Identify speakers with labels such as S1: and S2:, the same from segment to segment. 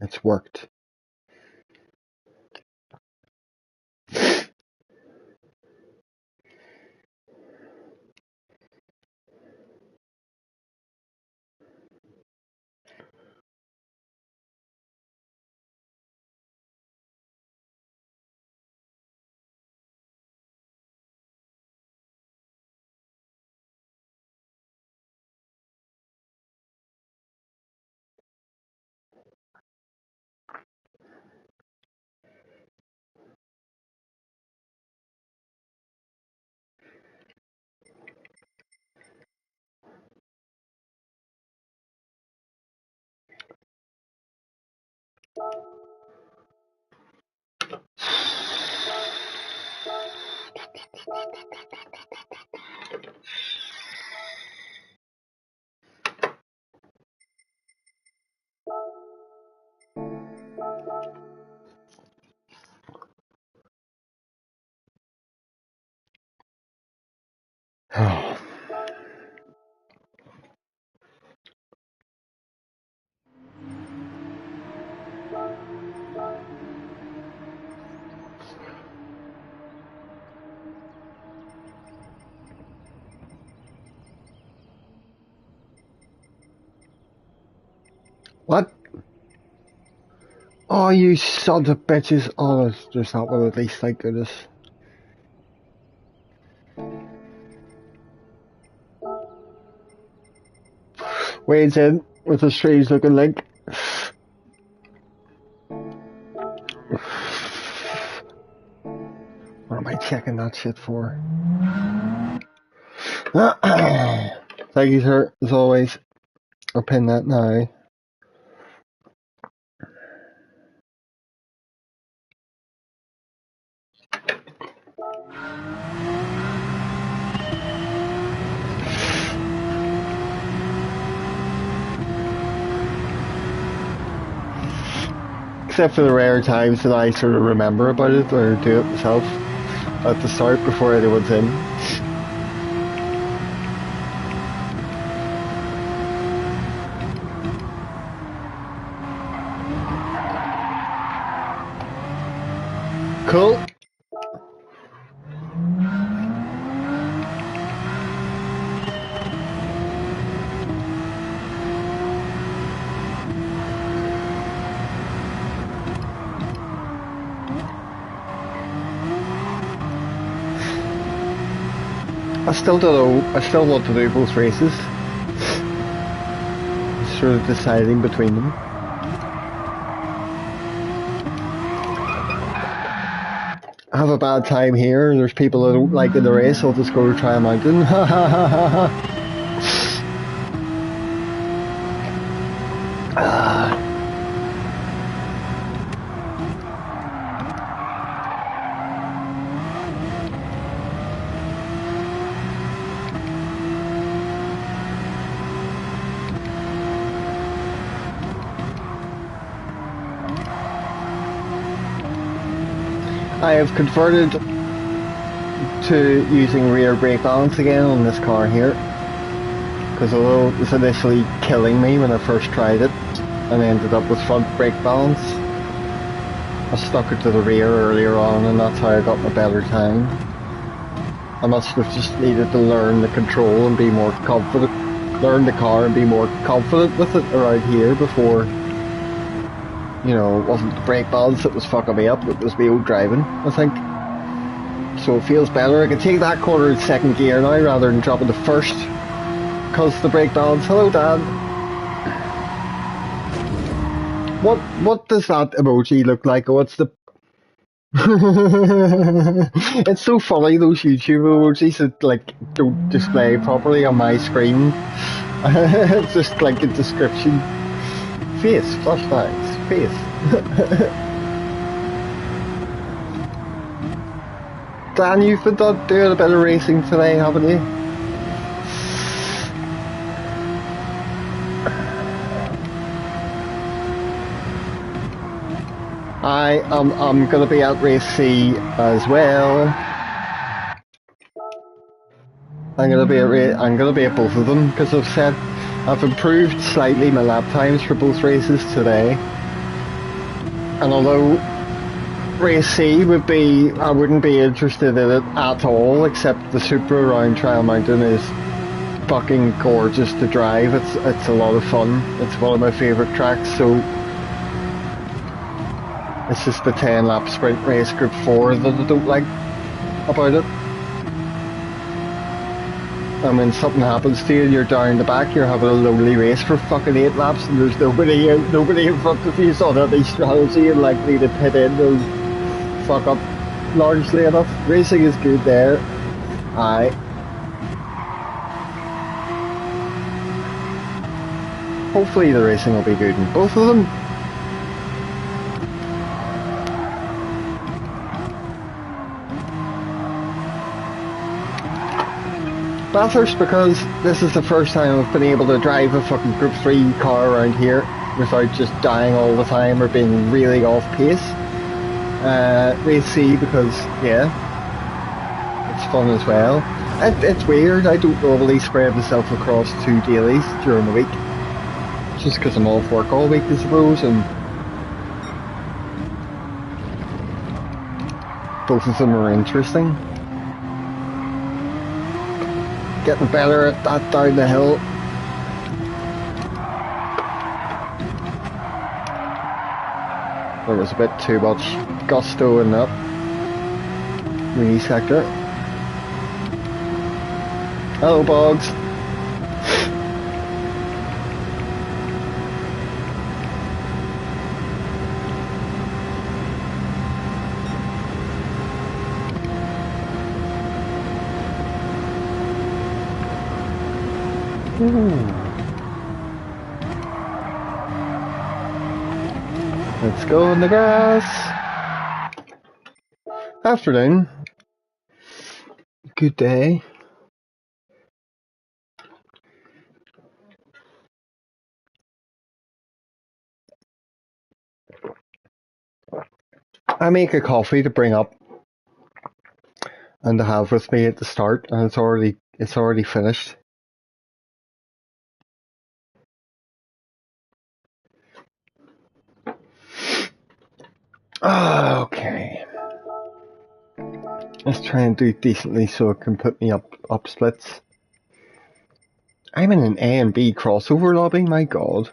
S1: It's worked. What? Oh, you sons of bitches. Oh, there's that one at least, thank goodness. Wade's in with a strange looking link. What am I checking that shit for? Thank you, sir, as always. I'll pin that now. Except for the rare times that I sort of remember about it or do it myself at the start before anyone's in. Cool. I still don't know. I still want to do both races. Sort of deciding between them. I have a bad time here. There's people that don't like in the race. I'll just go to try a mountain. Ha ha ha ha ha. I have converted to using rear brake balance again on this car here, because although it was initially killing me when I first tried it and ended up with front brake balance, I stuck it to the rear earlier on and that's how I got my better time. I must have just needed to learn the control and be more confident, learn the car and be more confident with it around here before. You know, it wasn't the brake balance that was fucking me up, it was my old driving, I think. So it feels better. I can take that corner in second gear now rather than dropping the first, because the brake balance. Hello, Dad. What does that emoji look like? What's the... It's so funny, those YouTube emojis that like don't display properly on my screen. It's just like a description. Face, flashbacks. Dan, you've been doing a bit of racing today, haven't you? I'm gonna be at race C as well. I'm gonna be at both of them because I've improved slightly my lap times for both races today. And although Race C would be, I wouldn't be interested in it at all, except the Supra around Trial Mountain is fucking gorgeous to drive. It's a lot of fun. It's one of my favourite tracks, so it's just the 10 lap sprint race group 4 that I don't like about it. And when something happens to you and you're down the back, you're having a lonely race for fucking 8 laps and there's nobody in front of you on any strategy and likely to pit in and fuck up largely enough. Racing is good there. Aye. Hopefully the racing will be good in both of them. Bathurst, because this is the first time I've been able to drive a fucking Group 3 car around here without just dying all the time or being really off pace. Race C, because, yeah, it's fun as well. It's weird, I don't normally spread myself across 2 dailies during the week. Just because I'm off work all week, I suppose, and both of them are interesting. Getting better at that down the hill. There was a bit too much gusto in that mini sector. Hello, Boggs. Let's go in the grass. Afternoon. Good day. I make a coffee to bring up and to have with me at the start, and it's already finished. Okay. Let's try and do it decently so it can put me up splits. I'm in an A and B crossover lobby, my god.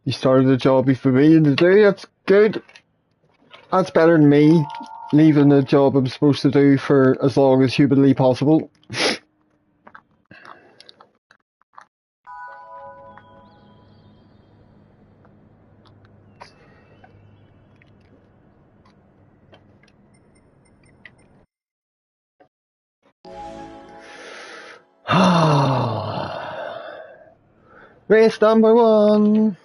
S1: You started a job before me to do, that's good. That's better than me leaving the job I'm supposed to do for as long as humanly possible. Race number 1.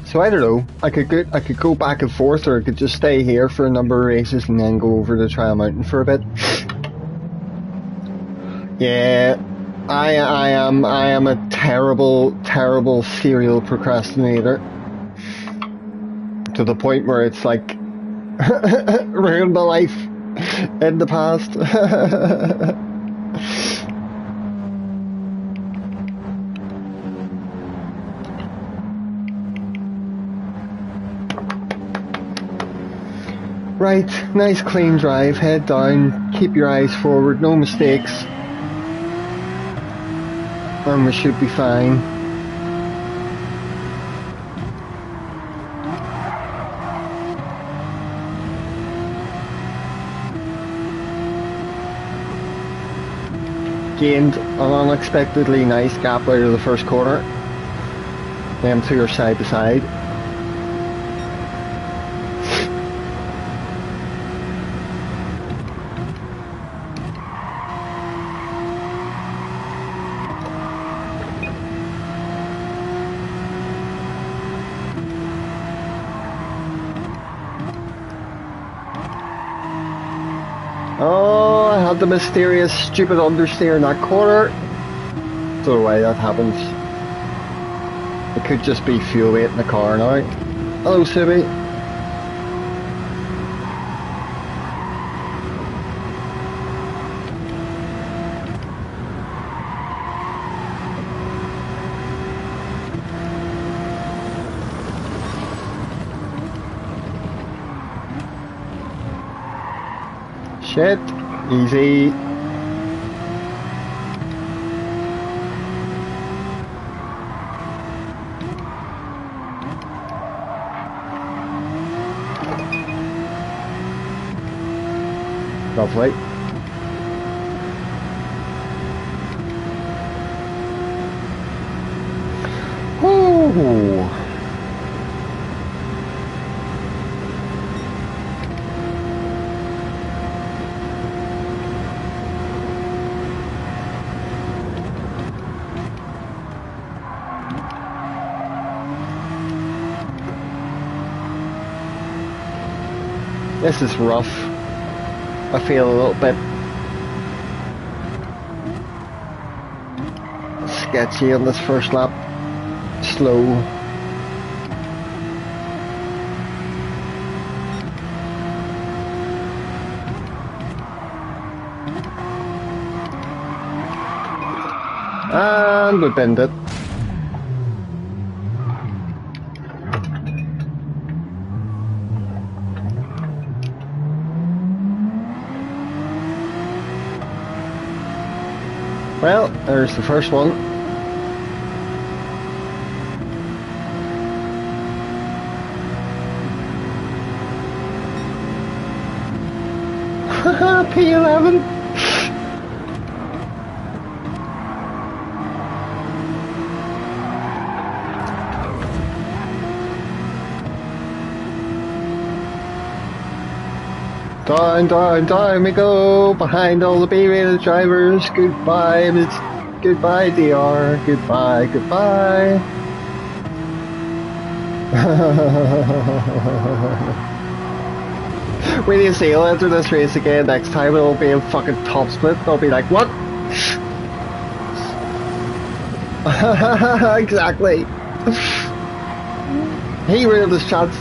S1: So I don't know. I could go back and forth, or I could just stay here for a number of races and then go over to Trial Mountain for a bit. Yeah, I am a terrible serial procrastinator to the point where it's like ruined my life in the past. Right, nice clean drive, head down, keep your eyes forward, no mistakes, and we should be fine. Gained an unexpectedly nice gap out of the first corner. Them two are side by side. Oh, I had the mysterious stupid understeer in that corner. know why that happens. It could just be fuel weight in the car now. Hello, Sibby. Shit, easy. Lovely. Ooh. This is rough. I feel a little bit sketchy on this first lap. Slow. And we bend it. Well, there's the first one. Haha, P11. Down, down, down we go, behind all the B-rated drivers. Goodbye, goodbye, DR. Goodbye, goodbye. When you see I'll enter this race again next time, it'll be a fucking top split. I'll be like, what? Exactly. He ruined his chance.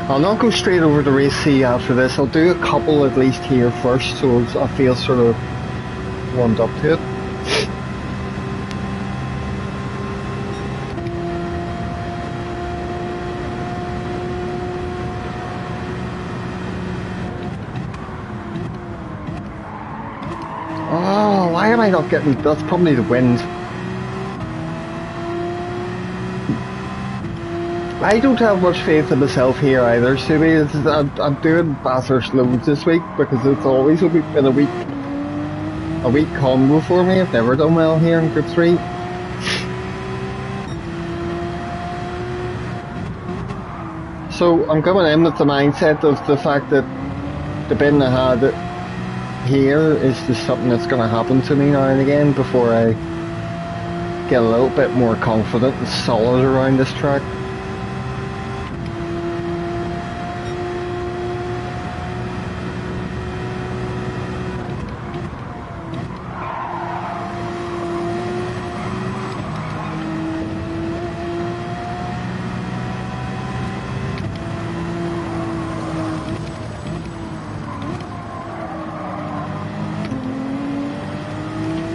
S1: I'll not go straight over to race C after this. I'll do a couple at least here first, so I feel sort of warmed up to it. Oh, why am I not getting... That's probably the wind. I don't have much faith in myself here either, Sumi. I'm doing Bathurst loads this week because it's always been a weak combo for me. I've never done well here in Group 3. So I'm coming in with the mindset of the fact that the bin I had here is just something that's going to happen to me now and again before I get a little bit more confident and solid around this track.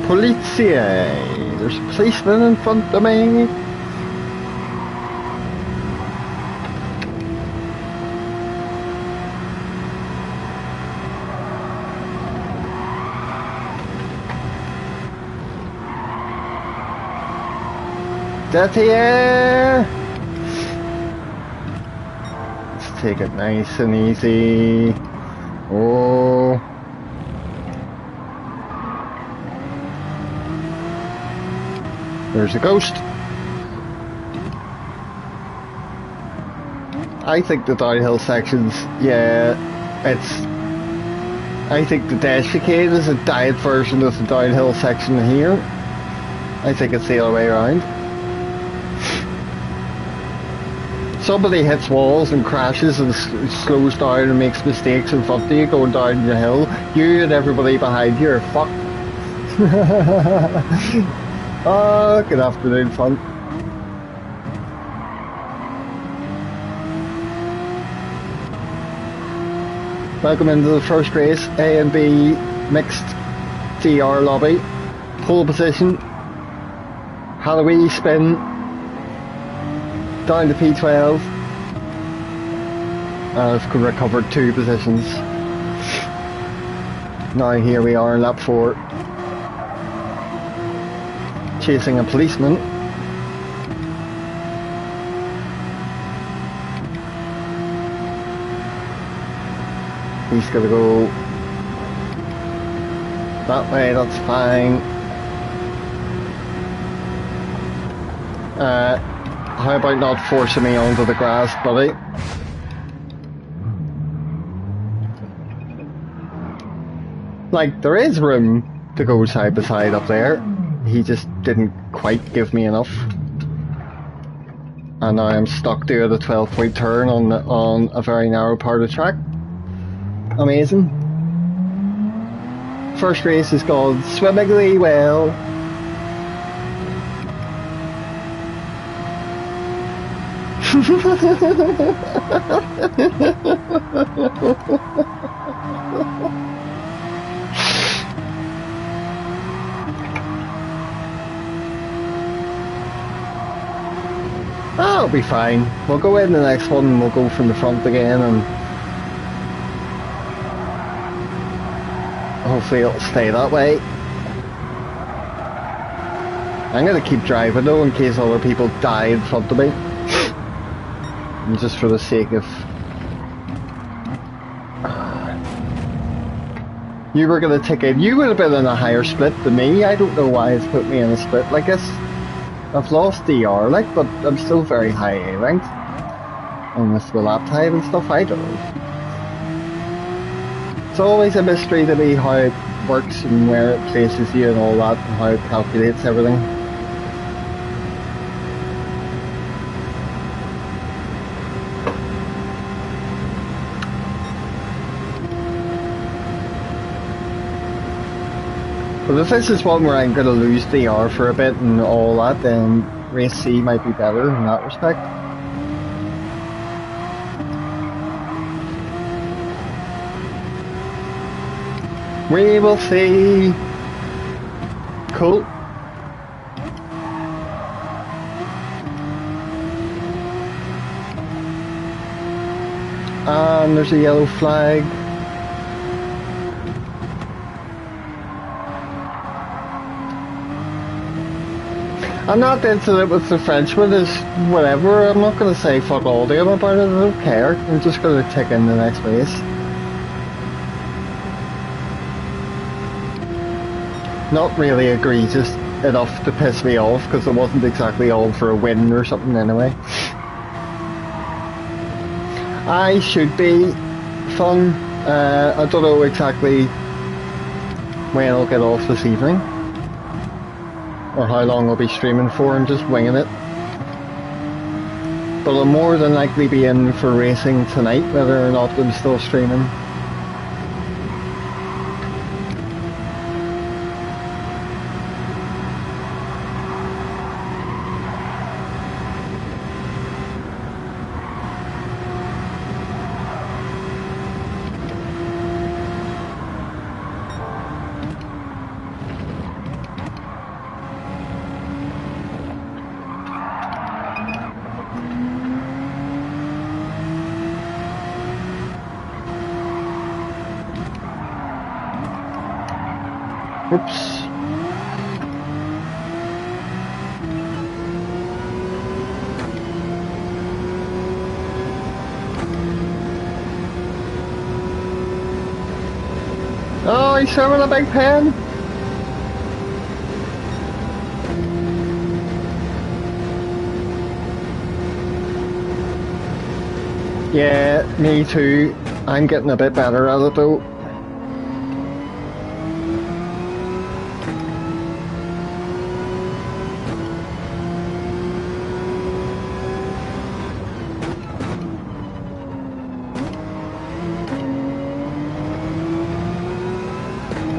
S1: Polizia! There's a policeman in front of me! Dirty air! Let's take it nice and easy. Oh. There's a ghost. I think the downhill sections, yeah, I think the Deshicade is a diet version of the downhill section here. I think it's the other way around. Somebody hits walls and crashes and slows down and makes mistakes in front of you going down the hill. You and everybody behind you are fucked. Oh, good afternoon, fun. Welcome into the first race, A and B mixed DR lobby. Pole position. Had a wee spin. Down to P12. I've recovered 2 positions. Now here we are in lap 4. Chasing a policeman. He's gonna go that way, that's fine. How about not forcing me onto the grass, buddy? Like, there is room to go side by side up there. He just didn't quite give me enough. And now I'm stuck doing a 12-point turn on a very narrow part of the track. Amazing. First race is called swimmingly well. That'll be fine. We'll go in the next one and we'll go from the front again, and hopefully it'll stay that way. I'm gonna keep driving though in case other people die in front of me. And just for the sake of... You were gonna take it. You would have been in a higher split than me. I don't know why it's put me in a split like this. I've lost DR, like, but I'm still very high A ranked. And with the lap time and stuff, I don't know. It's always a mystery to me how it works and where it places you and all that, and how it calculates everything. But if this is one where I'm going to lose DR for a bit and all that, then race C might be better in that respect. We will see. Cool. And there's a yellow flag. I'm not into it with the Frenchman, is whatever. I'm not going to say fuck all to him about it, I don't care. I'm just going to tick in the next race. Not really egregious enough to piss me off, because it wasn't exactly all for a win or something anyway. I should be fun. I don't know exactly when I'll get off this evening, or how long I'll be streaming for. I'm just winging it. But I'll more than likely be in for racing tonight, whether or not I'm still streaming. Oops. Oh, he's showing a big pen. Yeah, me too. I'm getting a bit better at it though.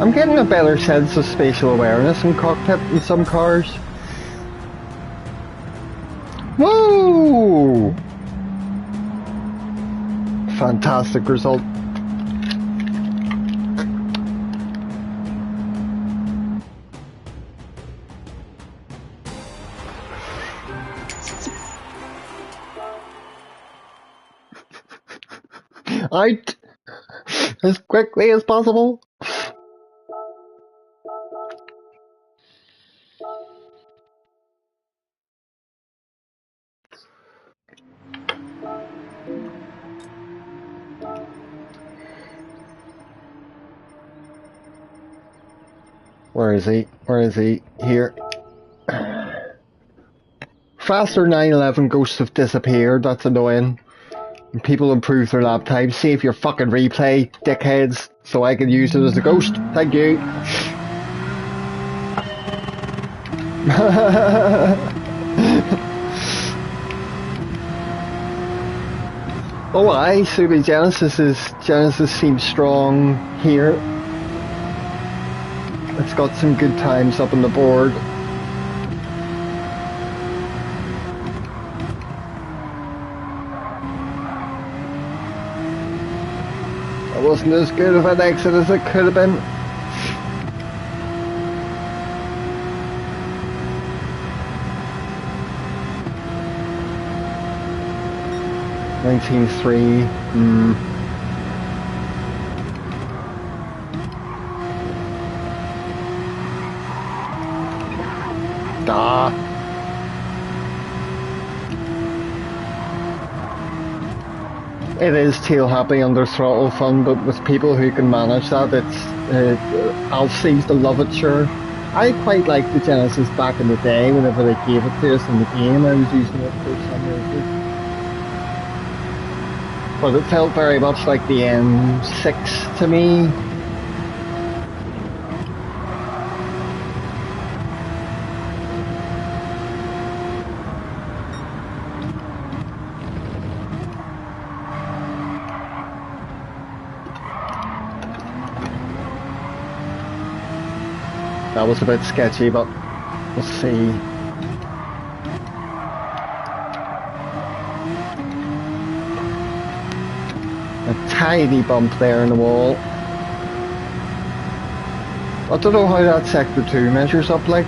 S1: I'm getting a better sense of spatial awareness in cockpit in some cars. Whoa! Fantastic result. Out! As quickly as possible. Where is he? Where is he? Here. Faster 911 ghosts have disappeared, that's annoying. And people improve their lap time. Save your fucking replay, dickheads, so I can use it as a ghost. Thank you. Oh aye, so the Genesis seems strong here. It's got some good times up on the board. It wasn't as good of an exit as it could have been. $19.3. It is tail happy under throttle fun, but with people who can manage that, it's Alcy's the love it, sure. I quite liked the Genesis back in the day whenever they gave it to us in the game. I was using it for some reason. But it felt very much like the M6 to me. That was a bit sketchy, but we'll see. A tiny bump there in the wall. I don't know how that Sector 2 measures up like.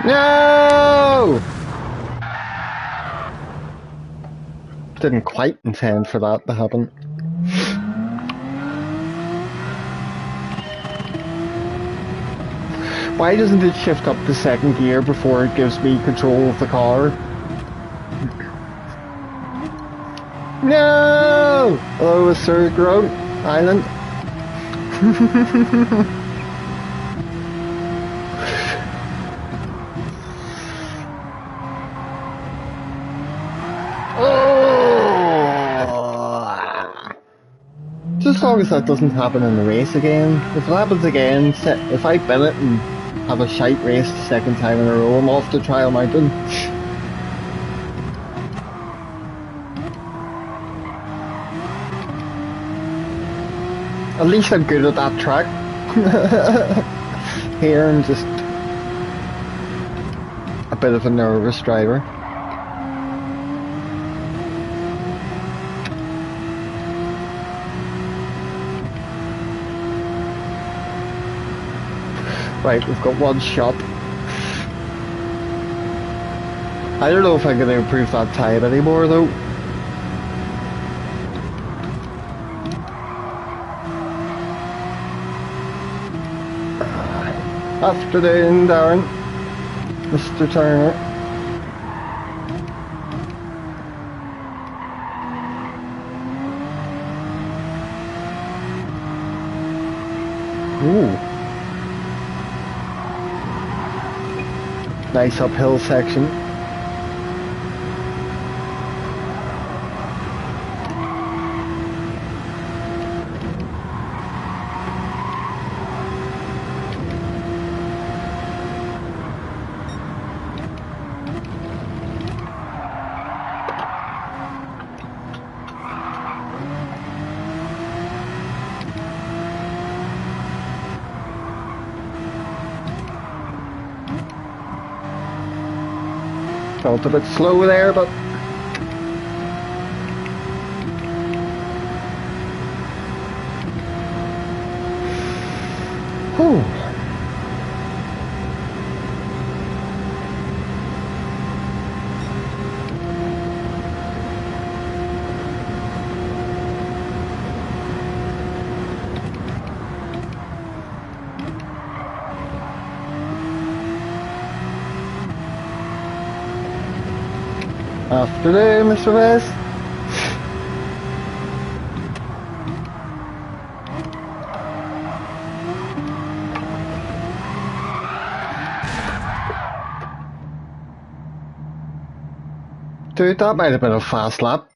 S1: No! Didn't quite intend for that to happen. Why doesn't it shift up to second gear before it gives me control of the car? No! Hello, Sir Grown Island. As long as that doesn't happen in the race again. If it happens again, if I bin it and have a shite race the second time in a row, I'm off to Trial Mountain. At least I'm good at that track. Here I'm just a bit of a nervous driver. Right, we've got one shot. I don't know if I'm going to improve that time anymore though. Afternoon, Darren. Mr. Turner. Ooh. Nice uphill section. Felt a bit slow there, but whew. Afternoon, Mr. West. Dude, that might have been a fast lap.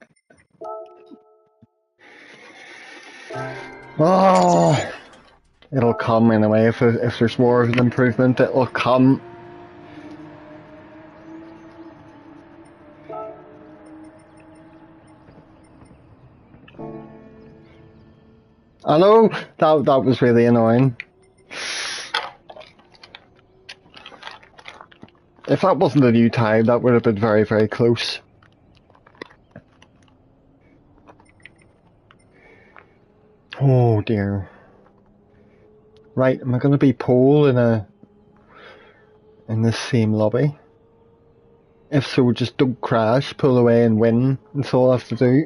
S1: Oh, it'll come anyway. If there's more of an improvement, it'll come. I know, that was really annoying. If that wasn't a new time, that would have been very, very close. Oh dear. Right, am I going to be pole in this same lobby? If so, just don't crash, pull away and win. That's all I have to do.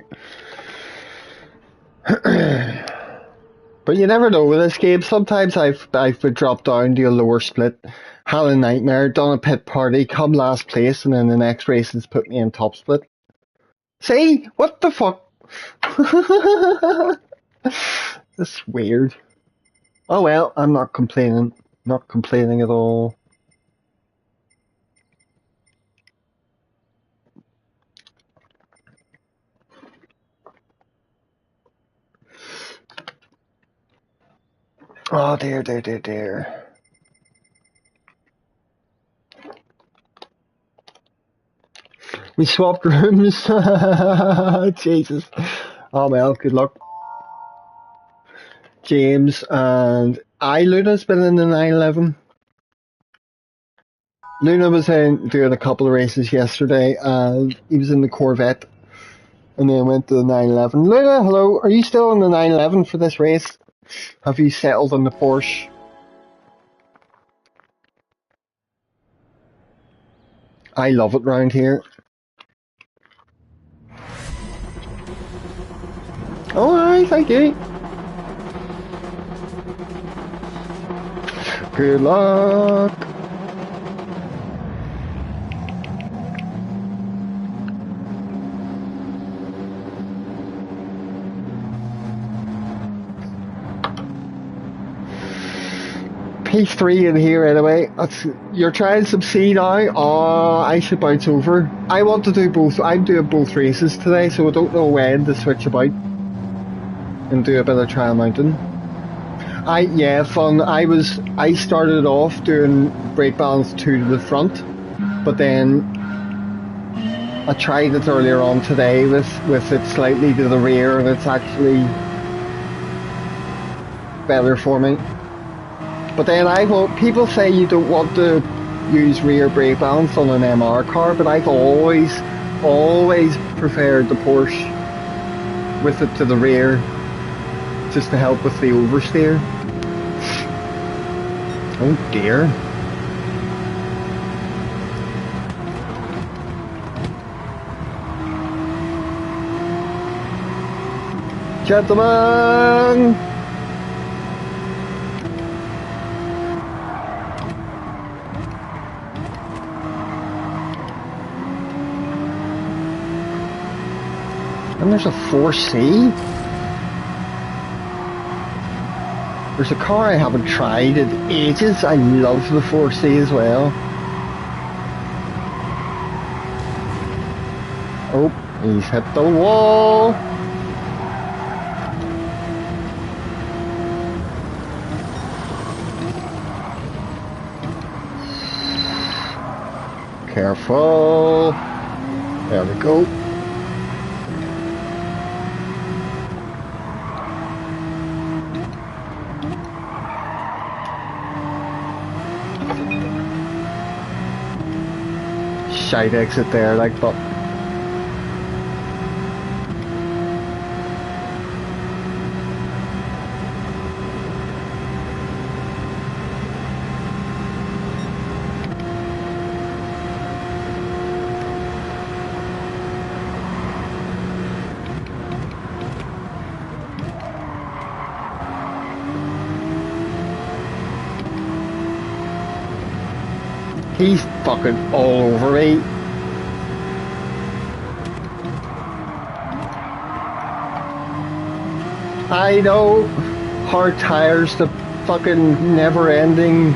S1: But you never know with this game. Sometimes I've been dropped down to a lower split, had a nightmare, done a pit party, come last place, and then the next race has put me in top split. See? What the fuck? That's weird. Oh well, I'm not complaining. Not complaining at all. Oh dear, dear, dear, dear. We swapped rooms. Jesus. Oh well, good luck. James and Luna's been in the 911. Luna was doing a couple of races yesterday, and he was in the Corvette, and then went to the 911. Luna, hello, are you still in the 911 for this race? Have you settled on the Porsche? I love it round here. Alright, thank you. Good luck. P3 in here anyway. You're trying some C now? Oh, I should bounce over. I want to do both. I'm doing both races today, so I don't know when to switch about and do a bit of trial mountain. Yeah, fun. I started off doing brake balance 2 to the front, but then I tried it earlier on today with it slightly to the rear, and it's actually better for me. But then people say you don't want to use rear brake balance on an MR car, but I've always preferred the Porsche with it to the rear, just to help with the oversteer. Oh dear. Gentlemen! And there's a 4C? There's a car I haven't tried in ages. I love the 4C as well. Oh, he's hit the wall. Careful. There we go. Shite exit there, like, but he's fucking all over me. I know, hard tires, the fucking never-ending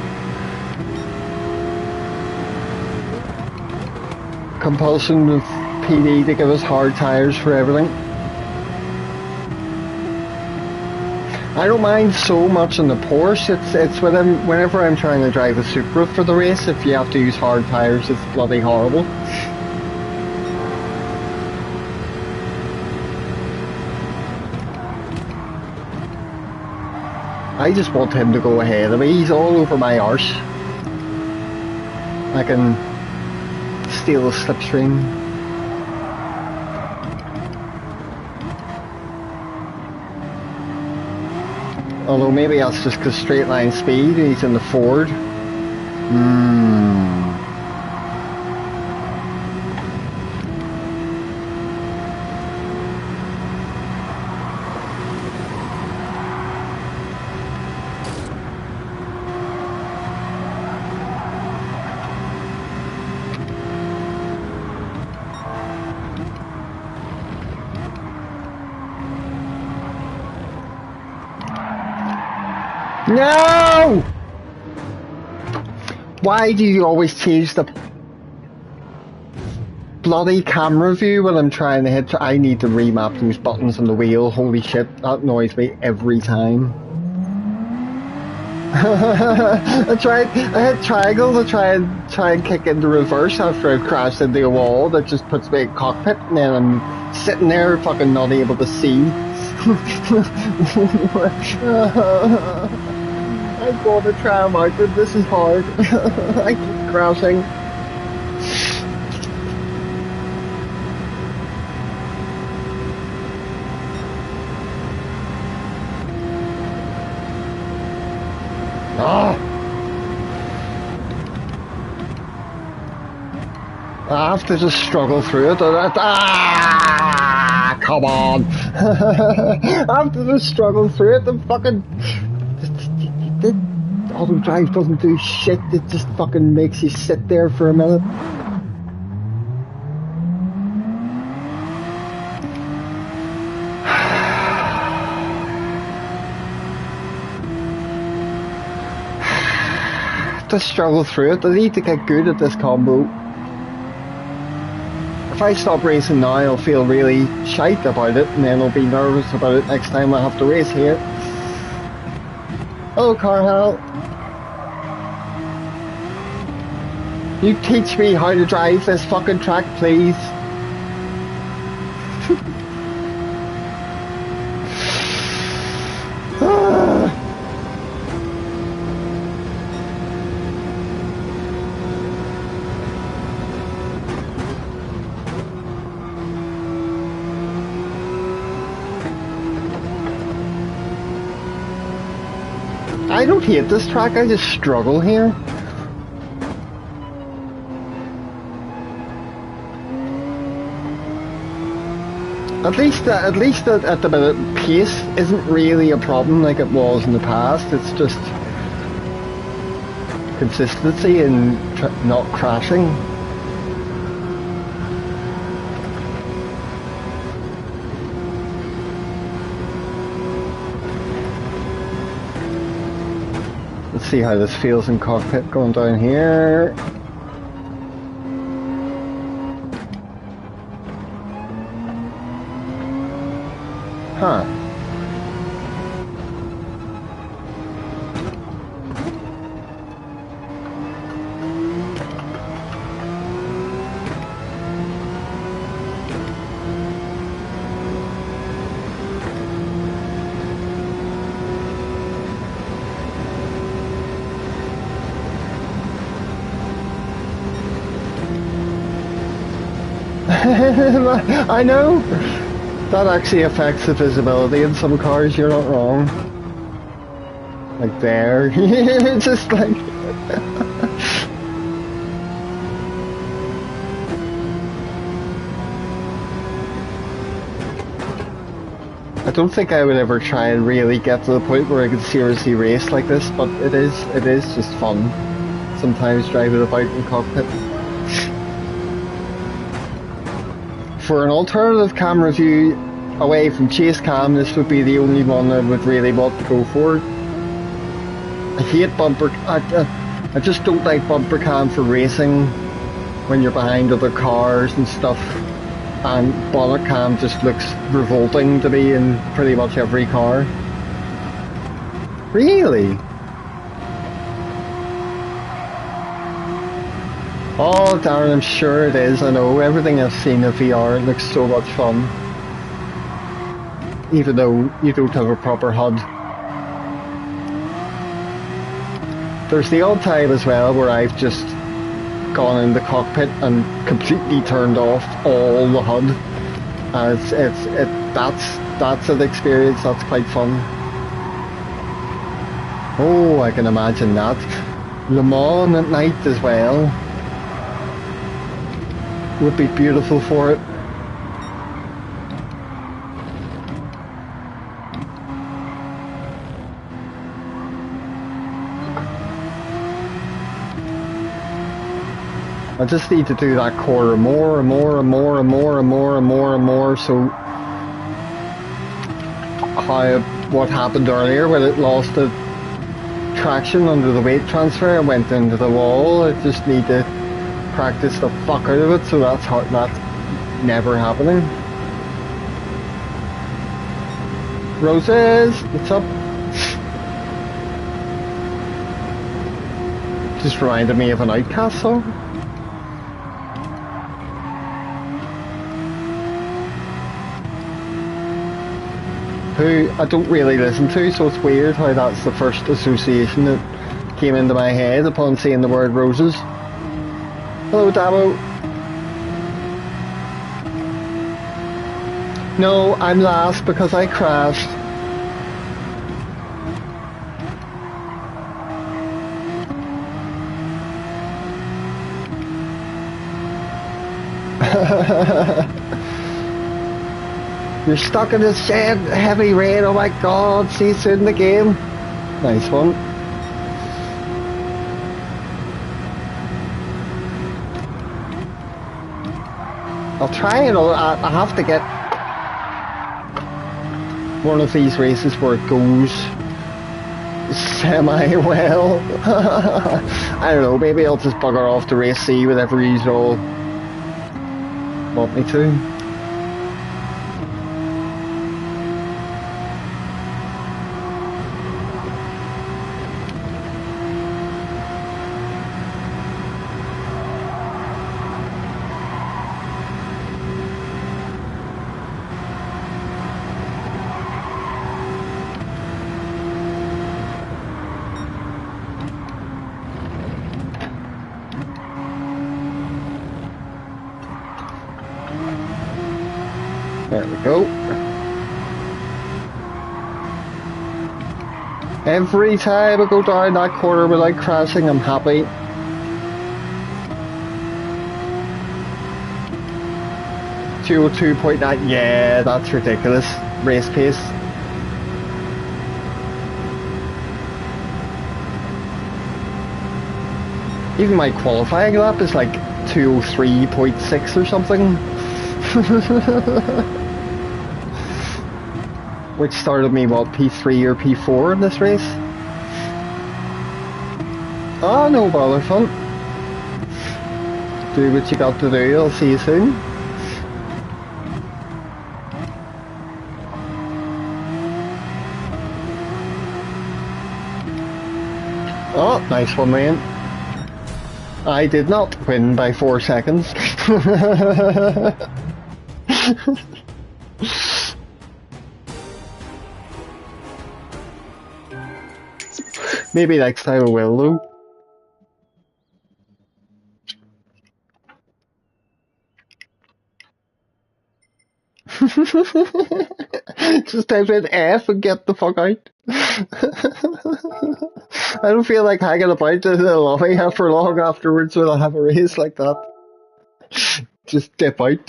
S1: compulsion of PD to give us hard tires for everything. I don't mind so much on the Porsche. It's whenever I'm trying to drive a Supra for the race, if you have to use hard tires, it's bloody horrible. I just want him to go ahead of me. He's all over my arse. I can steal a slipstream. Although maybe that's just because straight line speed and he's in the Ford. No! Why do you always change the bloody camera view when I'm trying to hit? I need to remap those buttons on the wheel. Holy shit, that annoys me every time. I hit triangle to try and kick into reverse after I've crashed into a wall that just puts me in cockpit, and then I'm sitting there fucking not able to see. I'm going to try them out, but this is hard. I keep crashing. I have to just struggle through it. Come on. I have to just struggle through it. The fucking auto drive doesn't do shit. It just fucking makes you sit there for a minute. To struggle through it. I need to get good at this combo. If I stop racing now, I'll feel really shite about it, and then I'll be nervous about it next time I have to race here. Hello, Carhal. You teach me how to drive this fucking track, please. I don't hate this track, I just struggle here. At least at the minute, pace isn't really a problem like it was in the past. It's just consistency and not crashing. Let's see how this feels in cockpit going down here. Huh. I know! That actually affects the visibility in some cars, you're not wrong. Like there. It's just like... I don't think I would ever try and really get to the point where I could seriously race like this, but it is just fun. Sometimes driving about in cockpit. For an alternative camera view away from chase cam, this would be the only one I would really want to go for. I hate bumper. I just don't like bumper cam for racing when you're behind other cars and stuff. And bonnet cam just looks revolting to me in pretty much every car. Really? Oh darn, I'm sure it is. I know everything I've seen in VR, it looks so much fun. Even though you don't have a proper HUD. There's the odd time as well where I've just gone in the cockpit and completely turned off all the HUD. That's an experience that's quite fun. Oh, I can imagine that. Le Mans at night as well would be beautiful for it. I just need to do that quarter more and more and more and more and more and more and more, so what happened earlier when it lost the traction under the weight transfer and went into the wall. I just need to practice the fuck out of it, so that's never happening. Roses, what's up? Just reminded me of an Outcast song. Who I don't really listen to, so it's weird how that's the first association that came into my head upon seeing the word Roses. Hello, Dabo. No, I'm last because I crashed. You're stuck in this shed, heavy rain, oh my god, see you soon in the game. Nice one. I'll try and I have to get one of these races where it goes semi-well. I don't know, maybe I'll just bugger off to race C whenever you all want me to. There we go. Every time I go down that corner without crashing, I'm happy. .202.9, yeah, that's ridiculous. Race pace. Even my qualifying lap is like 203.6 or something. Which started me, what, P3 or P4 in this race? Oh, no bother, fun. Do what you got to do. I'll see you soon. Oh, nice one, man. I did not win by 4 seconds. Maybe next time I will, though. Just type in F and get the fuck out. I don't feel like hanging about in the lobby for long afterwards when I have a race like that. Just dip out.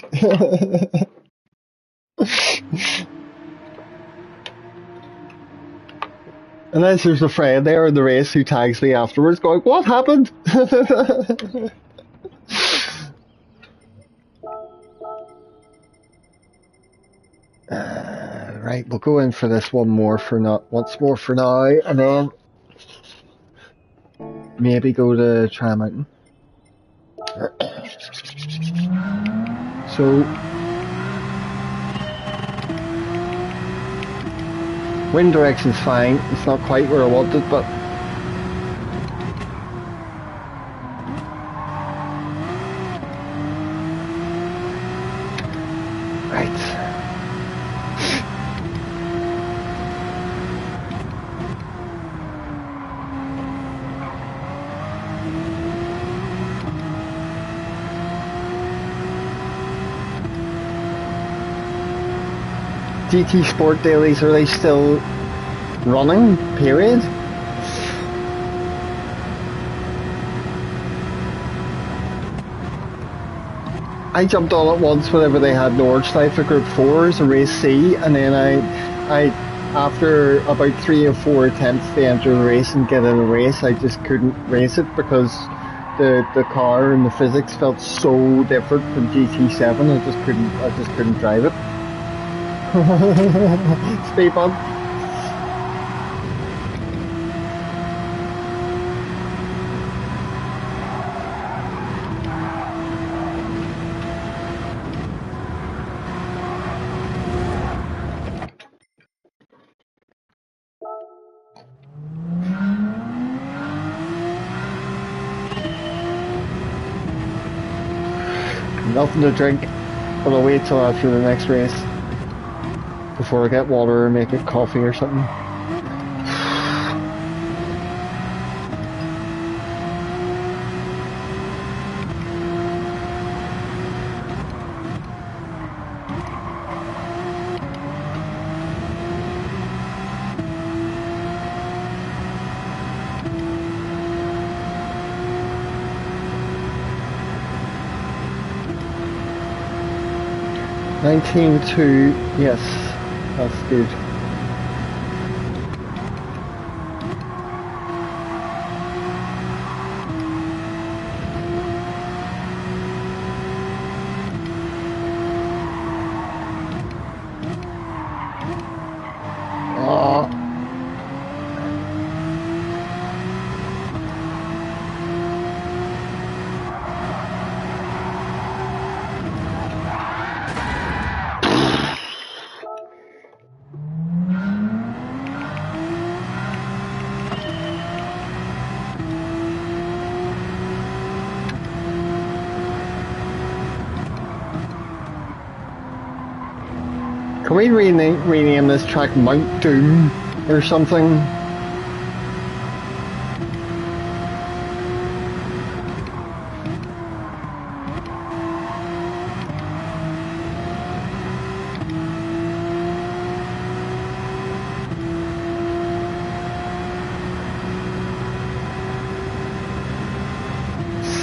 S1: Unless there's a friend there in the race who tags me afterwards going, what happened? Right, we'll go in for this once more for now, and then maybe go to Tri Mountain. So, wind direction's fine. It's not quite where I wanted, but right. GT Sport dailies, are they still running? Period. I jumped on it once whenever they had Nordschleife for Group 4s and Race C, and then I after about 3 or 4 attempts to enter the race and get in a race, I just couldn't race it because the car and the physics felt so different from GT7. I just couldn't drive it. Speed bump. Nothing to drink, but I'll wait till after the next race before I get water or make a coffee or something. $19.2, yes, that's good. Can we rename this track Mount Doom or something?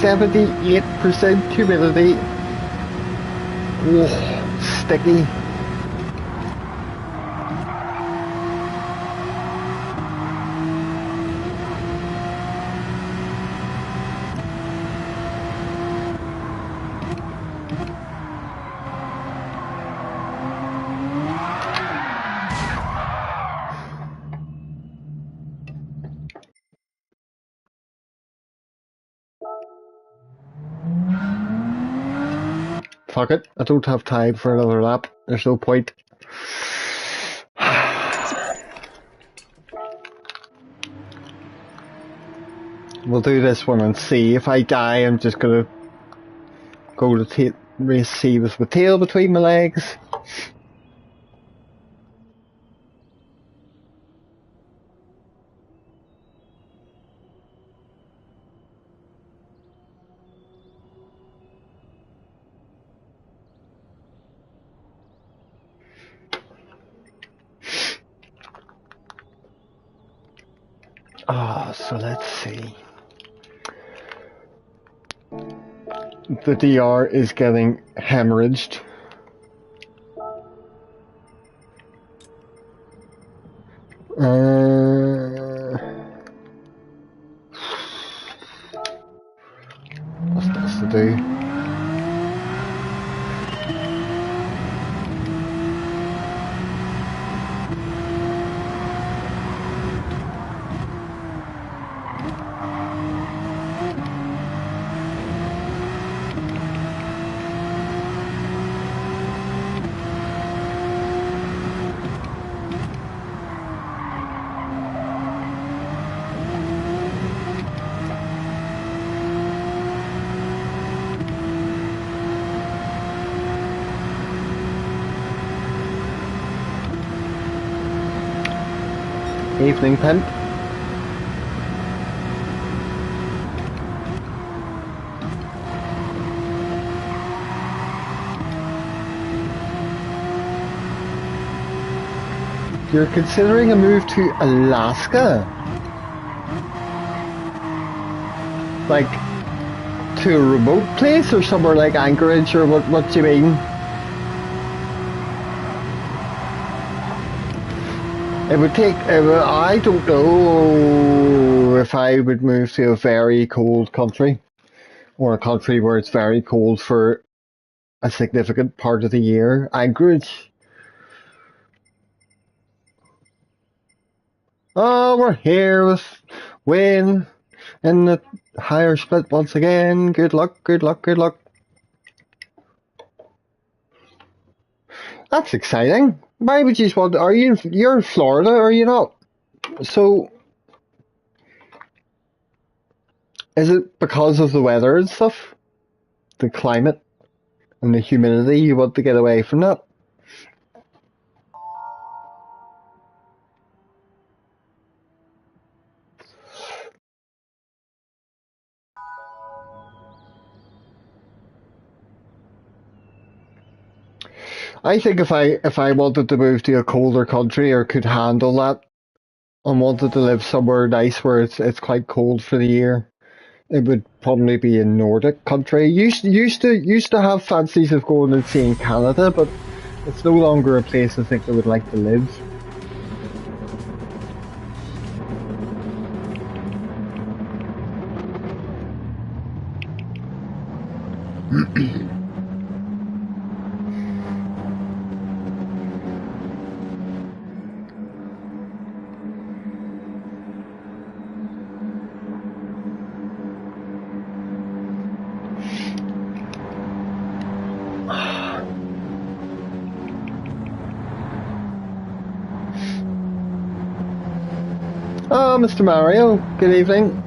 S1: %78 humidity. Oh, sticky. fuck it. I don't have time for another lap. There's no point. We'll do this one and see. If I die, I'm just gonna go to race C with my tail between my legs. So let's see. The DR is getting hemorrhaged. What's this to do? Evening, Pimp. You're considering a move to Alaska? Like, to a remote place or somewhere like Anchorage, or what do you mean? It would take, I don't know if I would move to a very cold country, or a country where it's very cold for a significant part of the year. Anchorage. Oh, we're here with Wayne in the higher split once again. Good luck, good luck, good luck. That's exciting. Why would you want? You're in Florida, are you not? So, is it because of the weather and stuff? The climate and the humidity, you want to get away from that? I think if I wanted to move to a colder country or could handle that and wanted to live somewhere nice where it's quite cold for the year, it would probably be a Nordic country. Used to have fancies of going and seeing Canada, but it's no longer a place I think I would like to live. Oh, Mr. Mario, good evening.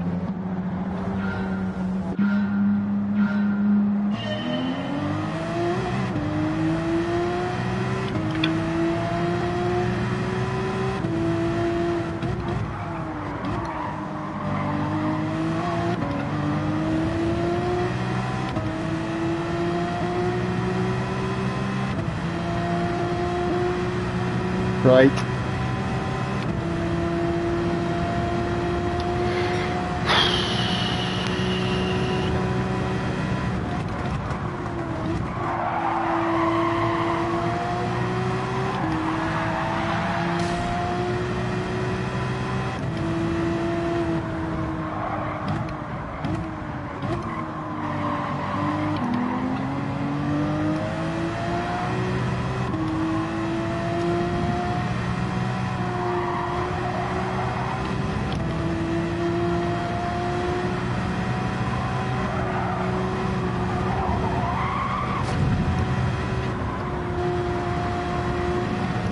S1: Right.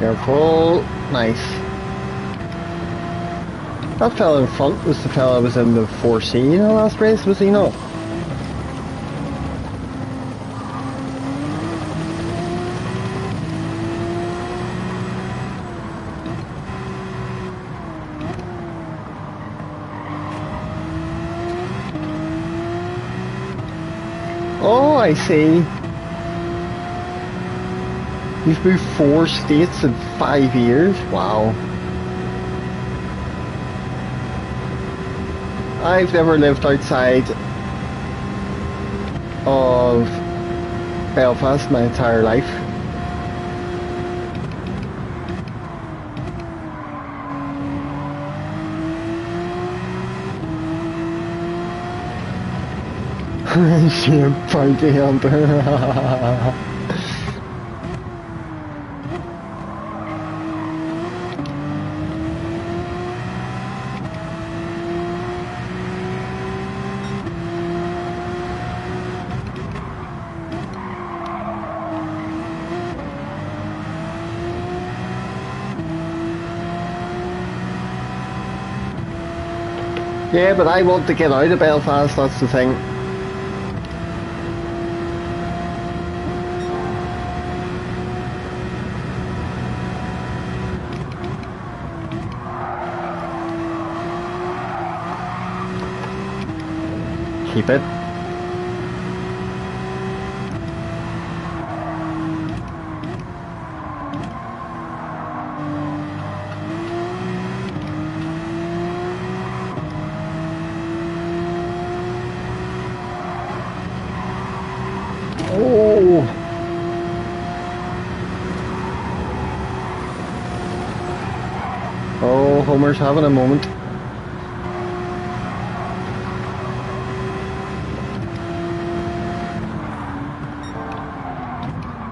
S1: Careful. Nice. That fella in front was the fella who was in the 4C in the last race, was he not? Oh, I see. You've moved 4 states in 5 years? Wow. I've never lived outside of Belfast my entire life. Shame, bounty hunter. Yeah, but I want to get out of Belfast, that's the thing. Keep it. Oh! Oh, Homer's having a moment.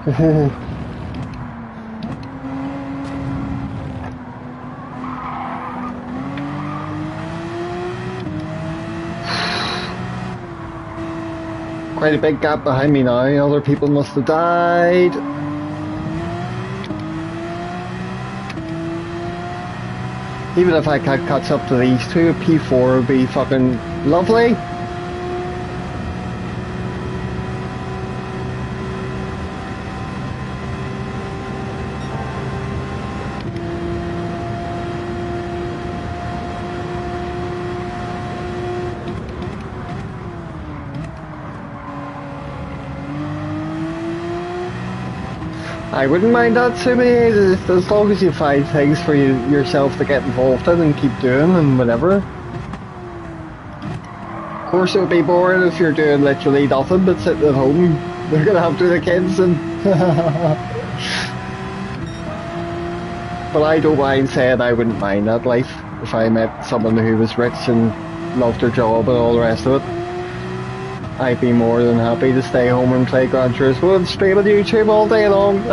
S1: Oh. Quite a big gap behind me now. Other people must have died. Even if I could catch up to these two, a P4 would be fucking lovely. I wouldn't mind that to me, as long as you find things for yourself to get involved in and keep doing and whatever. Of course it would be boring if you're doing literally nothing but sitting at home. They're gonna have to do the kids and... But I don't mind saying I wouldn't mind that life if I met someone who was rich and loved their job and all the rest of it. I'd be more than happy to stay home and play Gran Turismo and stream on YouTube all day long.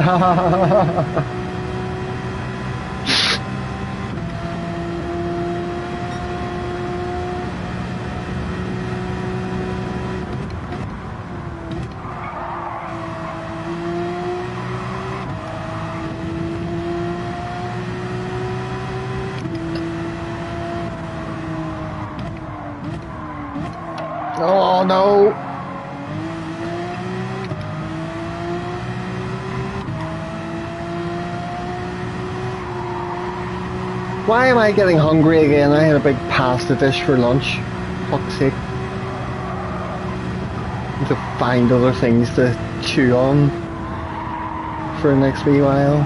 S1: Oh no! Why am I getting hungry again? I had a big pasta dish for lunch. Fuck's sake. Need to find other things to chew on for the next wee while.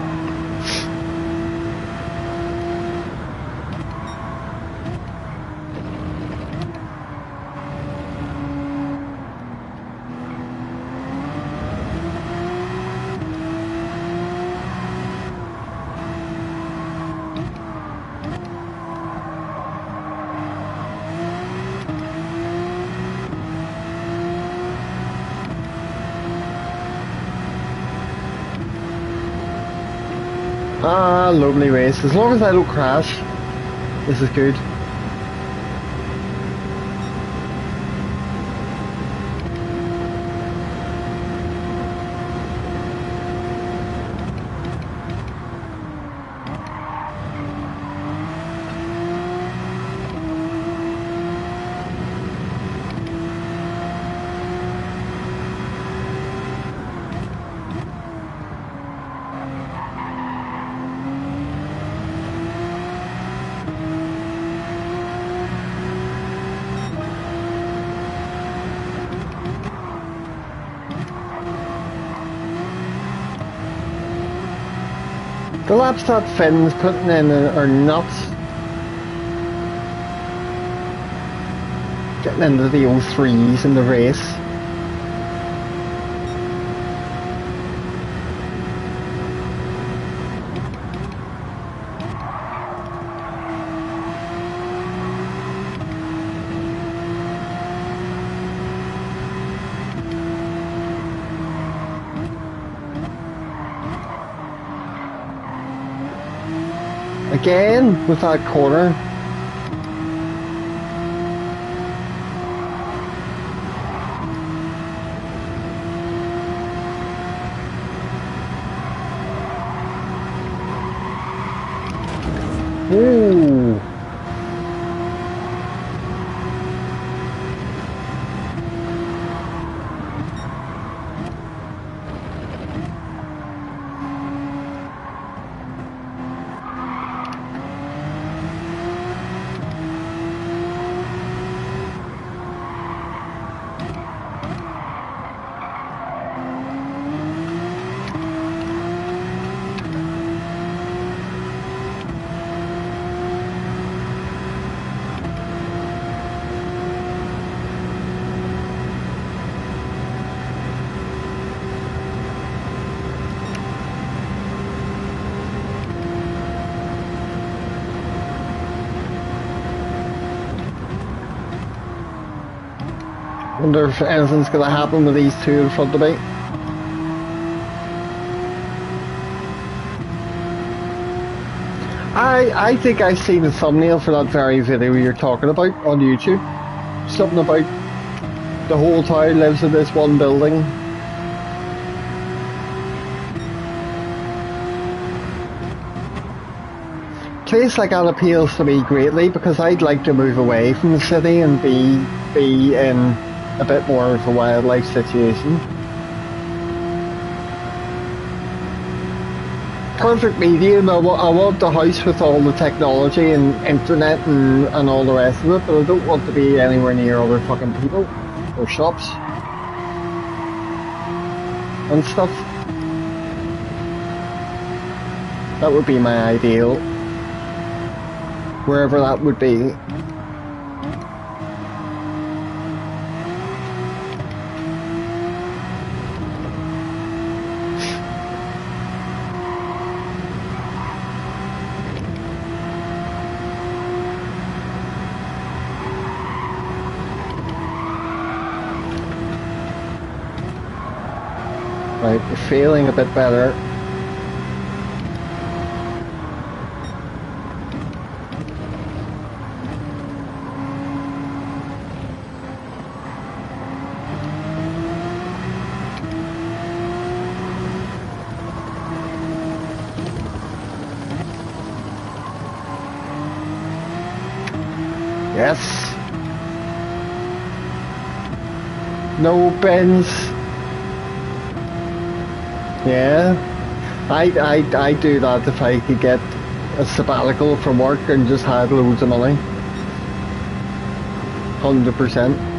S1: Ah, lovely race. As long as I don't crash, this is good. The laps that Finn's putting in are nuts. Getting into the 03s in the race. Again with that corner. Ooh. Wonder if anything's going to happen with these two in front of me. I think I've seen the thumbnail for that very video you're talking about on YouTube. Something about the whole town lives in this one building. Place like that appeals to me greatly because I'd like to move away from the city and be in a bit more of a wildlife situation. Perfect medium. I want the house with all the technology and internet and all the rest of it, but I don't want to be anywhere near other fucking people or shops and stuff. That would be my ideal, wherever that would be. Right, we're feeling a bit better. Yes. No bends. Yeah, I'd do that if I could get a sabbatical from work and just had loads of money. 100%.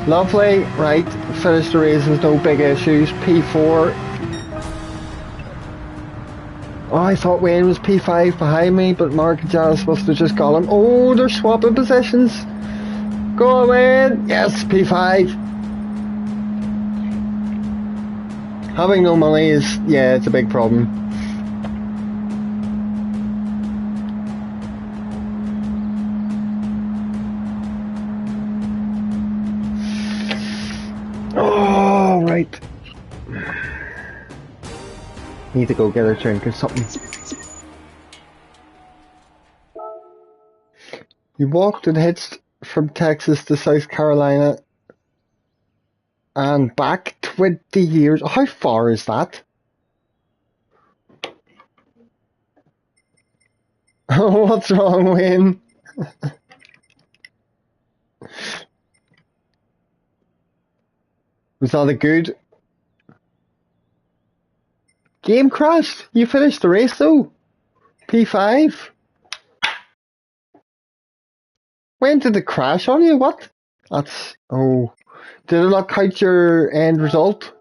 S1: Lovely, right, finished the race with no big issues. P4. Oh, I thought Wayne was P5 behind me, but Mark and Janice must have just got him. Oh, they're swapping positions. Go on, Wayne. Yes, P5. Having no money is, yeah, it's a big problem. Oh, right. Need to go get a drink or something. You walked and hitched from Texas to South Carolina and back 20 years. How far is that? What's wrong, Wayne? Was that a good game crash? You finished the race though? P5? When did it crash on you? What? That's... Oh. Did it not count your end result?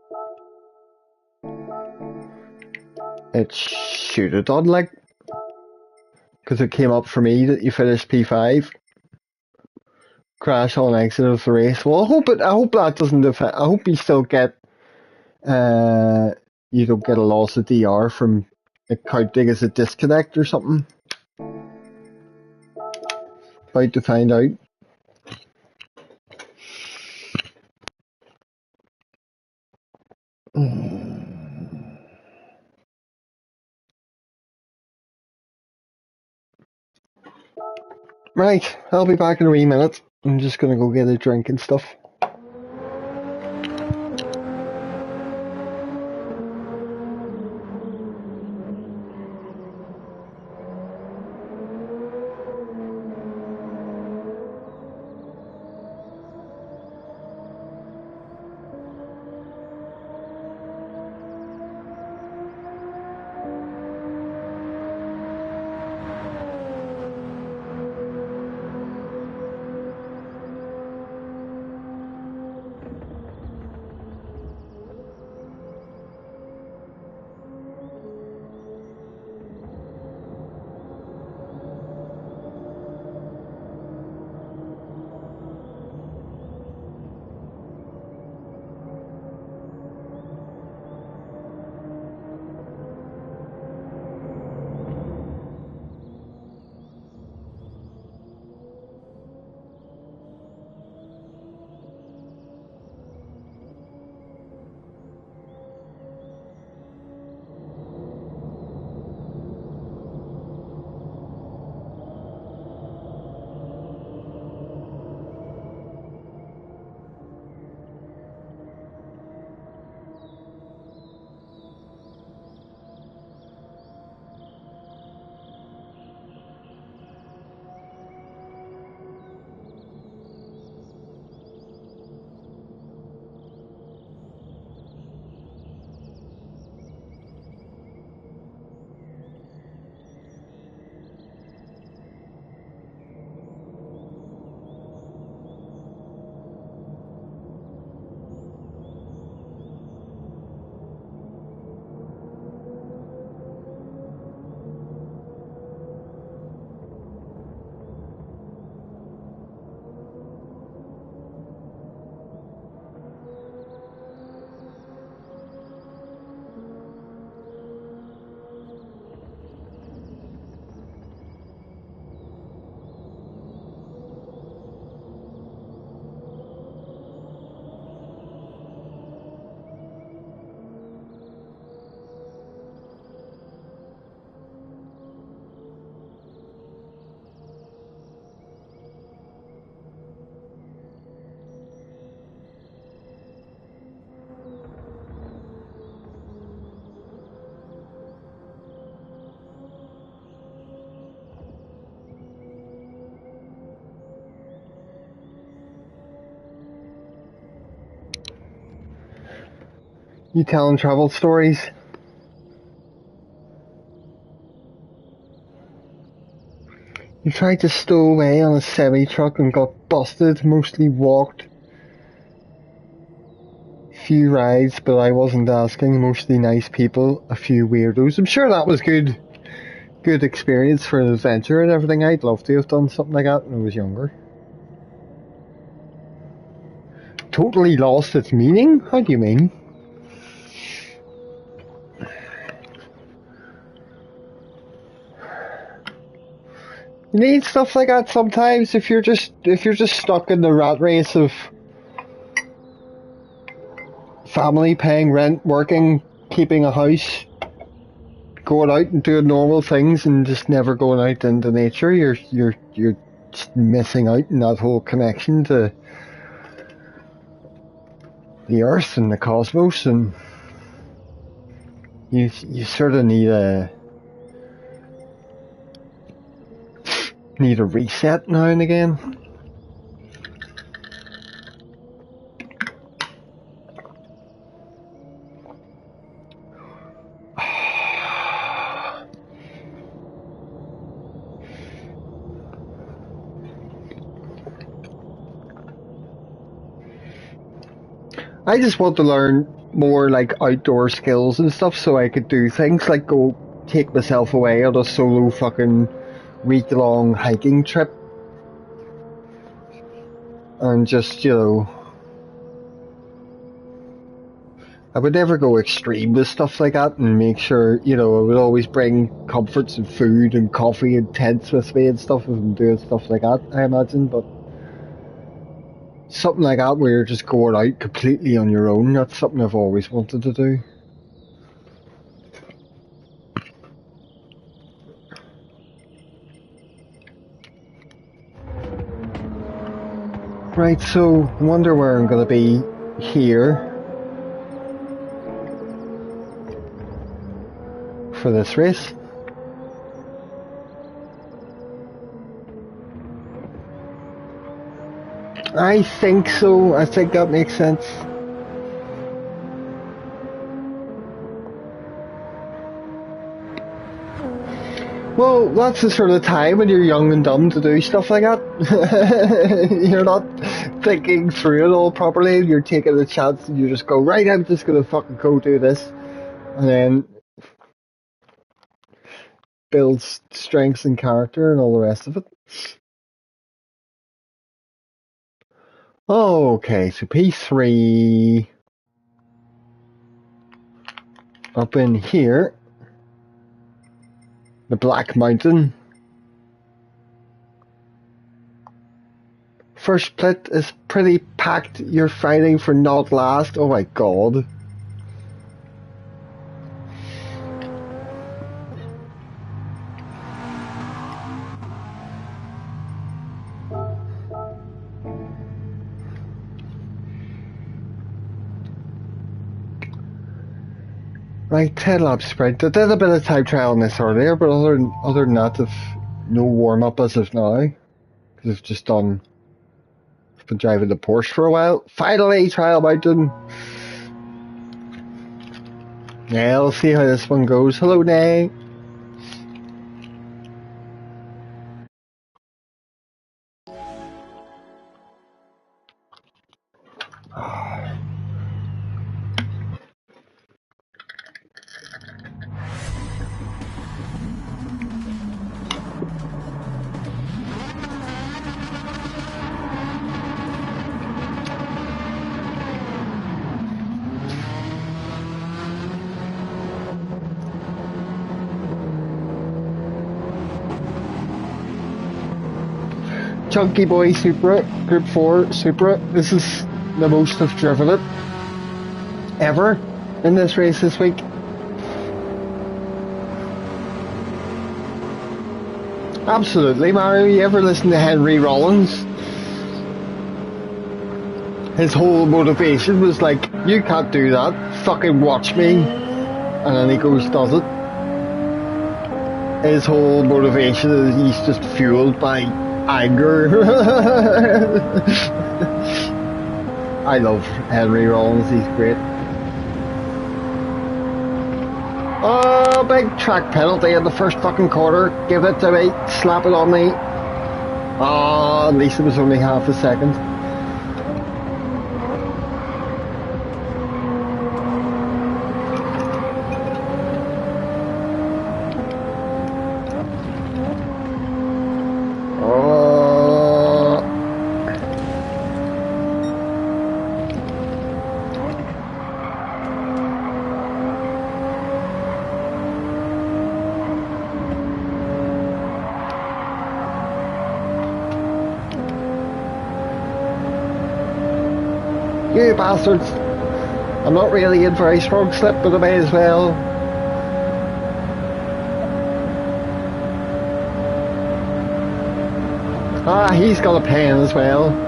S1: It should have done, like... Because it came up for me that you finished P5. Crash on exit of the race. Well, I hope that doesn't affect... I hope you still get... You don't get a loss of DR from it counting as a disconnect or something. About to find out. Right, I'll be back in a wee minute. I'm just gonna go get a drink and stuff. You telling travel stories? You tried to stow away on a semi-truck and got busted, mostly walked. Few rides, but I wasn't asking, mostly nice people, a few weirdos. I'm sure that was good experience for an adventure and everything. I'd love to have done something like that when I was younger. Totally lost its meaning? How do you mean? You need stuff like that sometimes if you're just stuck in the rat race of family, paying rent, working, keeping a house, going out and doing normal things and just never going out into nature. You're just missing out on that whole connection to the earth and the cosmos, and you sort of need a reset now and again. I just want to learn more like outdoor skills and stuff so I could do things like go take myself away on a solo fucking week-long hiking trip and just, you know, I would never go extreme with stuff like that and make sure, you know, I would always bring comforts and food and coffee and tents with me and stuff if I'm doing stuff like that, I imagine, but something like that where you're just going out completely on your own, that's something I've always wanted to do. Right, so I wonder where I'm going to be here for this race. I think so. I think that makes sense. Well, that's the sort of time when you're young and dumb to do stuff like that. You're not thinking through it all properly. You're taking a chance and you just go, right, I'm just going to fucking go do this. And then build strengths and character and all the rest of it. Okay, so P3 up in here. The Black Mountain. First split is pretty packed. You're fighting for not last. Oh my god. Right, 10 lap sprint. I did a bit of time trial on this earlier, but other than that, I've no warm up as of now. Because I've just done. I've been driving the Porsche for a while. Finally, Trial Mountain. Yeah, we'll see how this one goes. Hello, Nay. Chunky Boy Supra, Group 4 Supra. This is the most I've driven it ever in this race this week. Absolutely, Mario. You ever listen to Henry Rollins? His whole motivation was like, you can't do that, fucking watch me. And then he goes, does it. His whole motivation is he's just fueled by anger. I love Henry Rollins, he's great. Oh, big track penalty in the first fucking quarter. Give it to me, slap it on me. Oh, at least it was only half a second. You bastards! I'm not really in very strong slip, but I may as well. Ah, he's got a pen as well.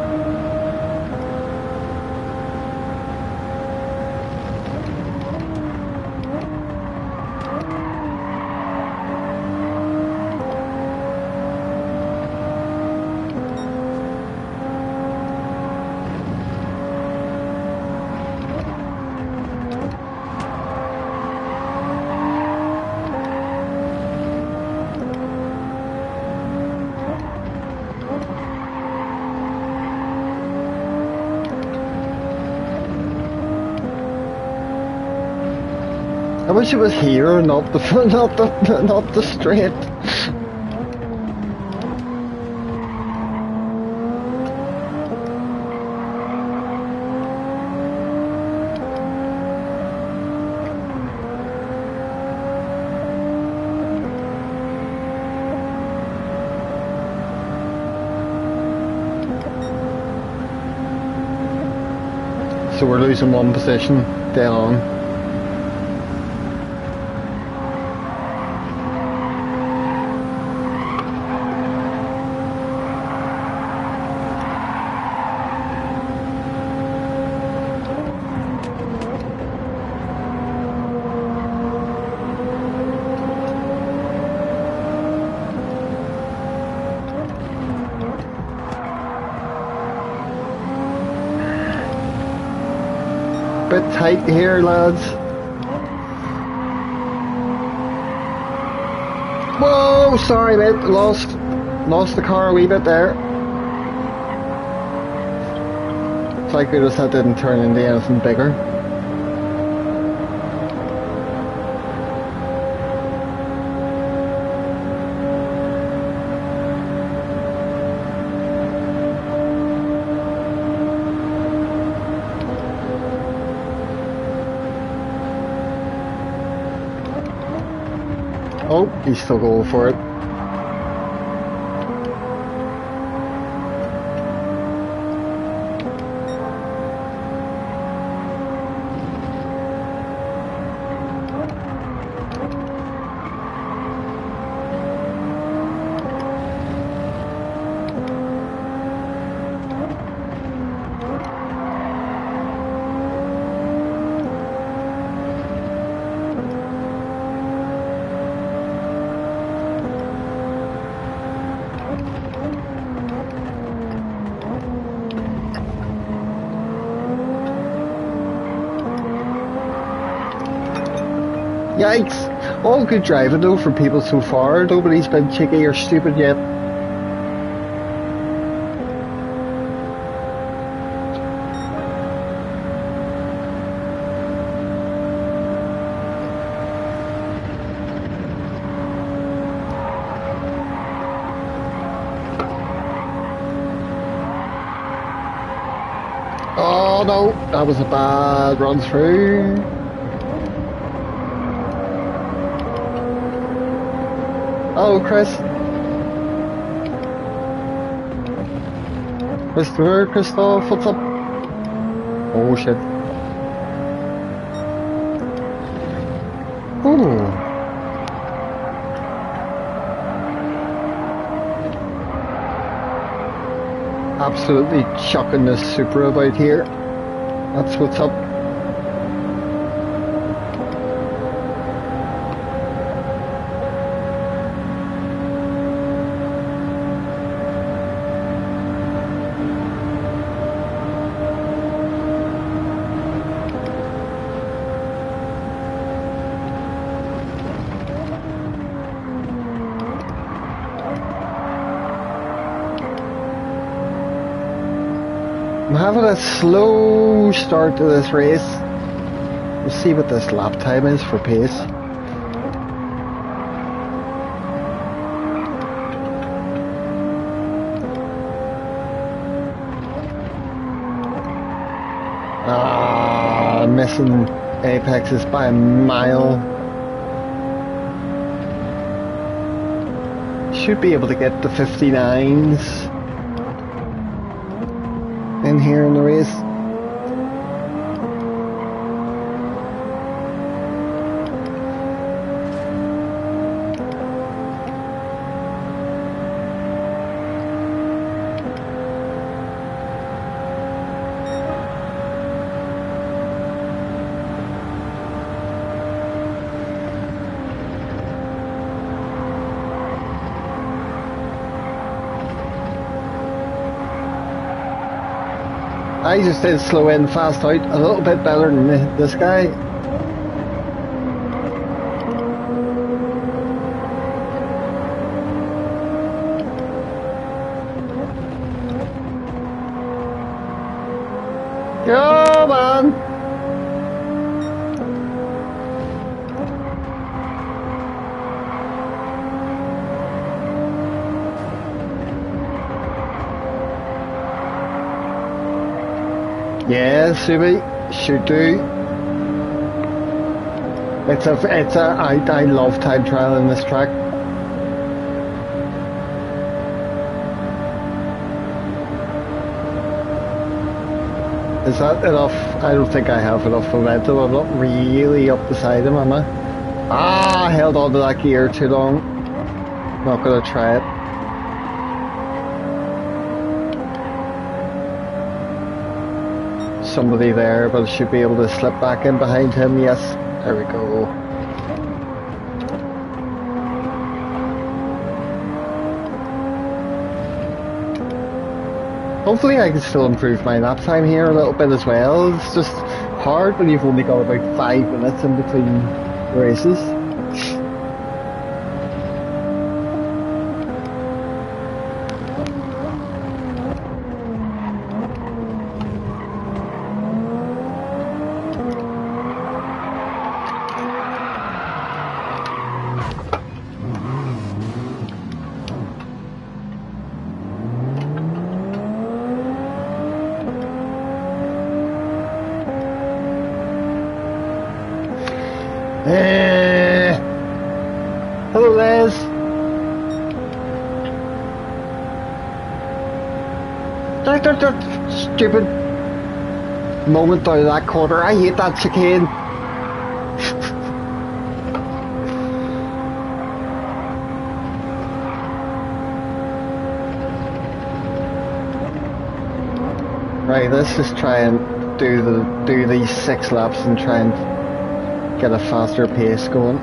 S1: I wish it was here, not the not the straight. So we're losing one position, dead on. Bit tight here, lads. Whoa, sorry mate, lost the car a wee bit there. Thank goodness that didn't turn into anything bigger. Oh, he's still going for it. Yikes! All good driving though for people so far. Nobody's been cheeky or stupid yet. Oh no, that was a bad run through. Oh, Chris. Christoph, what's up? Oh, shit. Ooh. Absolutely chucking this Supra about here. That's what's up. I'm having a slow start to this race. We'll see what this lap time is for pace. Missing apexes by a mile. Should be able to get the 59s in here in the race. I just did slow in, fast out, a little bit better than this guy. Come on! Yeah, Subi, should do. I love time trial in this track. Is that enough? I don't think I have enough momentum. I'm not really up beside him, am I? Ah, I held on to that gear too long. Not gonna try it. Somebody there, but I should be able to slip back in behind him. Yes, there we go. Hopefully I can still improve my lap time here a little bit as well. It's just hard when you've only got about 5 minutes in between races. Hello, Les. Stupid moment out of that corner. I hate that chicane. Right, let's just try and do these 6 laps and try and get a faster pace going.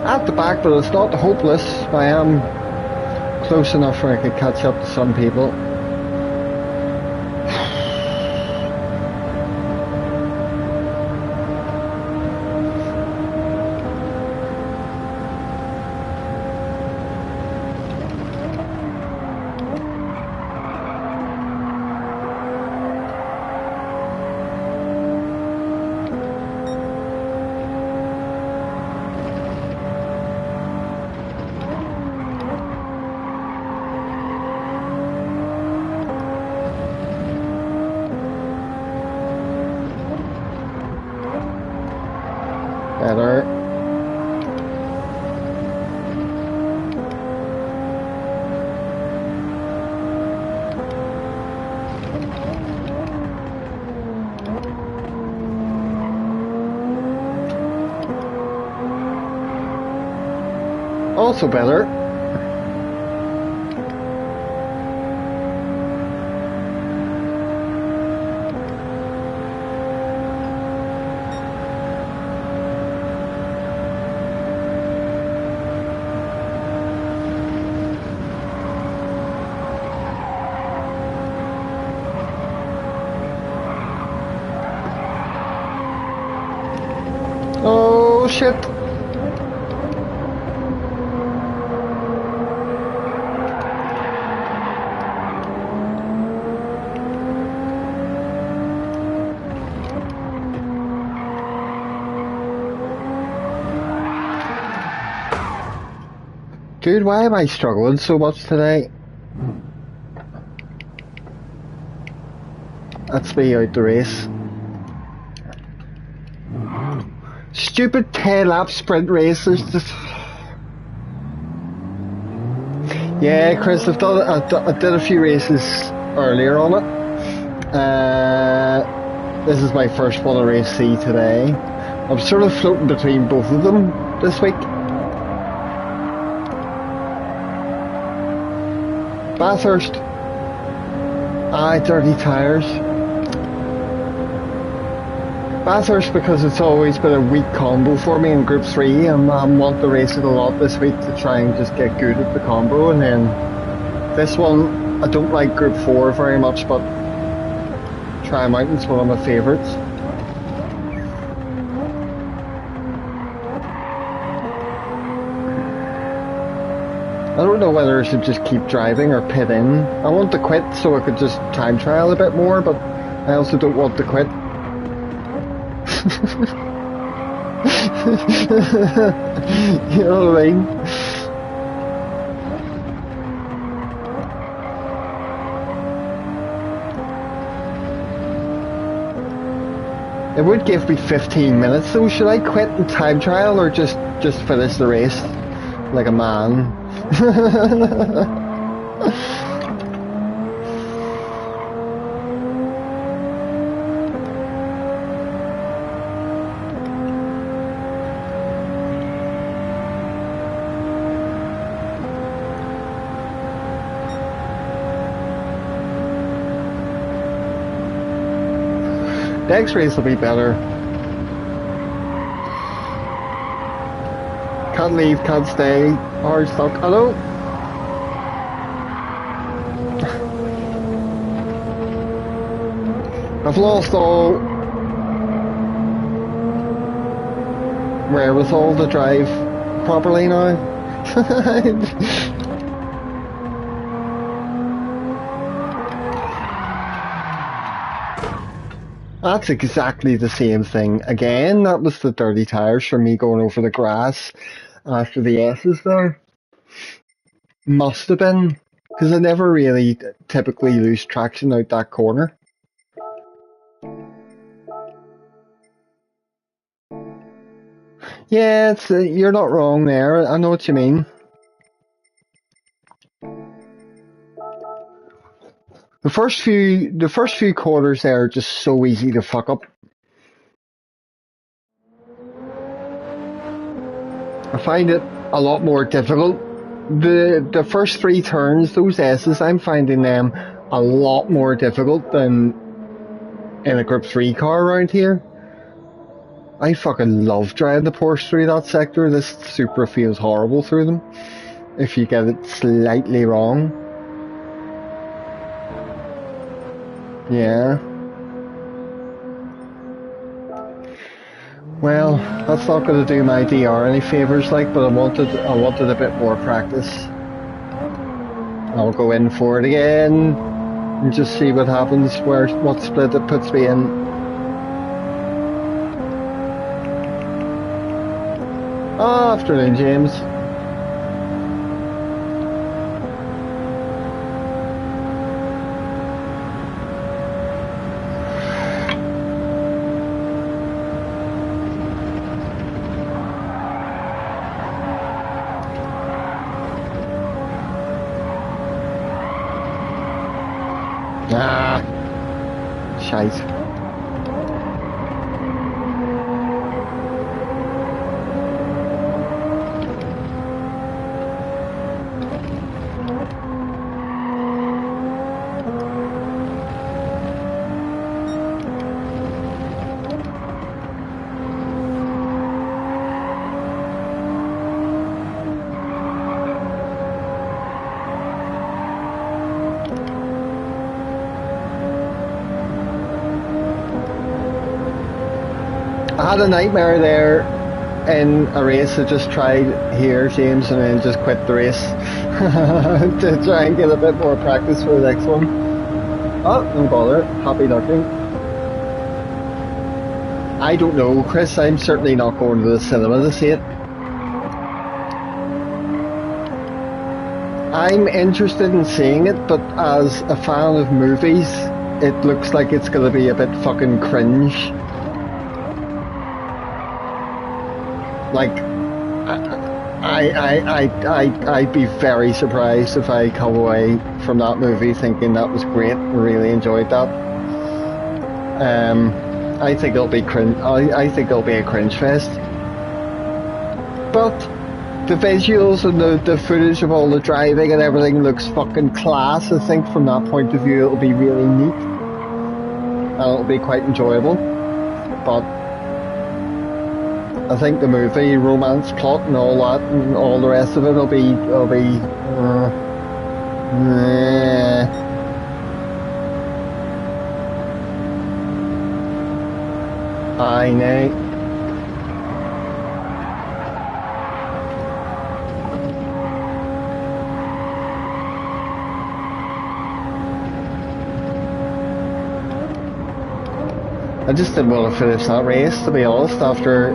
S1: At the back, but it's not hopeless. I am close enough where I could catch up to some people. Better. Also better. Oh shit. Dude, why am I struggling so much today? That's me out the race. Stupid 10-lap sprint races. Just... Yeah, Chris, I did a few races earlier on it. This is my first one to race C today. I'm sort of floating between both of them this week. Bathurst. Aye, dirty tyres. Bathurst because it's always been a weak combo for me in Group 3 and I want to race it a lot this week to try and just get good at the combo, and then this one, I don't like Group 4 very much, but Tri-Mountain's one of my favourites. I don't know whether I should just keep driving or pit in. I want to quit so I could just time trial a bit more, but I also don't want to quit. You know what I mean? It would give me 15 minutes, so should I quit and time trial or just finish the race like a man? The X-rays will be better. Can't leave, can't stay. Hard stuck. Hello? I've lost all wherewithal to drive properly now. That's exactly the same thing. Again, that was the dirty tyres for me going over the grass after the S's there. Must have been, because I never really typically lose traction out that corner. Yeah, it's, you're not wrong there. I know what you mean. The first few quarters there are just so easy to fuck up. I find it a lot more difficult. The first 3 turns, those S's, I'm finding them a lot more difficult than in a Group 3 car around here. I fucking love driving the Porsche through that sector. This Supra feels horrible through them if you get it slightly wrong. Yeah. Well, that's not going to do my DR any favours, like, but I wanted a bit more practice. I'll go in for it again and just see what happens, what split it puts me in. Afternoon, James. Shite. I had a nightmare there in a race. I just tried here, James, and then just quit the race to try and get a bit more practice for the next one. Oh, no bother. Happy looking. I don't know, Chris. I'm certainly not going to the cinema to see it. I'm interested in seeing it, but as a fan of movies, it looks like it's going to be a bit fucking cringe. Like, I'd be very surprised if I come away from that movie thinking that was great and really enjoyed that. I think it'll be cringe. I think it'll be a cringe fest. But the visuals and the footage of all the driving and everything looks fucking class. I think from that point of view it'll be really neat and it'll be quite enjoyable. But I think the movie, romance plot and all that and all the rest of it will be I know. I just didn't want to finish that race, to be honest, after...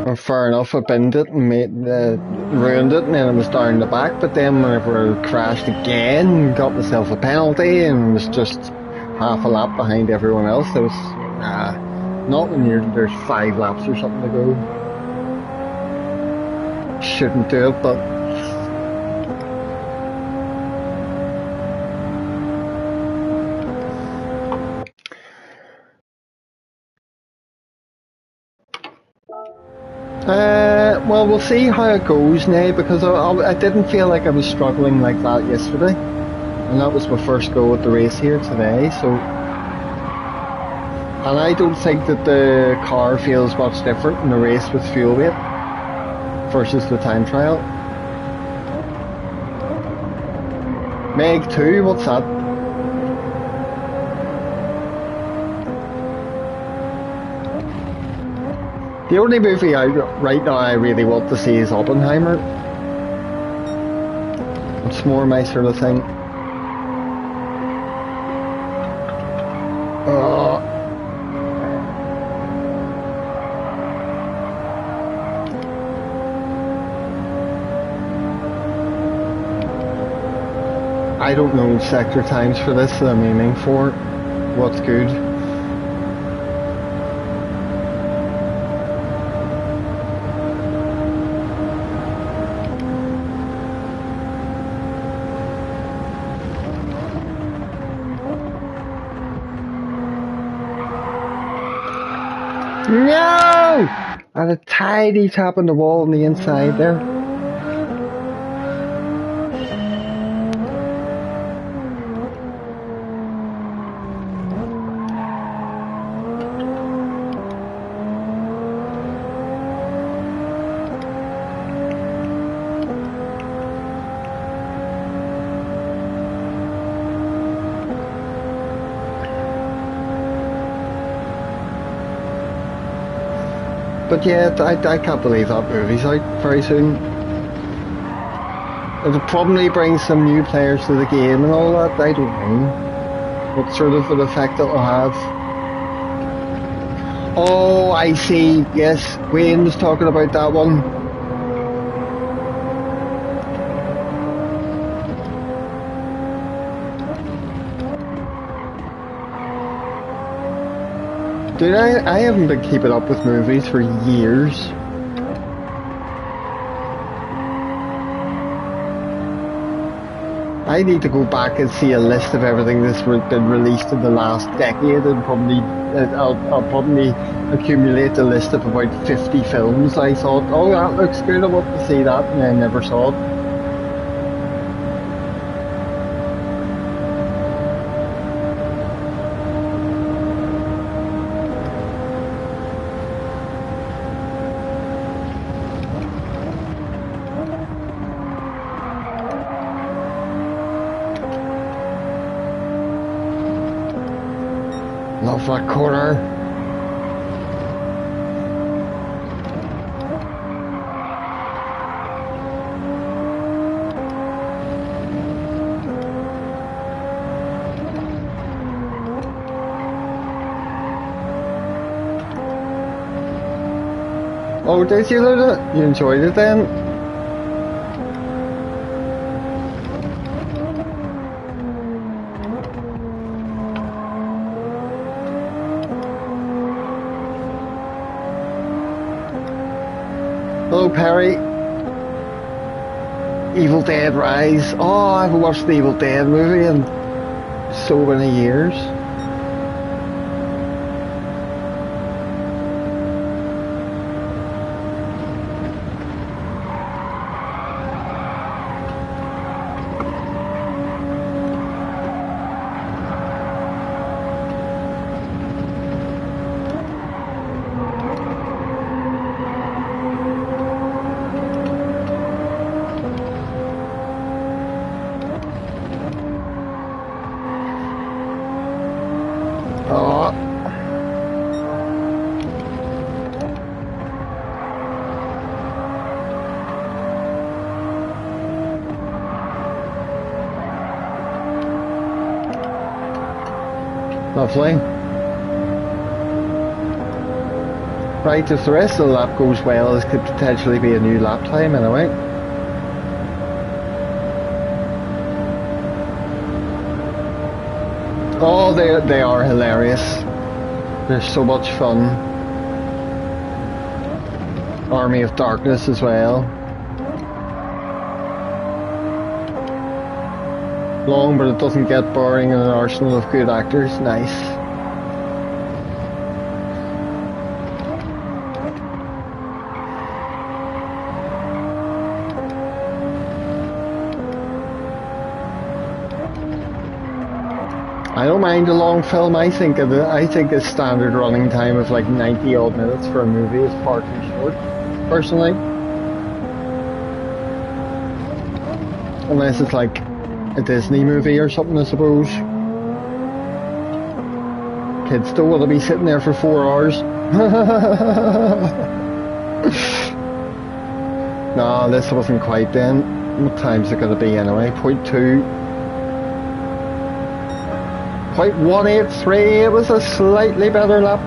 S1: Well, fair enough, I binned it and ruined it, and then I was down the back, but then whenever I crashed again, got myself a penalty, and was just half a lap behind everyone else. I was, not when there's 5 laps or something to go. Shouldn't do it, but... well, we'll see how it goes now, because I didn't feel like I was struggling like that yesterday, and that was my first go at the race here today, so... And I don't think that the car feels much different in the race with fuel weight versus the time trial. Meg 2, what's that? The only movie right now I really want to see is Oppenheimer. It's more my sort of thing. I don't know sector times for this that I'm aiming for. What's good? No! I had a tiny tap on the wall on the inside there. But yeah, I can't believe that movie's out very soon. It'll probably bring some new players to the game and all that, I don't know what sort of an effect it'll have. Oh, I see, yes, Wayne was talking about that one. Dude, I haven't been keeping up with movies for years. I need to go back and see a list of everything that's been released in the last decade, and I'll probably accumulate a list of about 50 films I thought, oh that looks good, I want to see that, and I never saw it. Love that corner. Oh, did you love it? You enjoyed it then? Hello, Perry. Evil Dead Rise. Oh, I haven't watched the Evil Dead movie in so many years. Lovely. Right, if the rest of the lap goes well, this could potentially be a new lap time anyway. Oh, they are hilarious. They're so much fun. Army of Darkness as well. Long, but it doesn't get boring, and an arsenal of good actors. Nice. I don't mind a long film. I think a standard running time of like 90 odd minutes for a movie is far too short, personally. Unless it's like a Disney movie or something, I suppose. Kids don't want to be sitting there for 4 hours. Nah, this wasn't quite then. What time's it going to be anyway? 0.2. 0.183, it was a slightly better lap.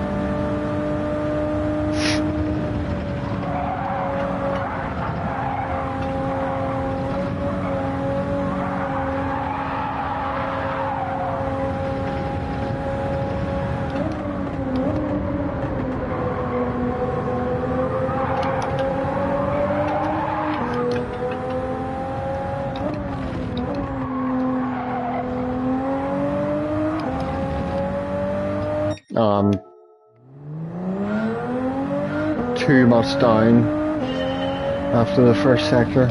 S1: Too much down after the first sector.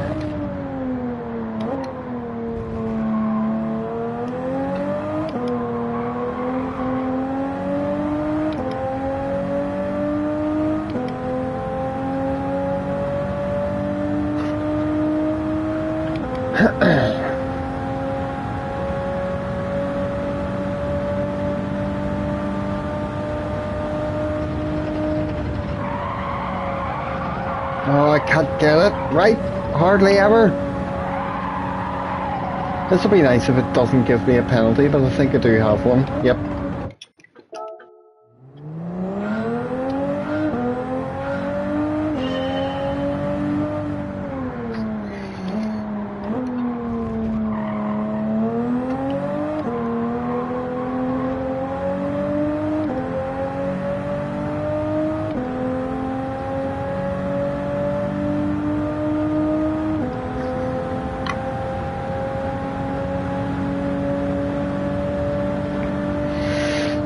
S1: Oh, I can't get it right. Hardly ever. This will be nice if it doesn't give me a penalty, but I think I do have one. Yep.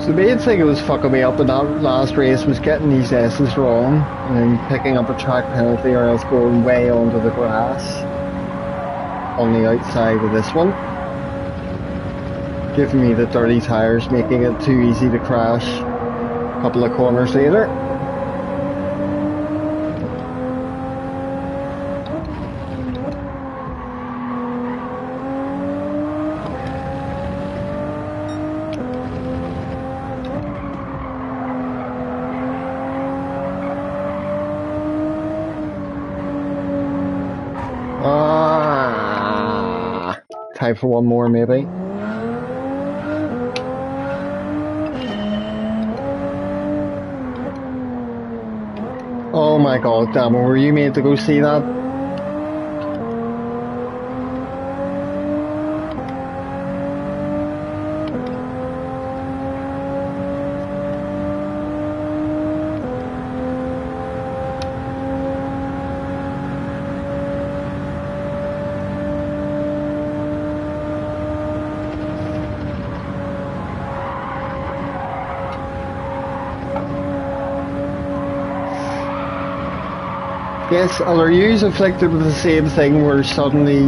S1: The main thing that was fucking me up in that last race was getting these S's wrong and then picking up a track penalty or else going way onto the grass on the outside of this one. Giving me the dirty tyres, making it too easy to crash a couple of corners later. Time for one more, maybe. Oh my god, damn it, were you made to go see that? Yes, are you afflicted with the same thing where suddenly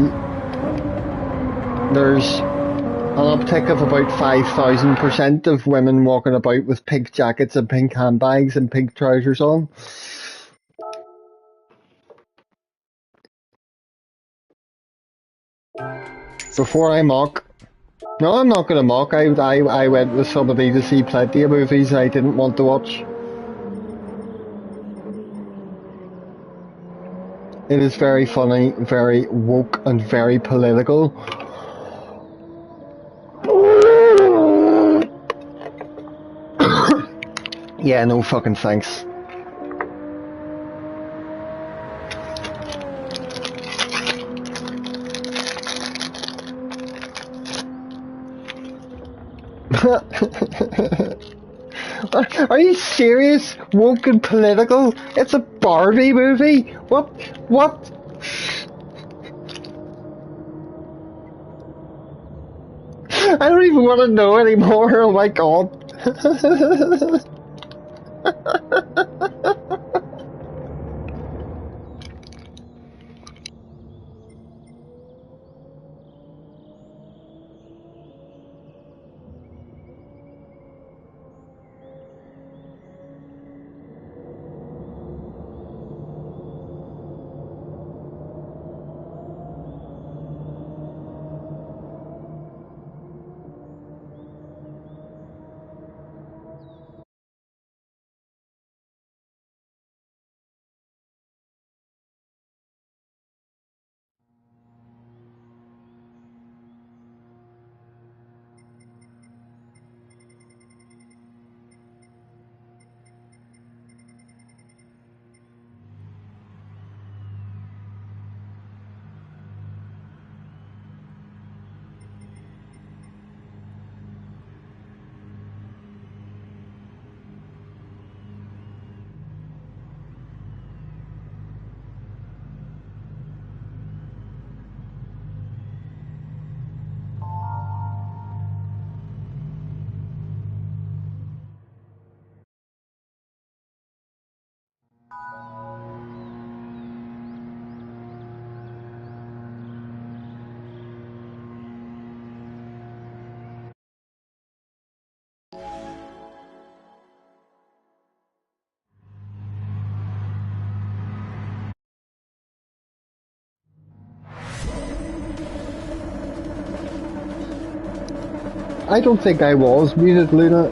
S1: there's an uptick of about 5,000% of women walking about with pink jackets and pink handbags and pink trousers on? Before I mock. No, I'm not going to mock. I went with somebody to see plenty of movies I didn't want to watch. It is very funny, very woke, and very political. Yeah, no fucking thanks. Are you serious? Woke and political? It's a Barbie movie? What? What? I don't even want to know anymore. Oh my god. I don't think I was muted, Luna.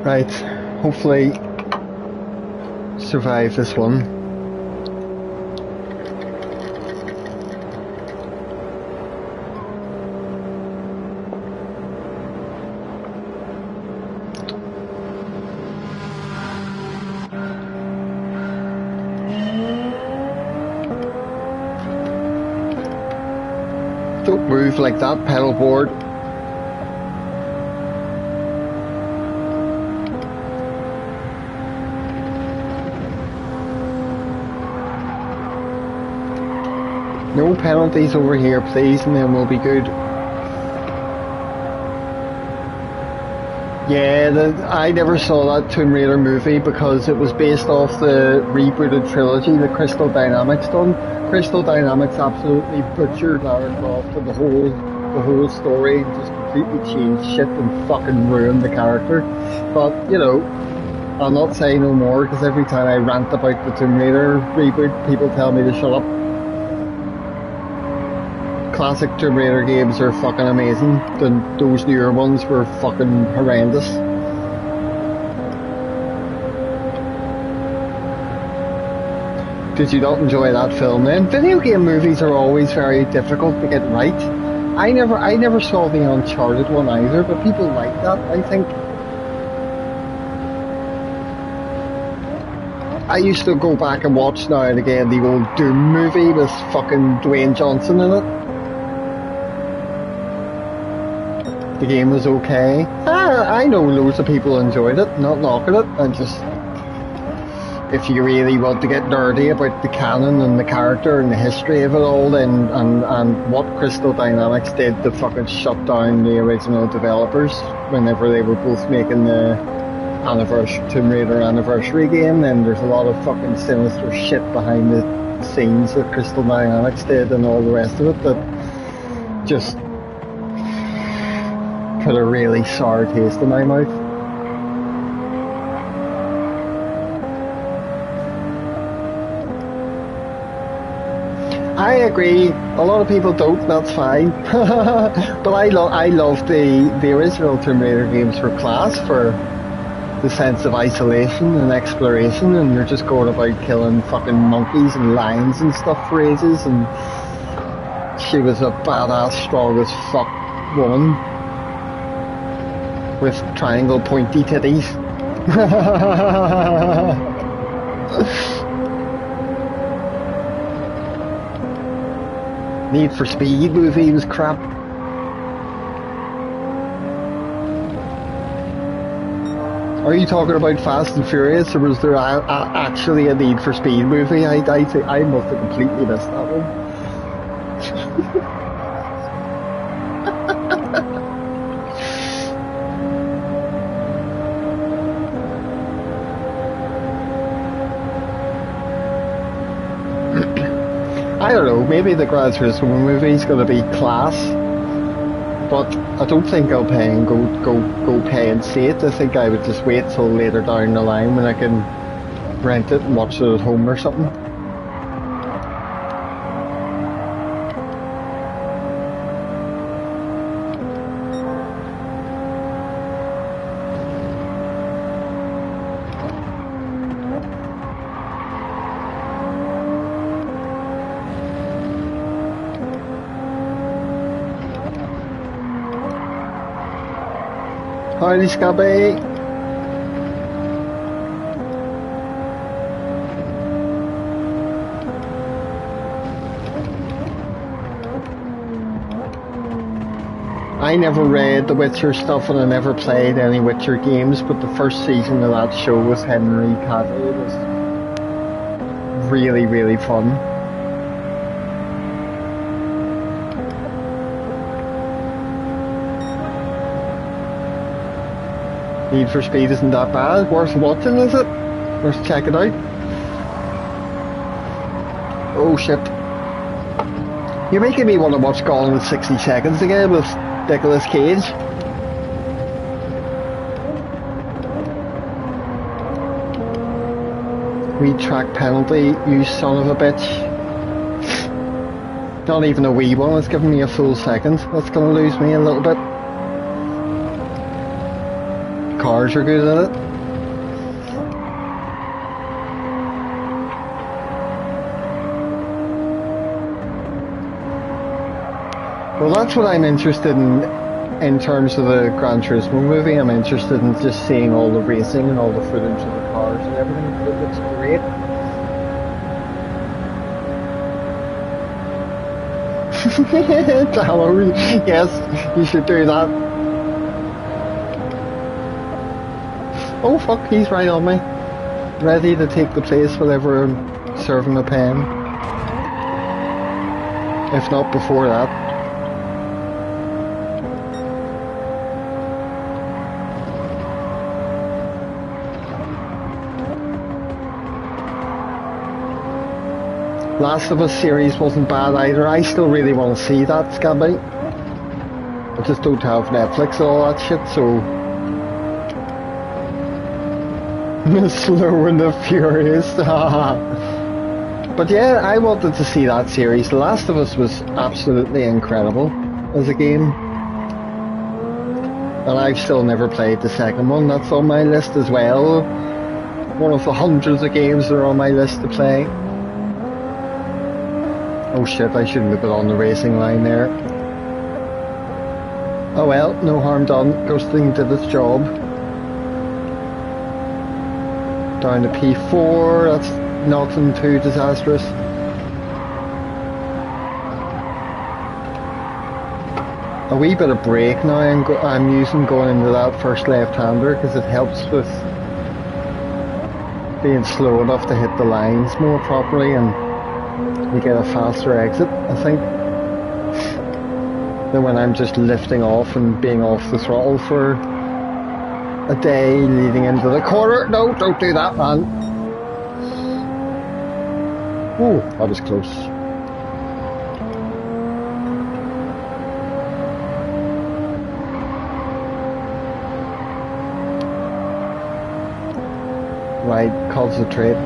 S1: Right, hopefully survive this one. Don't move like that, pedalboard. No penalties over here, please, and then we'll be good. Yeah, I never saw that Tomb Raider movie because it was based off the rebooted trilogy that Crystal Dynamics done. Crystal Dynamics absolutely butchered Lara Croft and the whole story, and just completely changed shit and fucking ruined the character. But, you know, I'll not say no more because every time I rant about the Tomb Raider reboot, people tell me to shut up. Classic Tomb Raider games are fucking amazing. Those newer ones were fucking horrendous. Did you not enjoy that film then? Video game movies are always very difficult to get right. I never saw the Uncharted one either, but people like that, I think. I used to go back and watch now and again the old Doom movie with fucking Dwayne Johnson in it. The game was okay. I know loads of people enjoyed it, not knocking it. And just, if you really want to get nerdy about the canon and the character and the history of it all, then and what Crystal Dynamics did to fucking shut down the original developers whenever they were both making the Tomb Raider anniversary game, then there's a lot of fucking sinister shit behind the scenes that Crystal Dynamics did and all the rest of it that just put a really sour taste in my mouth. I agree. A lot of people don't. That's fine. But I love the original Tomb Raider games for class, for the sense of isolation and exploration, and you're just going about killing fucking monkeys and lions and stuff for ages. And she was a badass, strong as fuck woman with triangle pointy titties. Need for Speed movie was crap. Are you talking about Fast and Furious, or was there actually a Need for Speed movie? I think I must have completely missed that one. I don't know, maybe the Gran Turismo movie is going to be class, but I don't think I'll pay and go pay and see it. I think I would just wait till later down the line when I can rent it and watch it at home or something. Howdy, Scabby. I never read the Witcher stuff and I never played any Witcher games, but the first season of that show with Henry Cavill was really, really fun. Need for Speed isn't that bad. Worth watching, is it? Worth checking out. Oh shit. You're making me want to watch Gone in 60 Seconds again with Nicolas Cage. Wee track penalty, you son of a bitch. Not even a wee one, it's giving me a full second. That's gonna lose me a little bit. Cars are good at it. Well, that's what I'm interested in terms of the Gran Turismo movie. I'm interested in just seeing all the racing and all the footage of the cars and everything. It looks great. Halloween. Yes, you should do that. Oh fuck, he's right on me. Ready to take the place whenever I'm serving a pen. If not before that. Last of Us series wasn't bad either. I still really want to see that, Scabby. I just don't have Netflix and all that shit, so... Slow and the Furious. But yeah, I wanted to see that series. The Last of Us was absolutely incredible as a game. And I've still never played the second one. That's on my list as well. One of the hundreds of games that are on my list to play. Oh shit, I shouldn't have been on the racing line there. Oh well, no harm done. Ghosting did its job. Down to P4, that's nothing too disastrous. A wee bit of brake now I'm using going into that first left-hander because it helps with being slow enough to hit the lines more properly and you get a faster exit, I think, than when I'm just lifting off and being off the throttle for a day leading into the corner. No, don't do that, man. Ooh, that was close. Right, concentrate.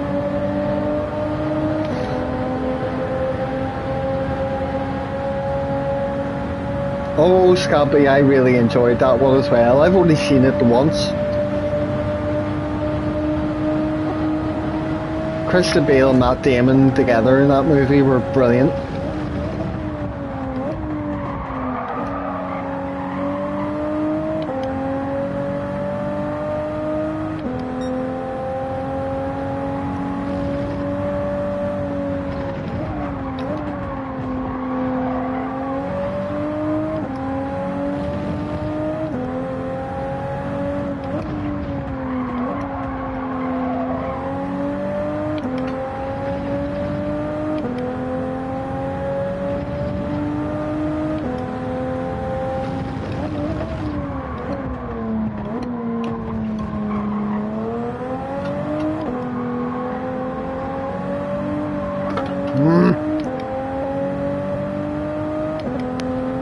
S1: Oh, Scampi, I really enjoyed that one as well. I've only seen it once. Christian Bale and Matt Damon together in that movie were brilliant.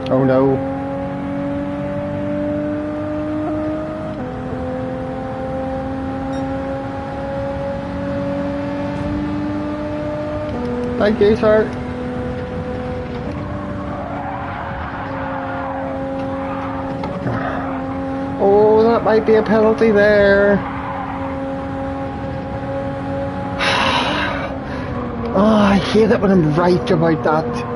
S1: Oh no. Thank you, sir. Oh, that might be a penalty there. Oh, I hate it when I'm right about that.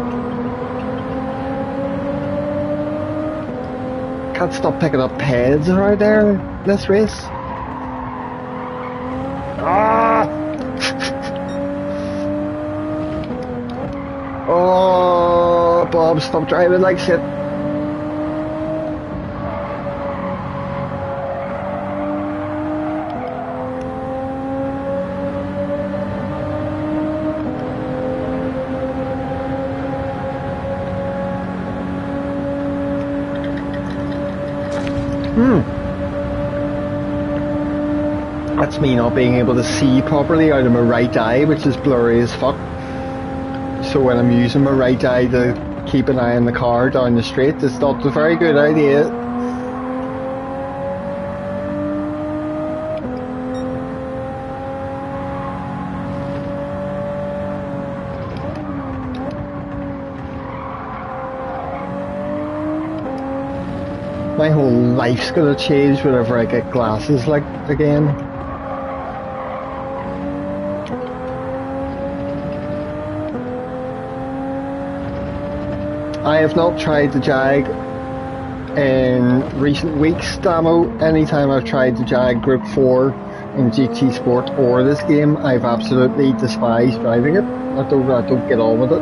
S1: Can't stop picking up heads right there in this race. Ah! Oh, Bob, stop driving like shit. That's me not being able to see properly out of my right eye, which is blurry as fuck. So when I'm using my right eye to keep an eye on the car down the straight, it's not a very good idea. My whole life's gonna change whenever I get glasses like again. I have not tried the Jag in recent weeks, Damo. Anytime I've tried the Jag Group 4 in GT Sport or this game, I've absolutely despised driving it. I don't get on with it.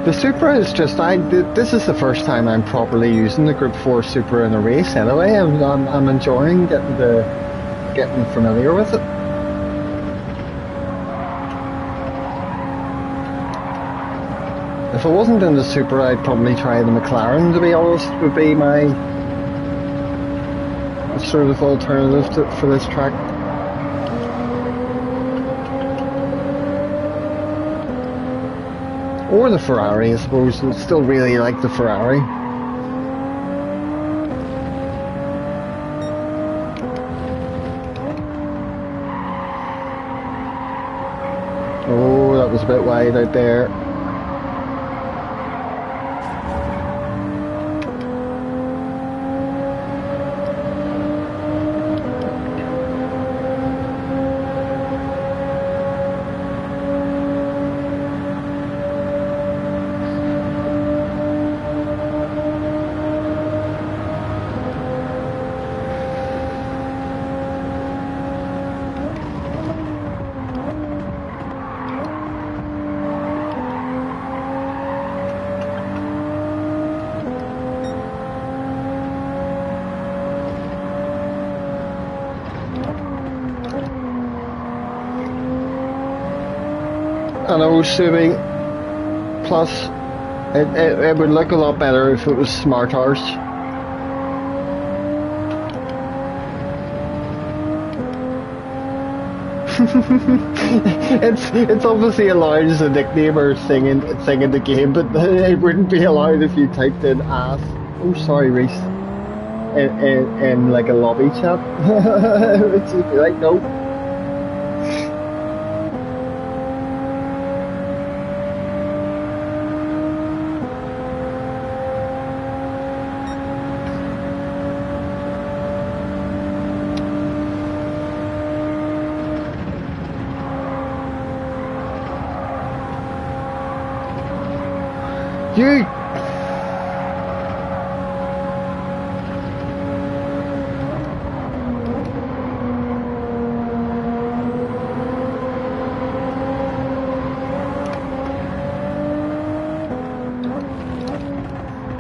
S1: The Supra is just, this is the first time I'm properly using the Group 4 Supra in a race anyway. I'm enjoying getting familiar with it. If I wasn't in the Supra, I'd probably try the McLaren, to be honest, would be my sort of alternative for this track. Or the Ferrari, I suppose. I still really like the Ferrari. Oh, that was a bit wide out there. I know, Subi. Plus, it would look a lot better if it was smart horse. it's obviously allowed as a nickname or thing in the game, but it wouldn't be allowed if you typed in ass. Oh, sorry, Reese. In like a lobby chat. It's just like, no. You!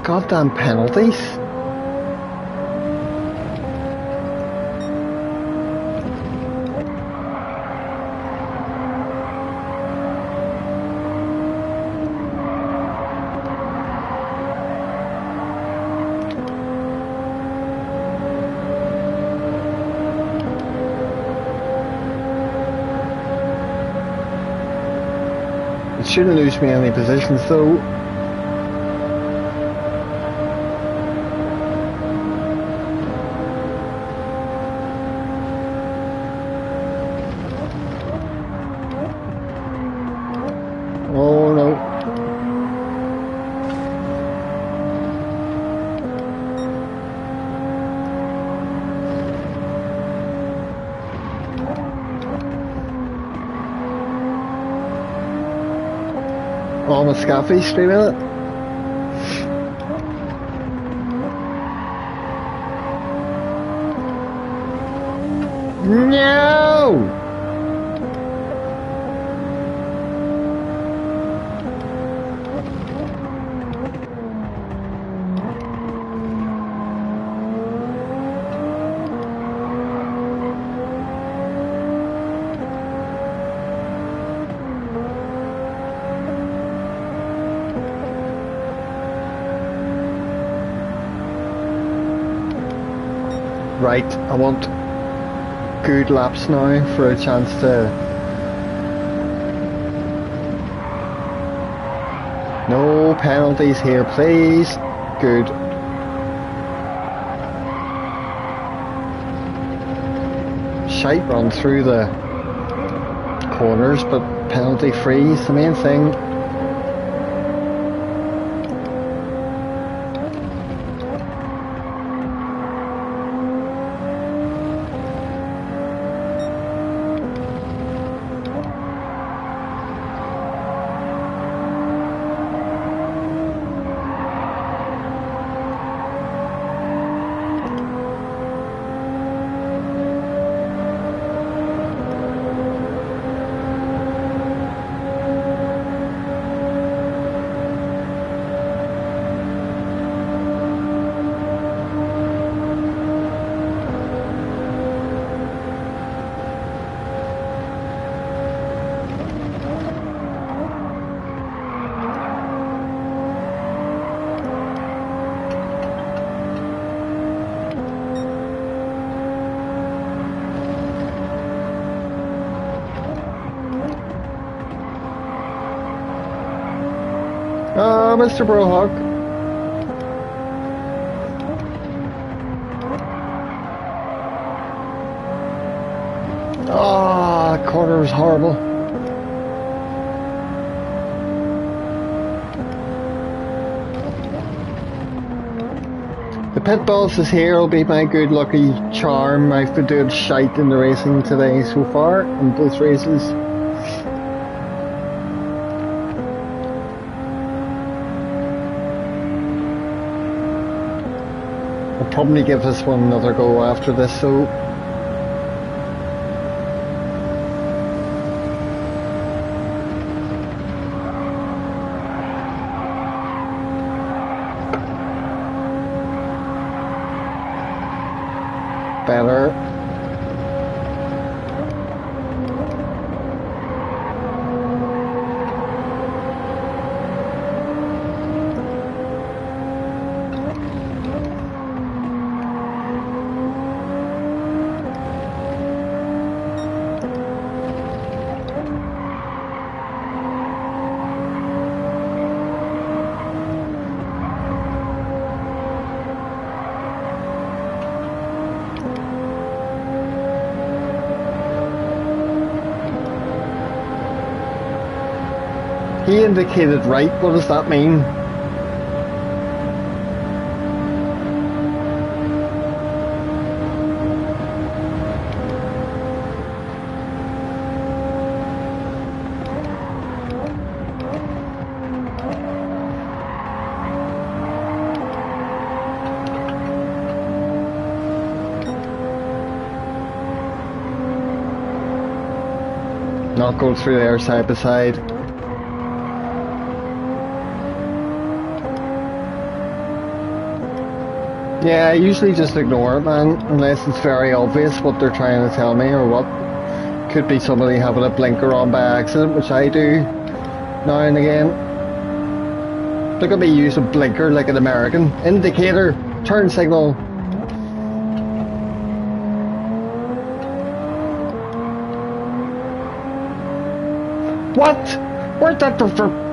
S1: Goddamn penalties. It shouldn't lose me any positions though. Oh no. Oh, my Scaffy streaming it. No! Right, I want good laps now for a chance to... No penalties here, please. Good. Shite run through the corners, but penalty free is the main thing. Mr. Brohawk. Ah, corner was horrible. The pit boss is here, will be my good lucky charm. I've been doing shite in the racing today so far, in both races. I'll probably give this one another go after this, so... Better. He indicated right, what does that mean? Not go through there side by side. Yeah, I usually just ignore it, man, unless it's very obvious what they're trying to tell me or what. Could be somebody having a blinker on by accident, which I do now and again. Look at me use a blinker like an American. Indicator, turn signal. What? Where'd that come from?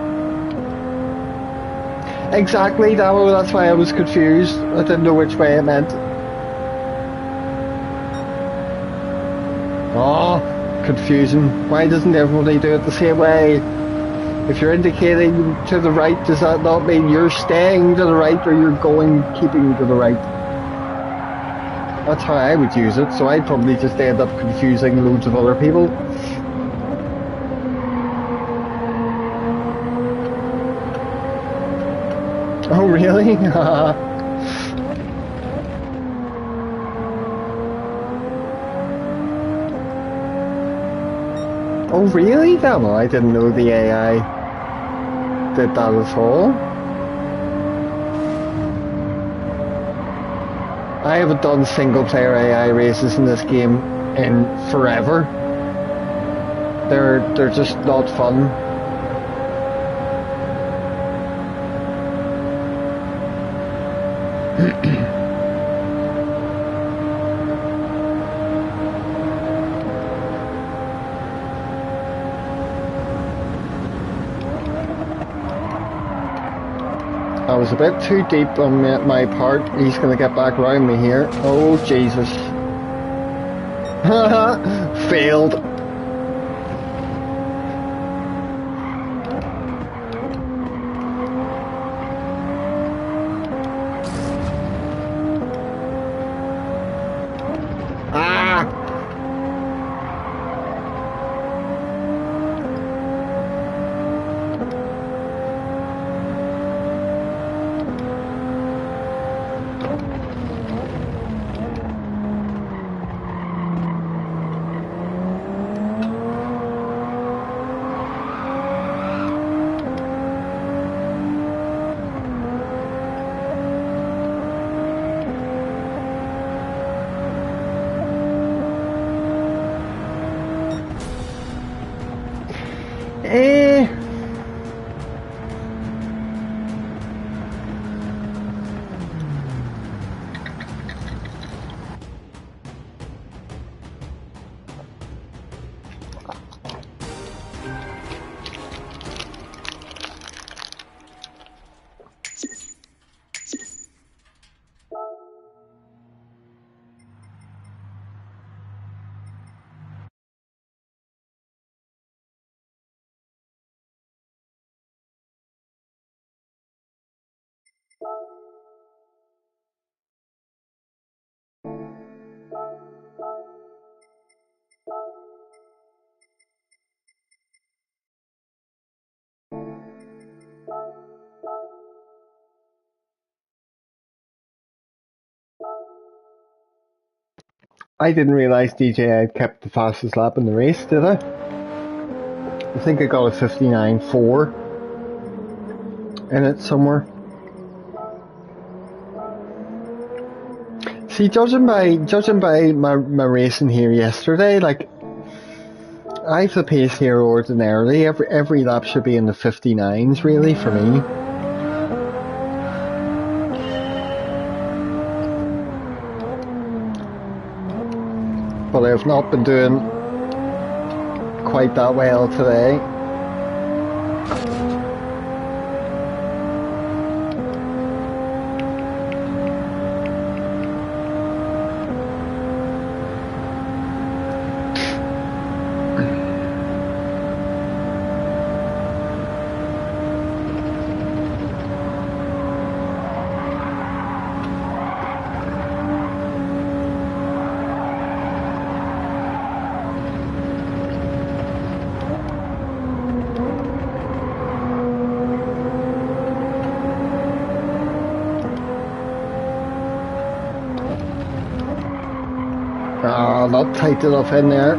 S1: Exactly, Damo, that's why I was confused. I didn't know which way it meant. Oh, confusing. Why doesn't everybody do it the same way? If you're indicating to the right, does that not mean you're staying to the right or you're keeping to the right? That's how I would use it, so I'd probably just end up confusing loads of other people. Oh, really? Oh, really? Damn, I didn't know the AI did that at all. I haven't done single player AI races in this game in forever. They're just not fun. I was a bit too deep on my part. He's going to get back around me here. Oh, Jesus. Failed. I didn't realise DJ had kept the fastest lap in the race, did I? I think I got a 59.4 in it somewhere. See, judging by my racing here yesterday, like, I have the pace here ordinarily. Every lap should be in the 59s, really, for me. But I've not been doing quite that well today. Not tight enough in there.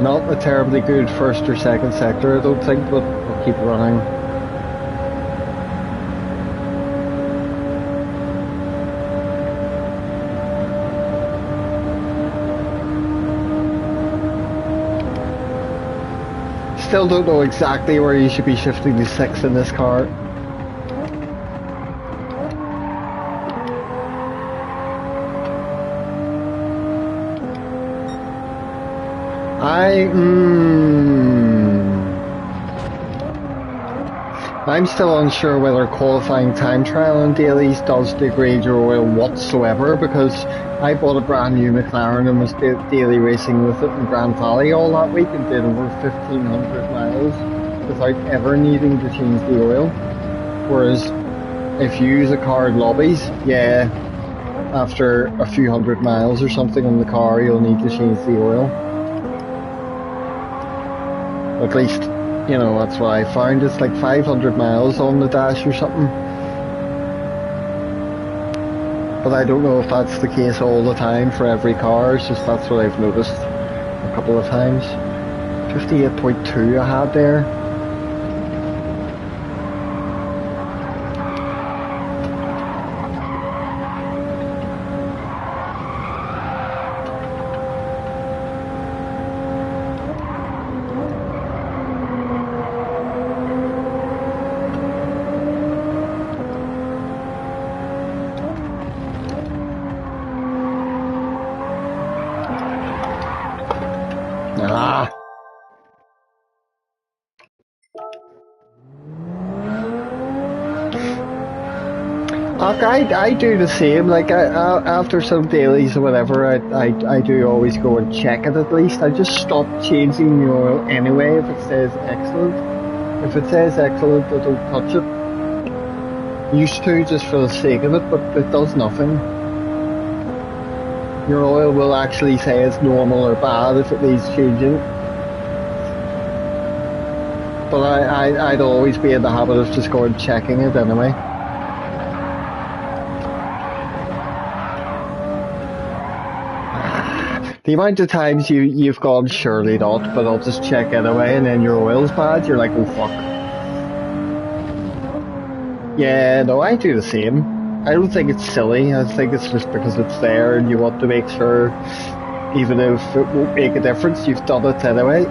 S1: Not a terribly good first or second sector, I don't think, but I'll keep running. Still don't know exactly where you should be shifting to 6 in this car. I'm still unsure whether qualifying time trial on dailies does degrade your oil whatsoever, because I bought a brand new McLaren and was daily racing with it in Grand Valley all that week and did over 1,500 miles without ever needing to change the oil. Whereas if you use a car in lobbies, yeah, after a few hundred miles or something in the car, you'll need to change the oil. At least, you know, that's what I found. It's like 500 miles on the dash or something. But I don't know if that's the case all the time for every car. It's just that's what I've noticed a couple of times. 58.2 I had there. I do the same. Like after some dailies or whatever, I do always go and check it at least. I just stop changing the oil anyway if it says excellent. If it says excellent, I don't touch it. Used to just for the sake of it, but it does nothing. Your oil will actually say it's normal or bad if it needs changing. But I'd always be in the habit of just going and checking it anyway. The amount of times you've gone, surely not, but I'll just check anyway, and then your oil's bad, you're like, oh fuck. Yeah, no, I do the same. I don't think it's silly, I think it's just because it's there and you want to make sure, even if it won't make a difference, you've done it anyway.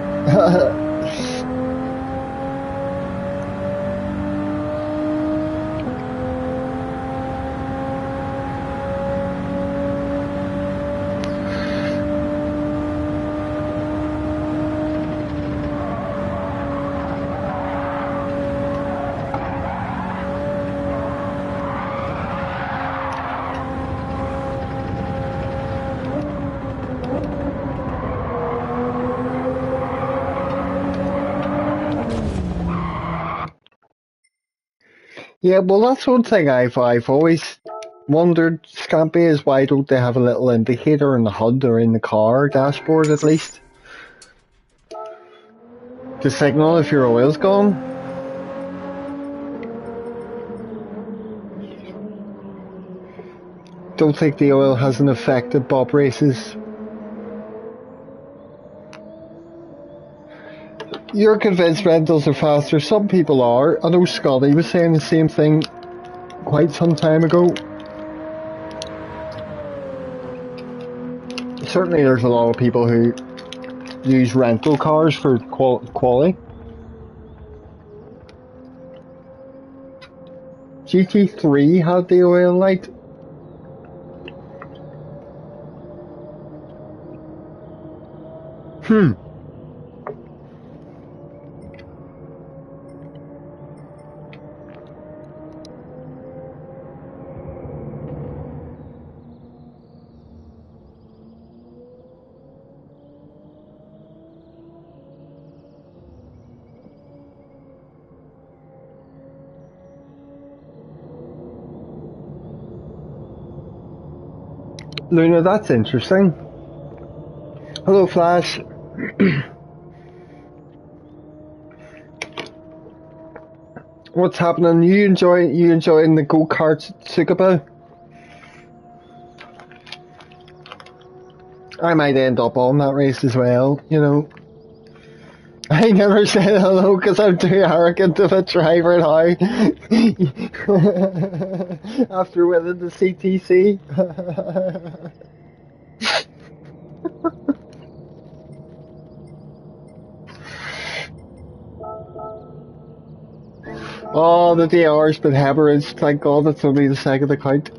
S1: Yeah, well, that's one thing I've always wondered, Scampy, is why don't they have a little indicator in the HUD or in the car dashboard at least? To signal if your oil's gone? Don't think the oil hasn't affected Bob races. You're convinced rentals are faster. Some people are. I know Scotty was saying the same thing quite some time ago. Certainly there's a lot of people who use rental cars for quality. GT3 had the oil light. Luna, that's interesting. Hello, Flash. What's happening? You enjoying the go-karts at Tsukuba? I might end up on that race as well, you know. I never said hello because I'm too arrogant of a driver now. After winning the CTC. Oh, the DR's been hemorrhaged. Thank God it's only the second account.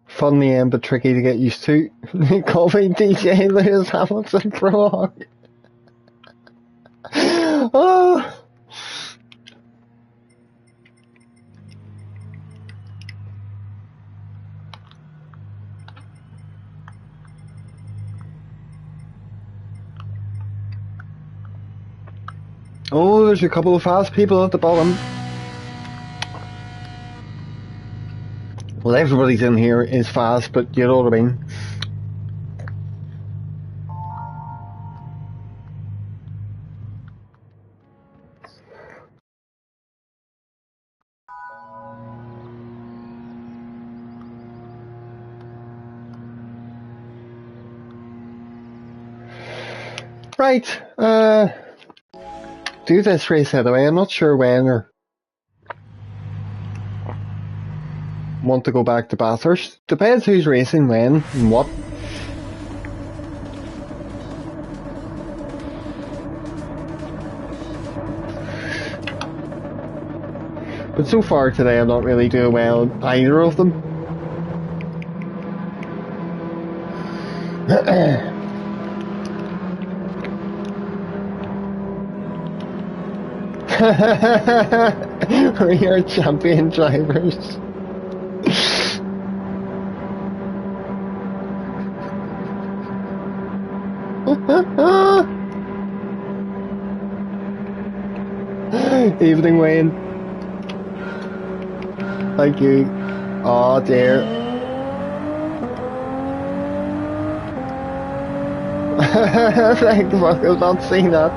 S1: Fun in the end, but tricky to get used to. Call me DJ Lewis Hamilton Pro. Oh. Oh, there's a couple of fast people at the bottom. Well, everybody's in here is fast, but you know what I mean. Right, do this race anyway. I'm not sure when or want to go back to Bathurst. Depends who's racing when and what. But so far today I'm not really doing well in either of them. We are champion drivers. Evening, Wayne. Thank you. Oh dear. Thank fuck, I've not seen that.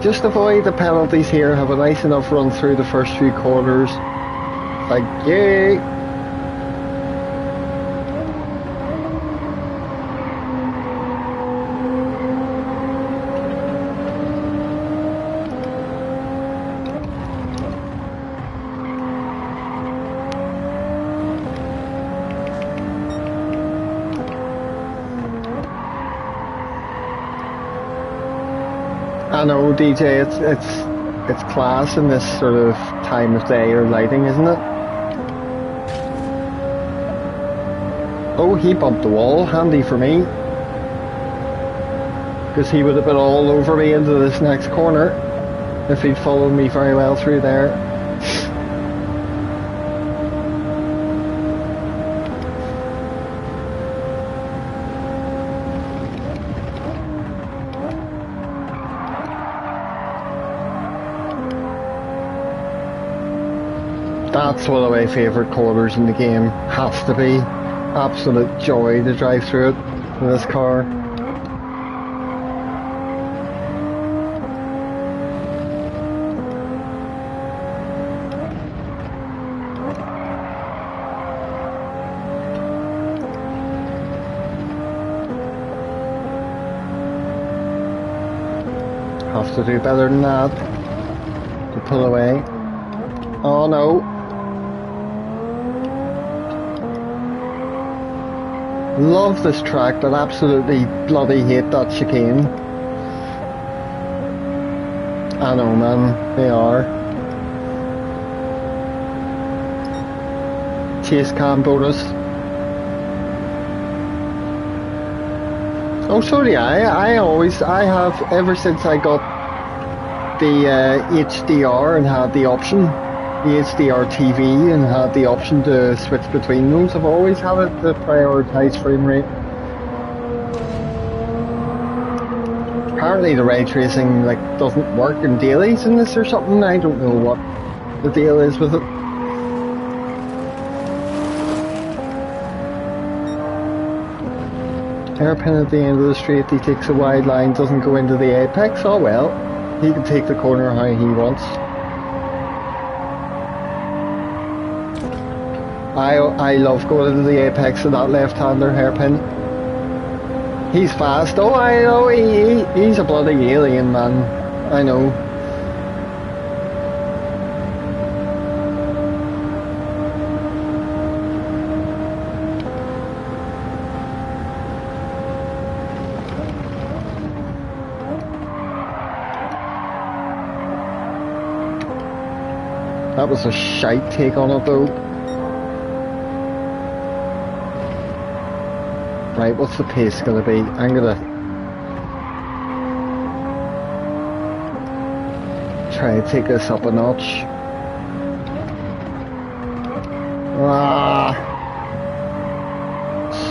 S1: Just avoid the penalties here. Have a nice enough run through the first few corners. Thank you. I know, DJ, it's class in this sort of time of day or lighting, isn't it? Oh, he bumped the wall. Handy for me. Because he would have been all over me into this next corner if he'd followed me very well through there. That's one of my favourite corners in the game. Has to be. Absolute joy to drive through it in this car. Have to do better than that to pull away. Oh no. Love this track, but absolutely bloody hate that chicane. I know, man, they are. Chase cam bonus. Oh, sorry, I have, ever since I got the HDR and had the option, the HDR TV and had the option to switch between those, I've always had it to prioritise frame rate. Apparently the ray tracing doesn't work in dailies in this or something. I don't know what the deal is with it. Hairpin at the end of the straight, he takes a wide line, doesn't go into the apex. Oh well, he can take the corner how he wants. I love going into the apex of that left-hander hairpin. He's fast. Oh, I know, he's a bloody alien, man. I know. That was a shite take on it though. Right, what's the pace gonna be? I'm gonna try to take this up a notch. Ah,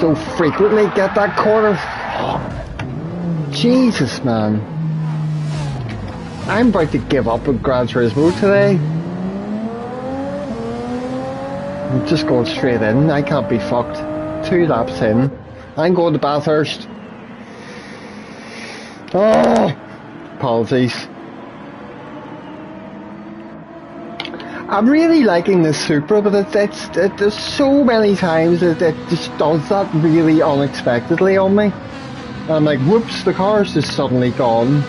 S1: so frequently get that corner. Oh, Jesus, man. I'm about to give up with Gran Turismo today. I'm just going straight in. I can't be fucked. 2 laps in. I'm going to Bathurst. Oh, apologies. I'm really liking this Supra, but there's so many times that it just does that really unexpectedly on me. And I'm like, whoops, the car's just suddenly gone.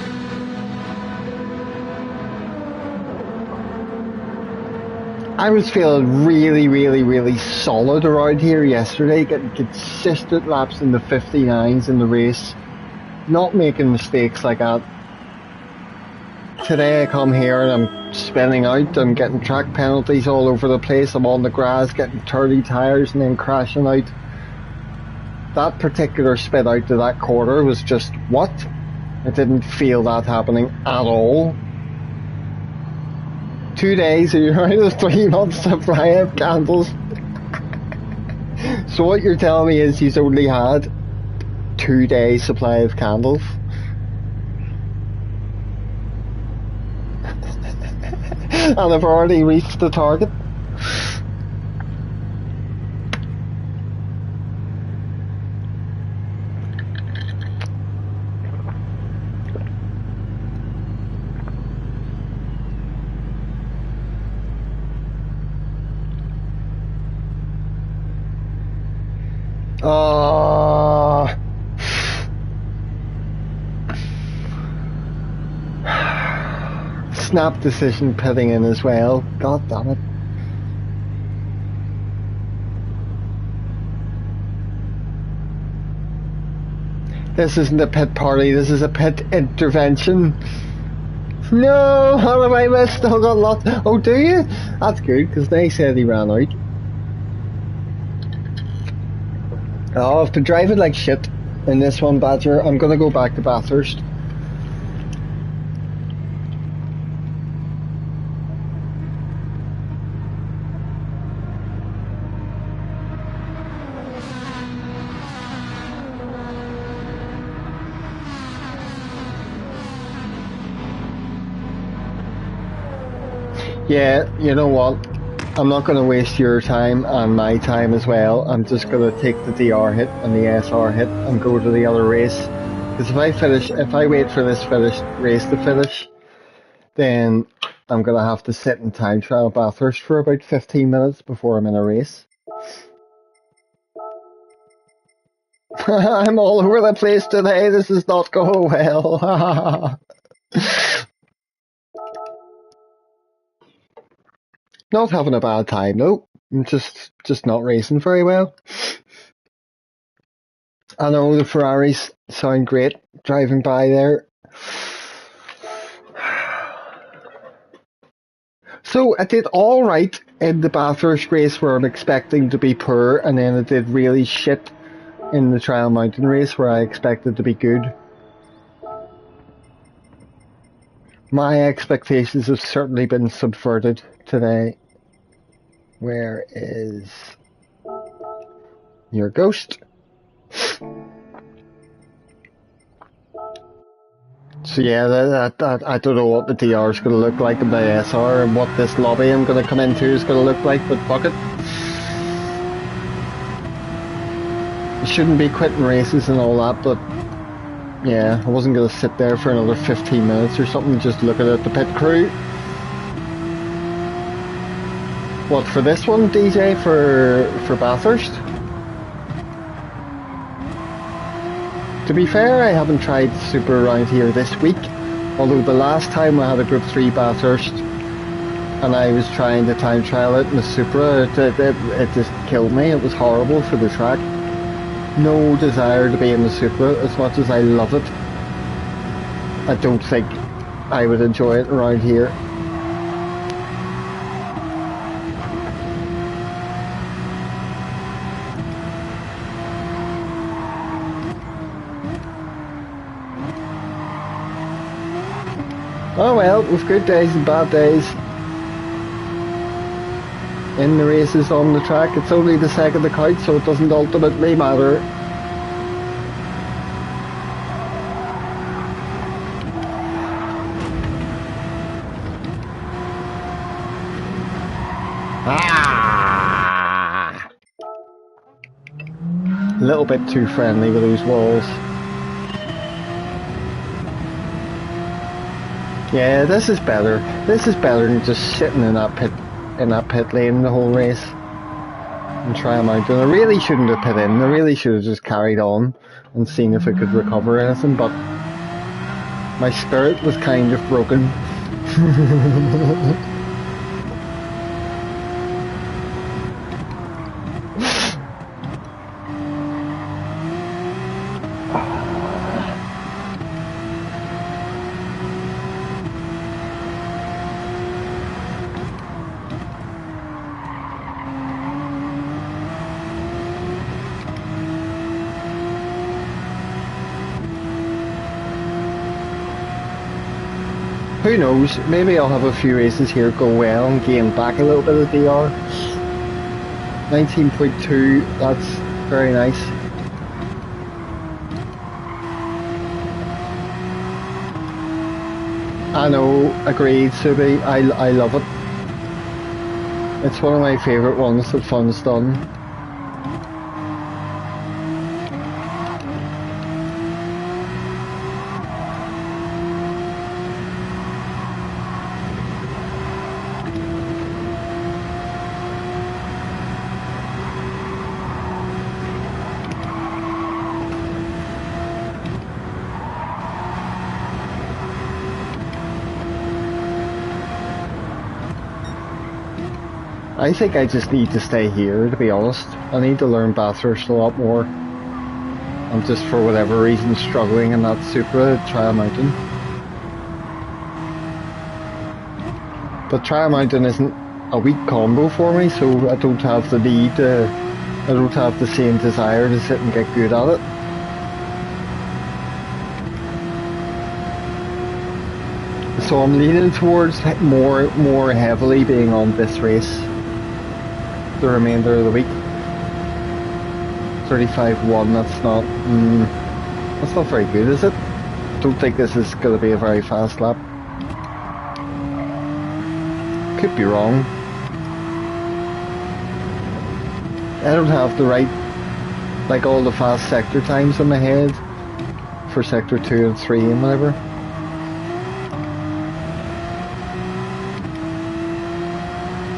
S1: I was feeling really solid around here yesterday, getting consistent laps in the 59s in the race, not making mistakes like that. Today I come here and I'm spinning out, I'm getting track penalties all over the place, I'm on the grass getting dirty tyres and then crashing out. That particular spin out to that quarter was just, what? I didn't feel that happening at all. 2 days, you're right, there's 3 months supply of candles. So what you're telling me is he's only had 2 days supply of candles. And I've already reached the target. Snap decision pitting in as well. God damn it. This isn't a pit party, this is a pit intervention. No, how have I missed? Still got lots. Oh, do you? That's good, because they said he ran out. Oh, I've been driving like shit in this one, Badger. I'm gonna go back to Bathurst. Yeah, you know what? I'm not going to waste your time and my time as well. I'm just going to take the DR hit and the SR hit and go to the other race. Because if I wait for this race to finish, then I'm going to have to sit in time trial Bathurst for about 15 minutes before I'm in a race. I'm all over the place today. This is not going well. Not having a bad time, no. I'm just not racing very well. I know the Ferraris sound great driving by there. So I did all right in the Bathurst race where I'm expecting to be poor, and then I did really shit in the Trial Mountain race where I expected to be good. My expectations have certainly been subverted today. Where is your ghost? So yeah, I don't know what the DR is going to look like in the SR and what this lobby I'm going to come into is going to look like, but fuck it. You shouldn't be quitting races and all that, but yeah, I wasn't going to sit there for another 15 minutes or something just looking at the pit crew. What, for this one, DJ, for Bathurst? To be fair, I haven't tried Super around here this week, although the last time I had a Group 3 Bathurst and I was trying to time trial it in the Supra, it just killed me. It was horrible for the track. No desire to be in the Supra, as much as I love it. I don't think I would enjoy it around here. Oh well, with good days and bad days. In the races on the track, it's only the second that counts, so it doesn't ultimately matter. Ah! A little bit too friendly with those walls. Yeah, this is better. This is better than just sitting in that pit lane the whole race and try them out. And I really shouldn't have pit in. I really should have just carried on and seen if I could recover anything, but my spirit was kind of broken. Who knows, maybe I'll have a few races here go well and gain back a little bit of DR. 19.2, that's very nice. I know, agreed Subi, I love it. It's one of my favourite ones that Fun's done. I think I just need to stay here, to be honest. I need to learn Bathurst a lot more. I'm just, for whatever reason, struggling in that Supra at Trial Mountain. But Trial Mountain isn't a weak combo for me, so I don't have the need to... I don't have the same desire to sit and get good at it. So I'm leaning towards more heavily being on this race the remainder of the week. 35.1, that's not very good, is it? Don't think this is going to be a very fast lap. Could be wrong. I don't have the right, like all the fast sector times in my head for sector 2 and 3 and whatever.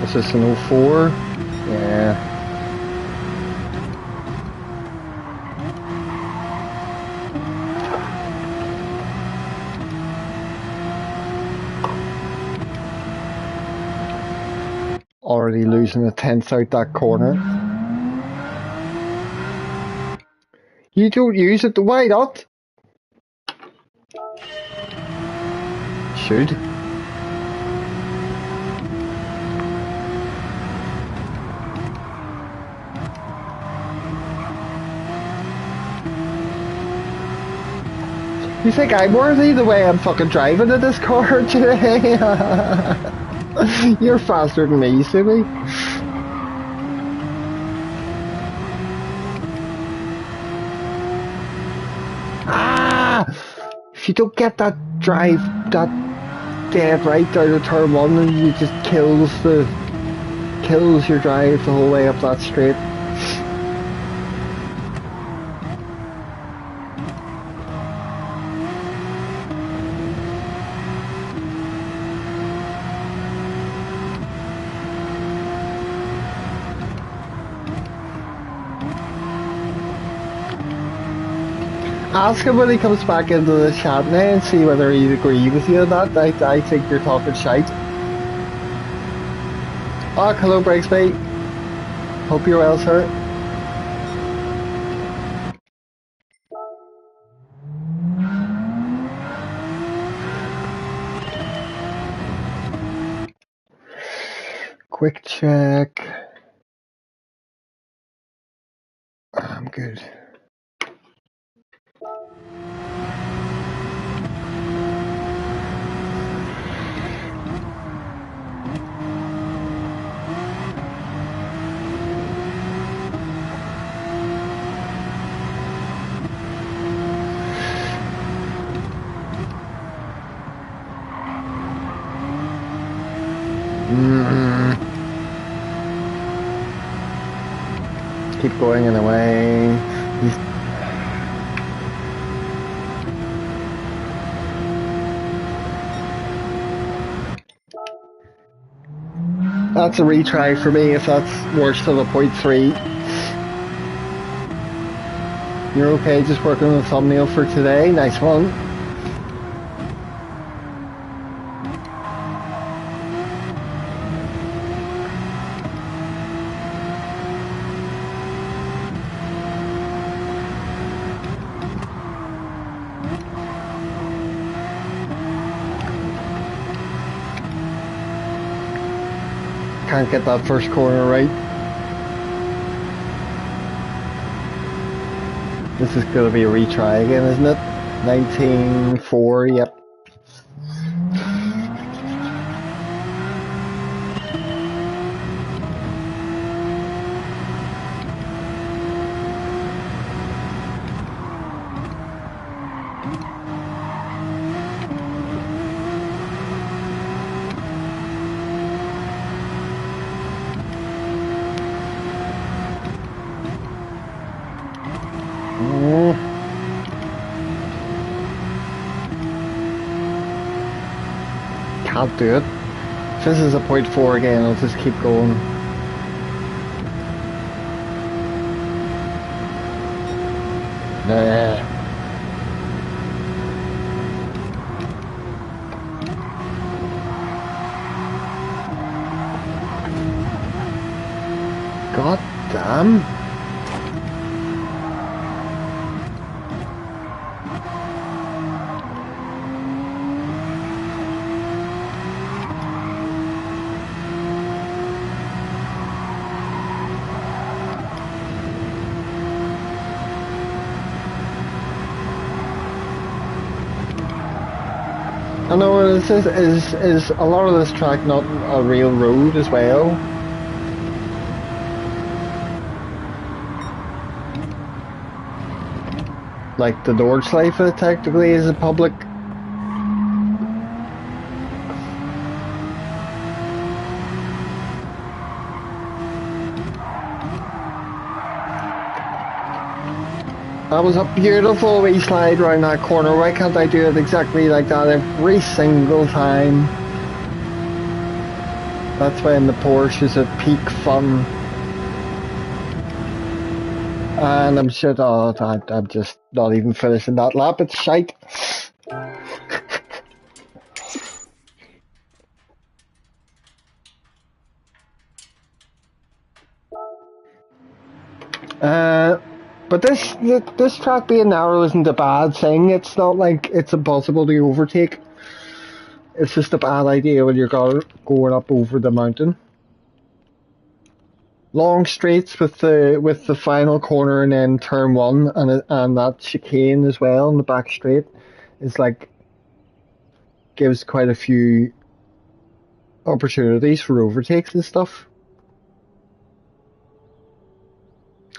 S1: Is this an 04? Yeah. Already losing a tenth out that corner. You don't use it, why not? Should. You think I'm worthy the way I'm fucking driving in this car today? You're faster than me, Subi. Ah! If you don't get that drive, that dead right out of turn 1, and you just kills your drive the whole way up that straight. Ask him when he comes back into the chat now and see whether he'd agree with you on that. I think you're talking shite. Oh, hello, Brixby. Hope you're well, sir. Quick check. I'm good. Keep going in a way. That's a retry for me if that's worse than a 0.3. You're okay just working on the thumbnail for today? Nice one. Can't get that first corner right. This is going to be a retry again, isn't it? 19.4, yep. Can't do it. If this is a 0.4 again, I'll just keep going. God damn. I know, is a lot of this track not a real road as well? Like the Nordschleife technically is a public. That was a beautiful wee slide round that corner. Why can't I do it exactly like that every single time? That's when the Porsche is at peak fun. And I'm shit. Oh, I'm just not even finishing that lap. It's shite. But this track being narrow isn't a bad thing. It's not like it's impossible to overtake. It's just a bad idea when you're going up over the mountain. Long straights with the final corner and then turn one and that chicane as well in the back straight is like gives quite a few opportunities for overtakes and stuff.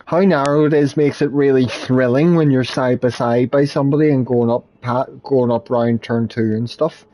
S1: How narrow it is makes it really thrilling when you're side by side by somebody and going up round turn two and stuff.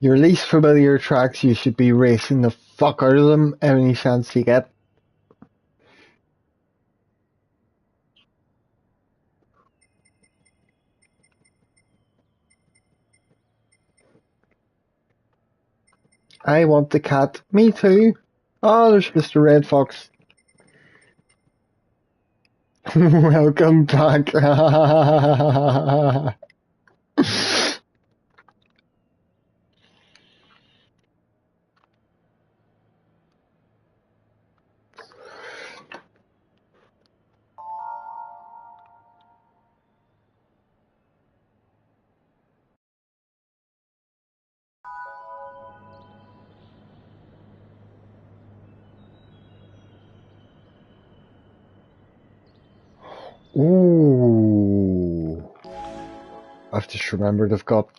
S1: Your least familiar tracks, you should be racing the fuck out of them any chance you get. I want the cat. Me too. Oh, there's Mr. Red Fox. Welcome back. Ooh. I've just remembered I've got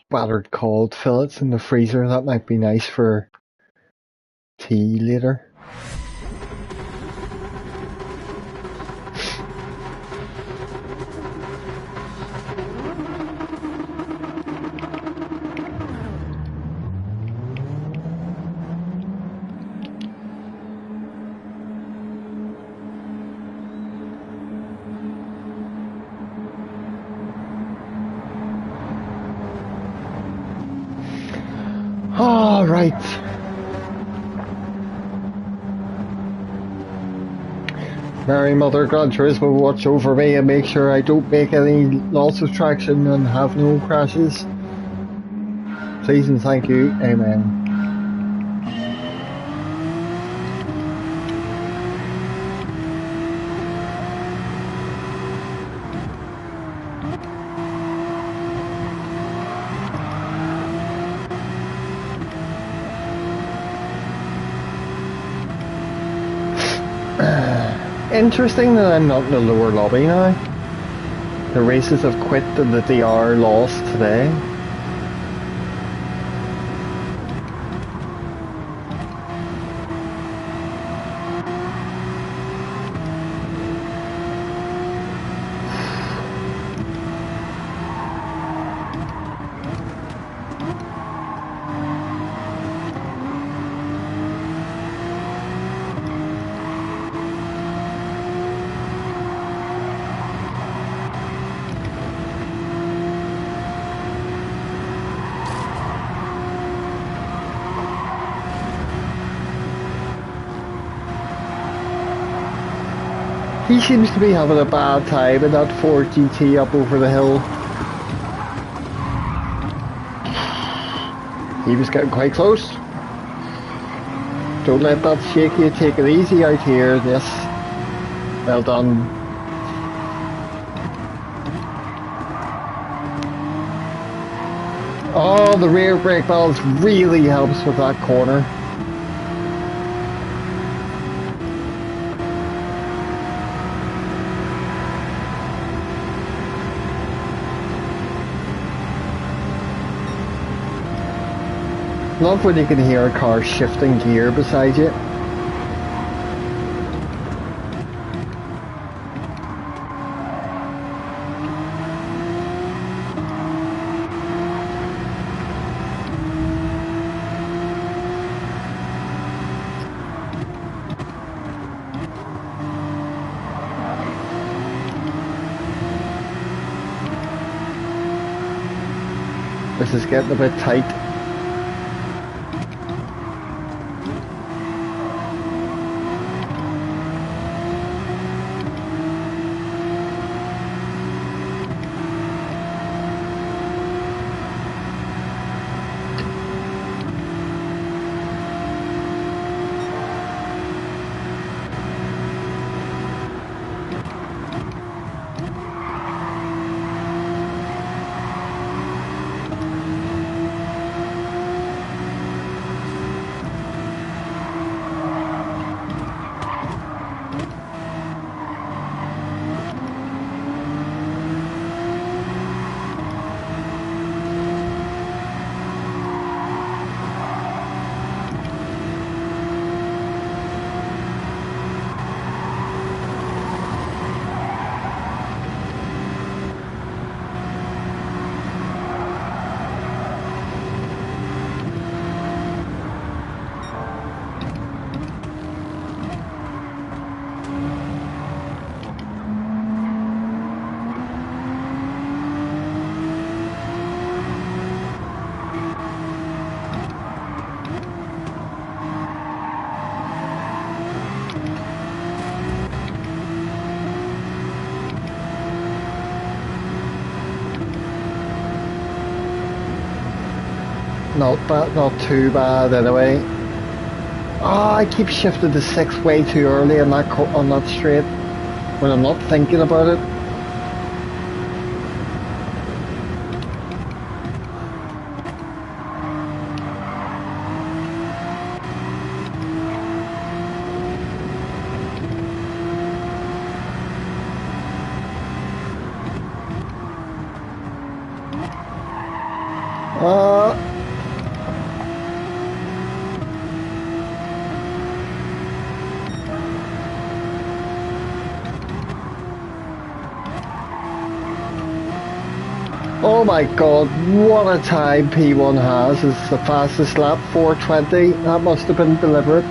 S1: battered cod fillets in the freezer. That might be nice for tea later. All right. Mary Mother Gran Turismo will watch over me and make sure I don't make any loss of traction and have no crashes. Please and thank you. Amen. Interesting that I'm not in the lower lobby now. The races have quit and that they are lost today. He seems to be having a bad time in that Ford GT up over the hill. He was getting quite close. Don't let that shake you, take it easy out here, yes. Well done. Oh, the rear brake balance really helps with that corner. Love when you can hear a car shifting gear beside you. This is getting a bit tight. Not bad, not too bad anyway. Ah, I keep shifting to 6 way too early on on that straight when I'm not thinking about it. Oh my god, what a time P1 has. It's the fastest lap, 4:20. That must have been deliberate.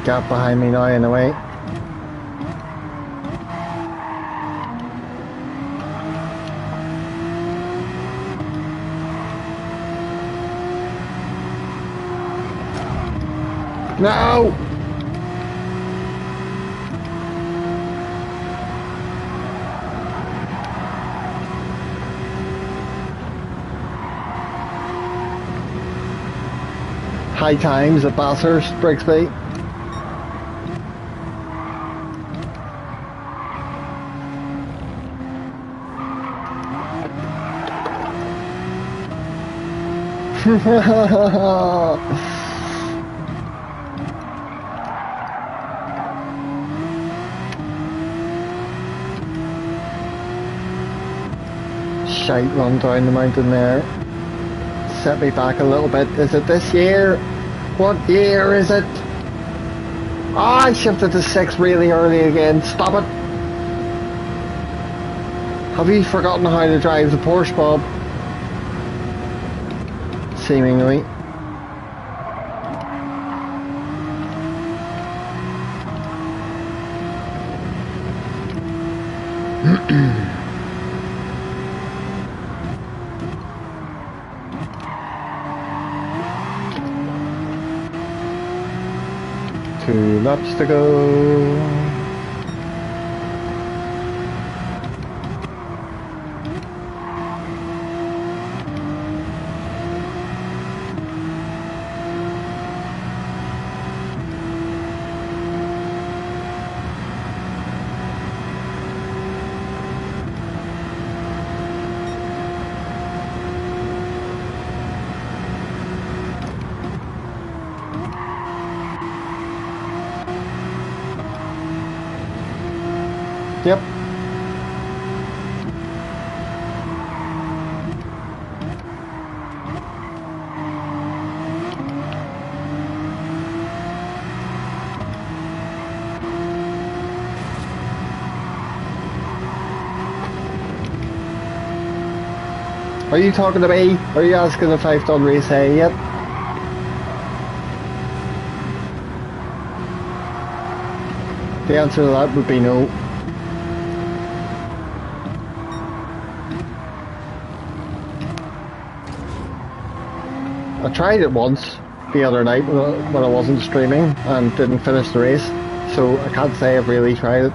S1: Gap behind me now anyway. No! High times at Bathurst, Brixby. Shite run down the mountain there. Set me back a little bit. Is it this year? What year is it? Ah, I shifted to 6 really early again. Stop it. Have you forgotten how to drive the Porsche, Bob? Seemingly. Two laps to go. Yep. Are you talking to me? Are you asking if I've done race A yet? The answer to that would be no. I tried it once the other night when I wasn't streaming and didn't finish the race, so I can't say I've really tried it.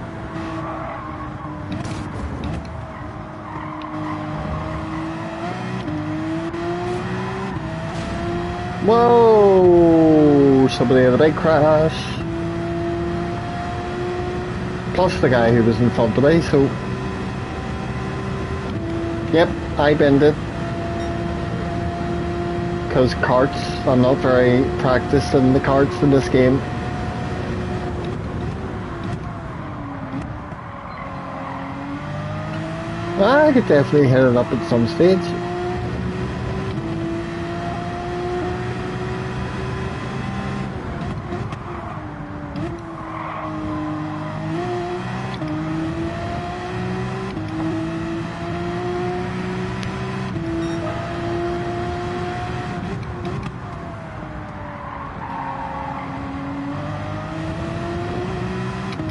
S1: Whoa! Somebody had a big crash. Plus the guy who was in front of me, so... Yep, I binned it. Because karts, I'm not very practiced in the karts in this game. I could definitely hit it up at some stage.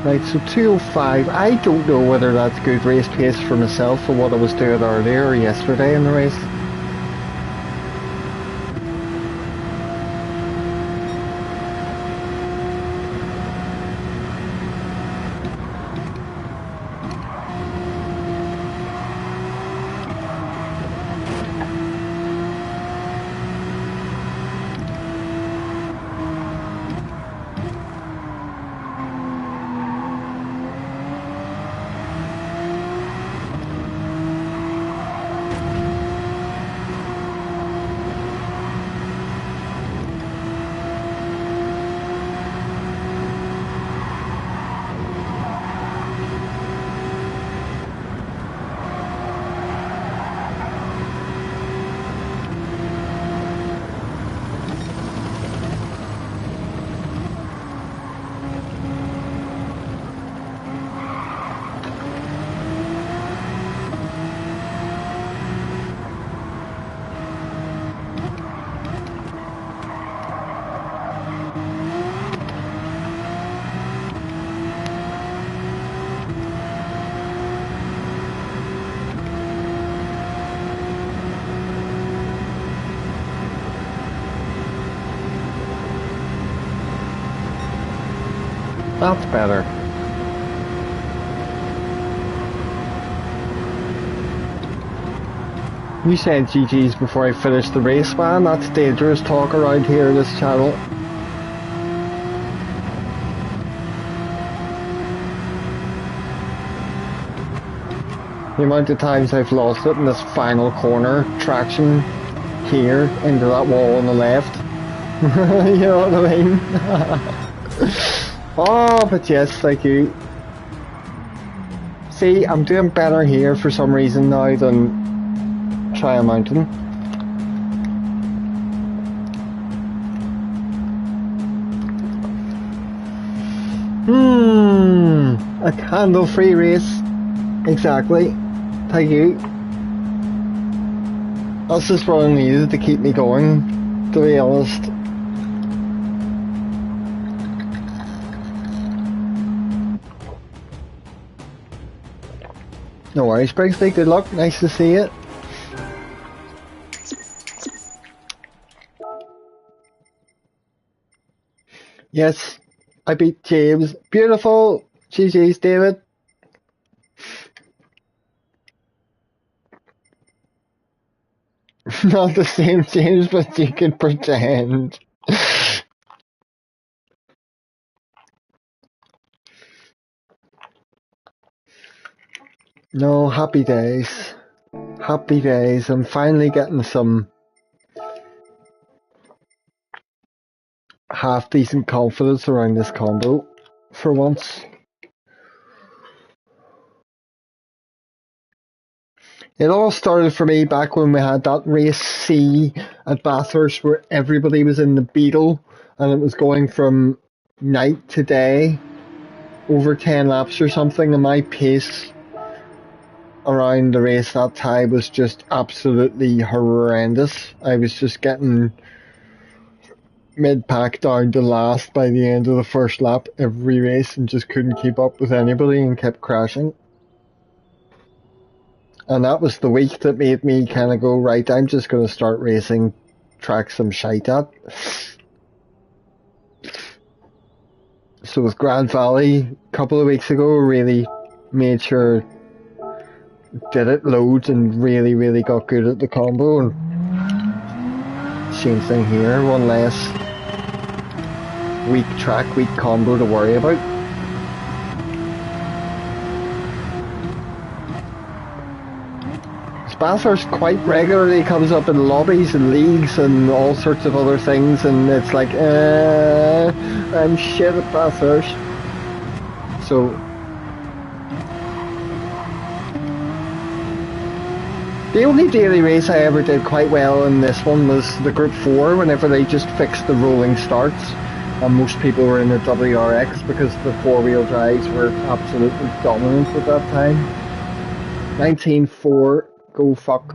S1: Right, so 2:05. I don't know whether that's good race pace for myself or what I was doing earlier or yesterday in the race. That's better. You said GG's before I finished the race, man. That's dangerous talk around here in this channel. The amount of times I've lost it in this final corner, traction here into that wall on the left. You know what I mean? Oh, but yes, thank you. See, I'm doing better here for some reason now than Trial Mountain. A candle-free race. Exactly. Thank you. That's just what I needed to keep me going, to be honest. No worries, Briggsby, good luck, nice to see you. Yes, I beat James. Beautiful! GG's, David. Not the same James, but you can pretend. No, happy days. Happy days. I'm finally getting some half-decent confidence around this combo, for once. It all started for me back when we had that race C at Bathurst where everybody was in the Beetle and it was going from night to day, over 10 laps or something, and my pace around the race that time was just absolutely horrendous. I was just getting mid-pack down to last by the end of the first lap every race and just couldn't keep up with anybody and kept crashing. And that was the week that made me kind of go, right, I'm just going to start racing tracks I'm shite at. So with Grand Valley, a couple of weeks ago, really made sure did it loads and really got good at the combo. And same thing here, one less weak track, weak combo to worry about. Bathurst quite regularly comes up in lobbies and leagues and all sorts of other things, and it's like, I'm shit at Bathurst. So, the only daily race I ever did quite well in this one was the Group 4, whenever they just fixed the rolling starts, and most people were in the WRX because the four-wheel drives were absolutely dominant at that time. 19.4. Go fuck.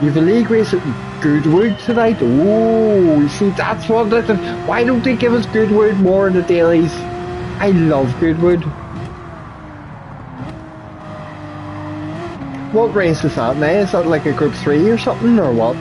S1: You've a league race at Goodwood tonight? Oh, you see, that's what. Why don't they give us Goodwood more in the dailies? I love Goodwood. What race is that now? Is that like a Group 3 or something, or what?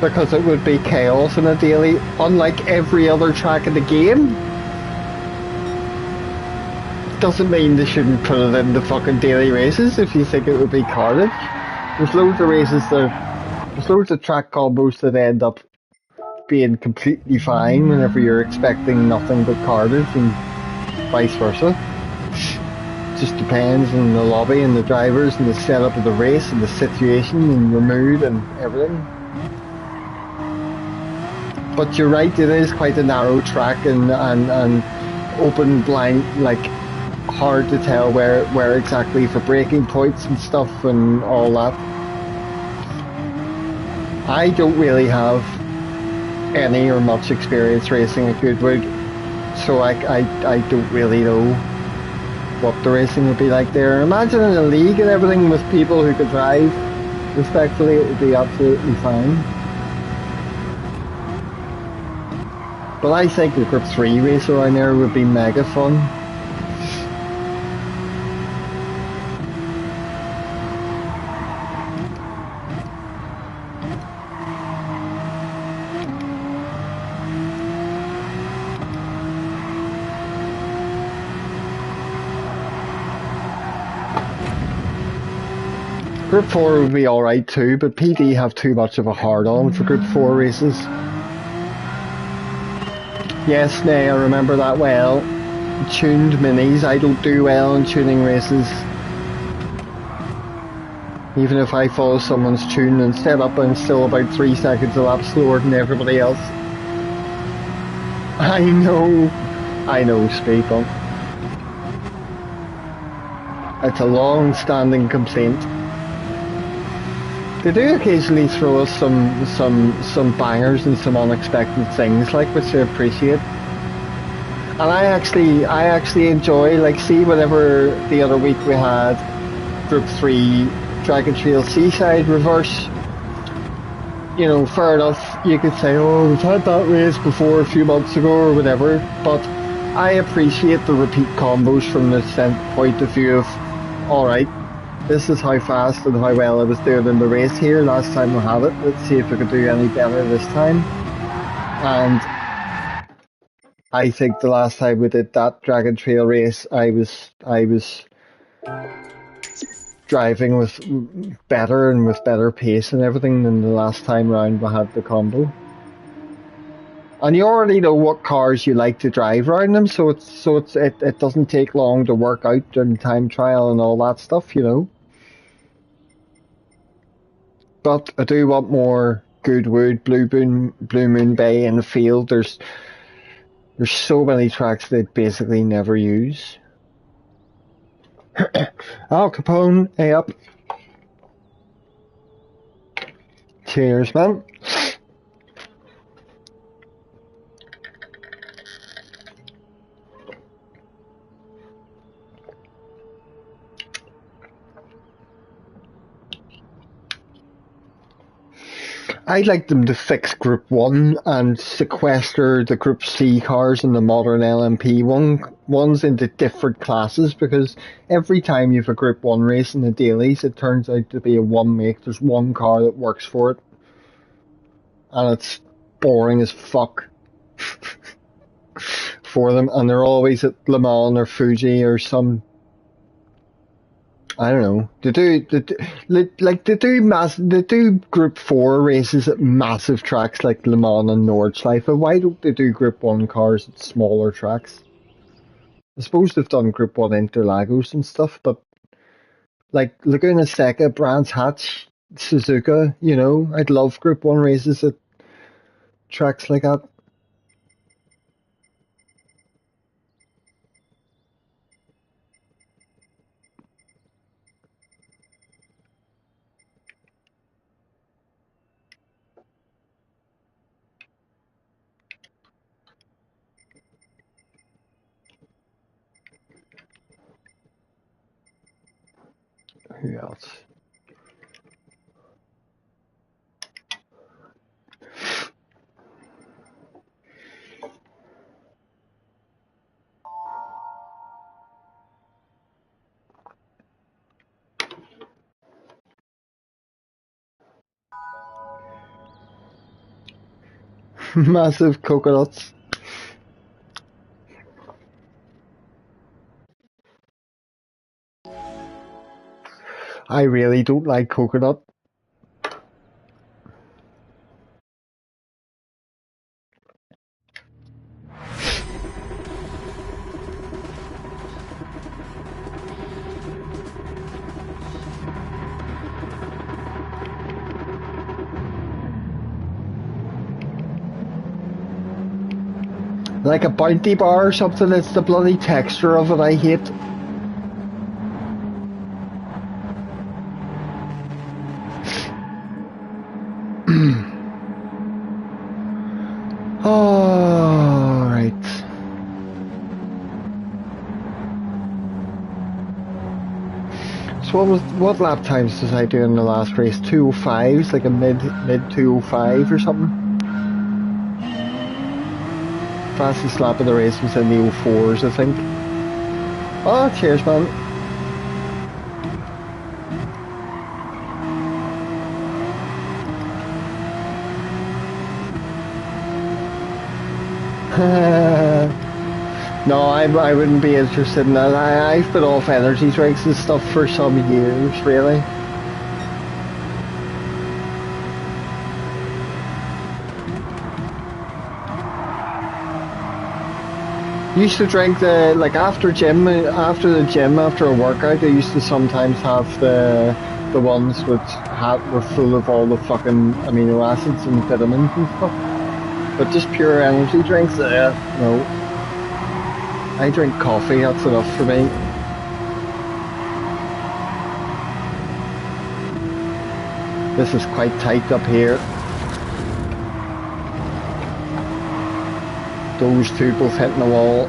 S1: Because it would be chaos in a daily, unlike every other track in the game. Doesn't mean they shouldn't put it in the fucking daily races if you think it would be carnage. There's loads of races there's loads of track combos that end up being completely fine whenever you're expecting nothing but carnage and vice versa. Just depends on the lobby and the drivers and the setup of the race and the situation and your mood and everything. But you're right, it is quite a narrow track and open blind, like hard to tell where exactly for braking points and stuff and all that. I don't really have any or much experience racing at Goodwood, so I don't really know what the racing would be like there. Imagine in a league and everything with people who could drive respectfully, it would be absolutely fine. But I think the Group 3 race around there would be mega fun. Group 4 would be alright too, but PD have too much of a hard-on for Group 4 races. Yes, nay, I remember that well. Tuned minis, I don't do well in tuning races. Even if I follow someone's tune and set up, I'm still about 3 seconds a lap slower than everybody else. I know, speed bump. It's a long-standing complaint. They do occasionally throw us some bangers and some unexpected things, like, which I appreciate. And I actually enjoy, like, see, whenever the other week we had Group 3 Dragon Trail Seaside Reverse, you know, fair enough, you could say, oh, we've had that race before a few months ago or whatever, but I appreciate the repeat combos from the point of view of, alright, this is how fast and how well I was doing in the race here last time I had it, let's see if I could do any better this time. And I think the last time we did that Dragon Trail race, I was driving with better and with better pace and everything than the last time round we had the combo. And you already know what cars you like to drive around them, so it doesn't take long to work out during time trial and all that stuff, you know. But I do want more Goodwood, Blue Moon Bay in the field. There's so many tracks they basically never use. Al Capone, hey up. Cheers, man. I'd like them to fix Group 1 and sequester the Group C cars and the modern LMP ones into different classes, because every time you have a Group 1 race in the dailies, it turns out to be a one make. There's one car that works for it. And it's boring as fuck for them. And they're always at Le Mans or Fuji or some, I don't know. They do Group 4 races at massive tracks like Le Mans and Nordschleife. Why don't they do Group 1 cars at smaller tracks? I suppose they've done Group 1 Interlagos and stuff, but like Laguna Seca, Brands Hatch, Suzuka, you know, I'd love Group 1 races at tracks like that. Who else? Massive coconuts. I really don't like coconut. Like a Bounty bar or something, it's the bloody texture of it I hate. Oh, right. So what lap times did I do in the last race? 2:05s, like a mid 2:05 or something. Fastest lap of the race was in the 04s, I think. Oh, cheers, man. No, I wouldn't be interested in that. I've been off energy drinks and stuff for some years, really. Used to drink after the gym, after a workout, I used to sometimes have the ones which were full of all the fucking amino acids and vitamins and stuff. But just pure energy drinks, no. I drink coffee, that's enough for me. This is quite tight up here. Those two both hitting the wall.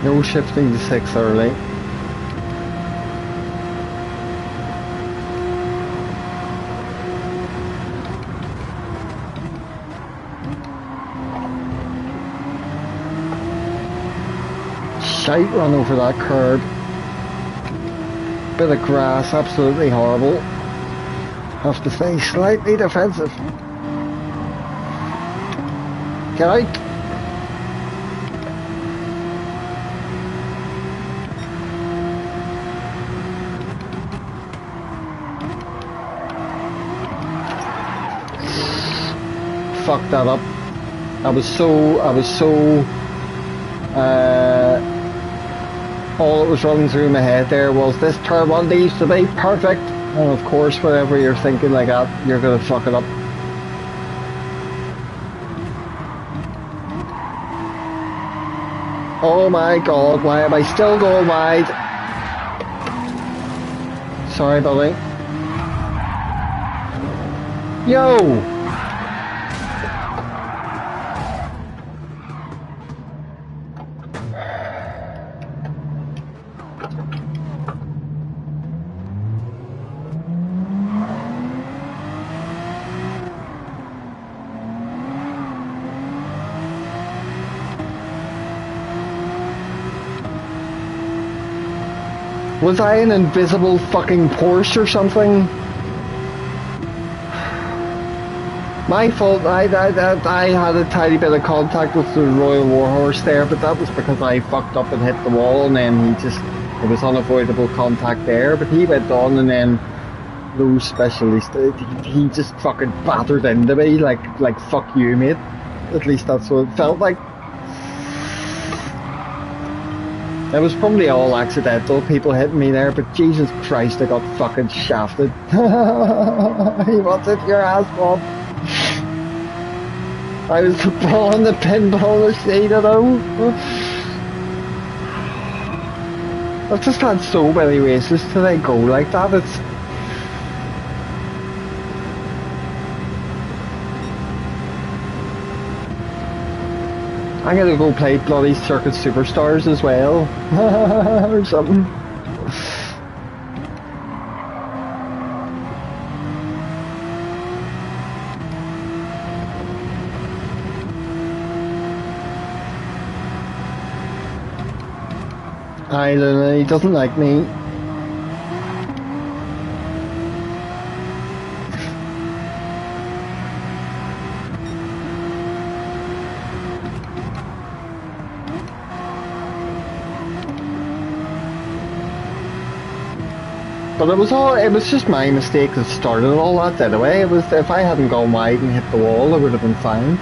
S1: No shifting to 6 early. Shite run over that curb. Bit of grass, absolutely horrible. Have to stay slightly defensive. Get out! Fucked that up. I was so all that was running through my head there was this turn one needs to be perfect, and of course whenever you're thinking like that, you're gonna fuck it up. Oh my god, why am I still going wide? Sorry, buddy. Yo! Was I an invisible fucking Porsche or something? My fault, I had a tiny bit of contact with the Royal Warhorse there, but that was because I fucked up and hit the wall, and then it was unavoidable contact there, but he went on, and then those specialists, he just fucking battered into me, like fuck you, mate. At least that's what it felt like. It was probably all accidental, people hitting me there, but Jesus Christ, I got fucking shafted. He wanted your ass, Bob. I was the ball on the pinball machine, I know. I've just had so many races today go like that, it's... I'm gonna go play bloody Circuit Superstars as well, or something. I don't know, he doesn't like me. But it was just my mistake that started all that anyway. It was, if I hadn't gone wide and hit the wall, it would have been fine.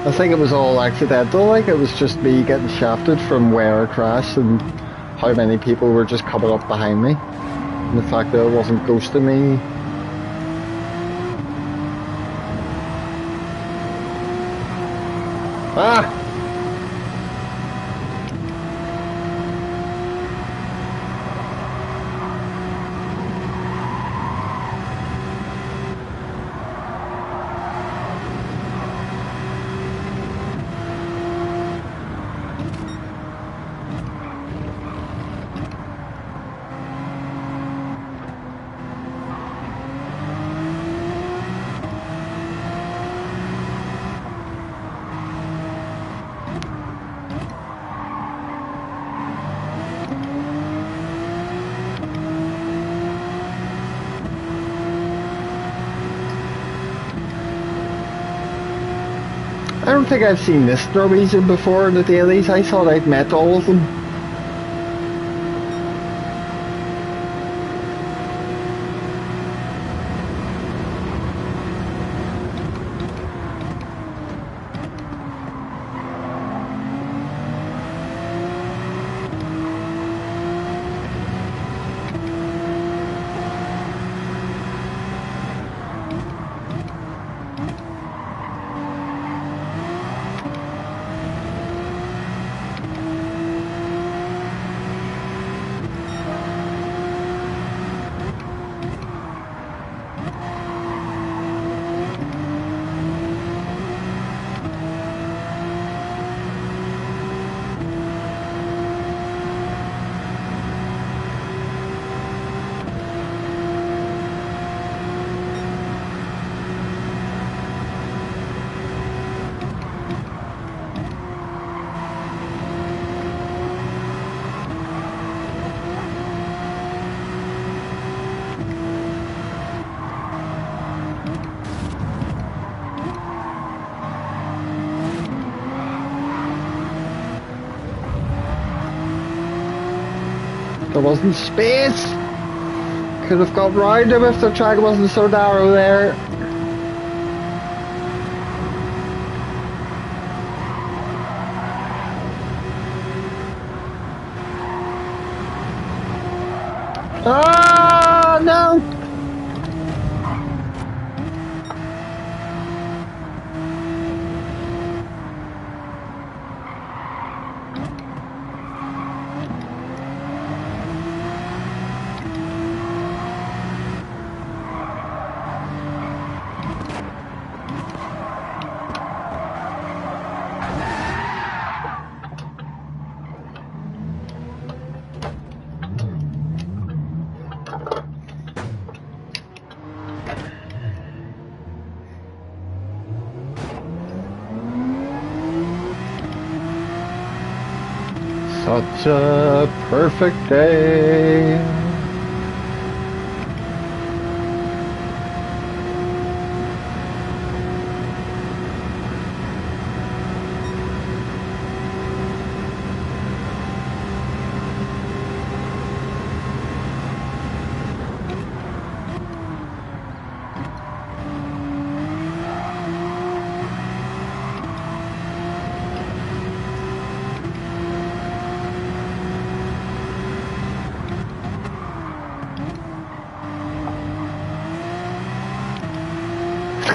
S1: I think it was all accidental, like it was just me getting shafted from where I crashed and how many people were just coming up behind me. And the fact that it wasn't ghosting me. Ah! I don't think I've seen this Norwegian before in the dailies. I thought I'd met all of them. There wasn't space! Could have got round him if the track wasn't so narrow there. Ah, no! Such a perfect day.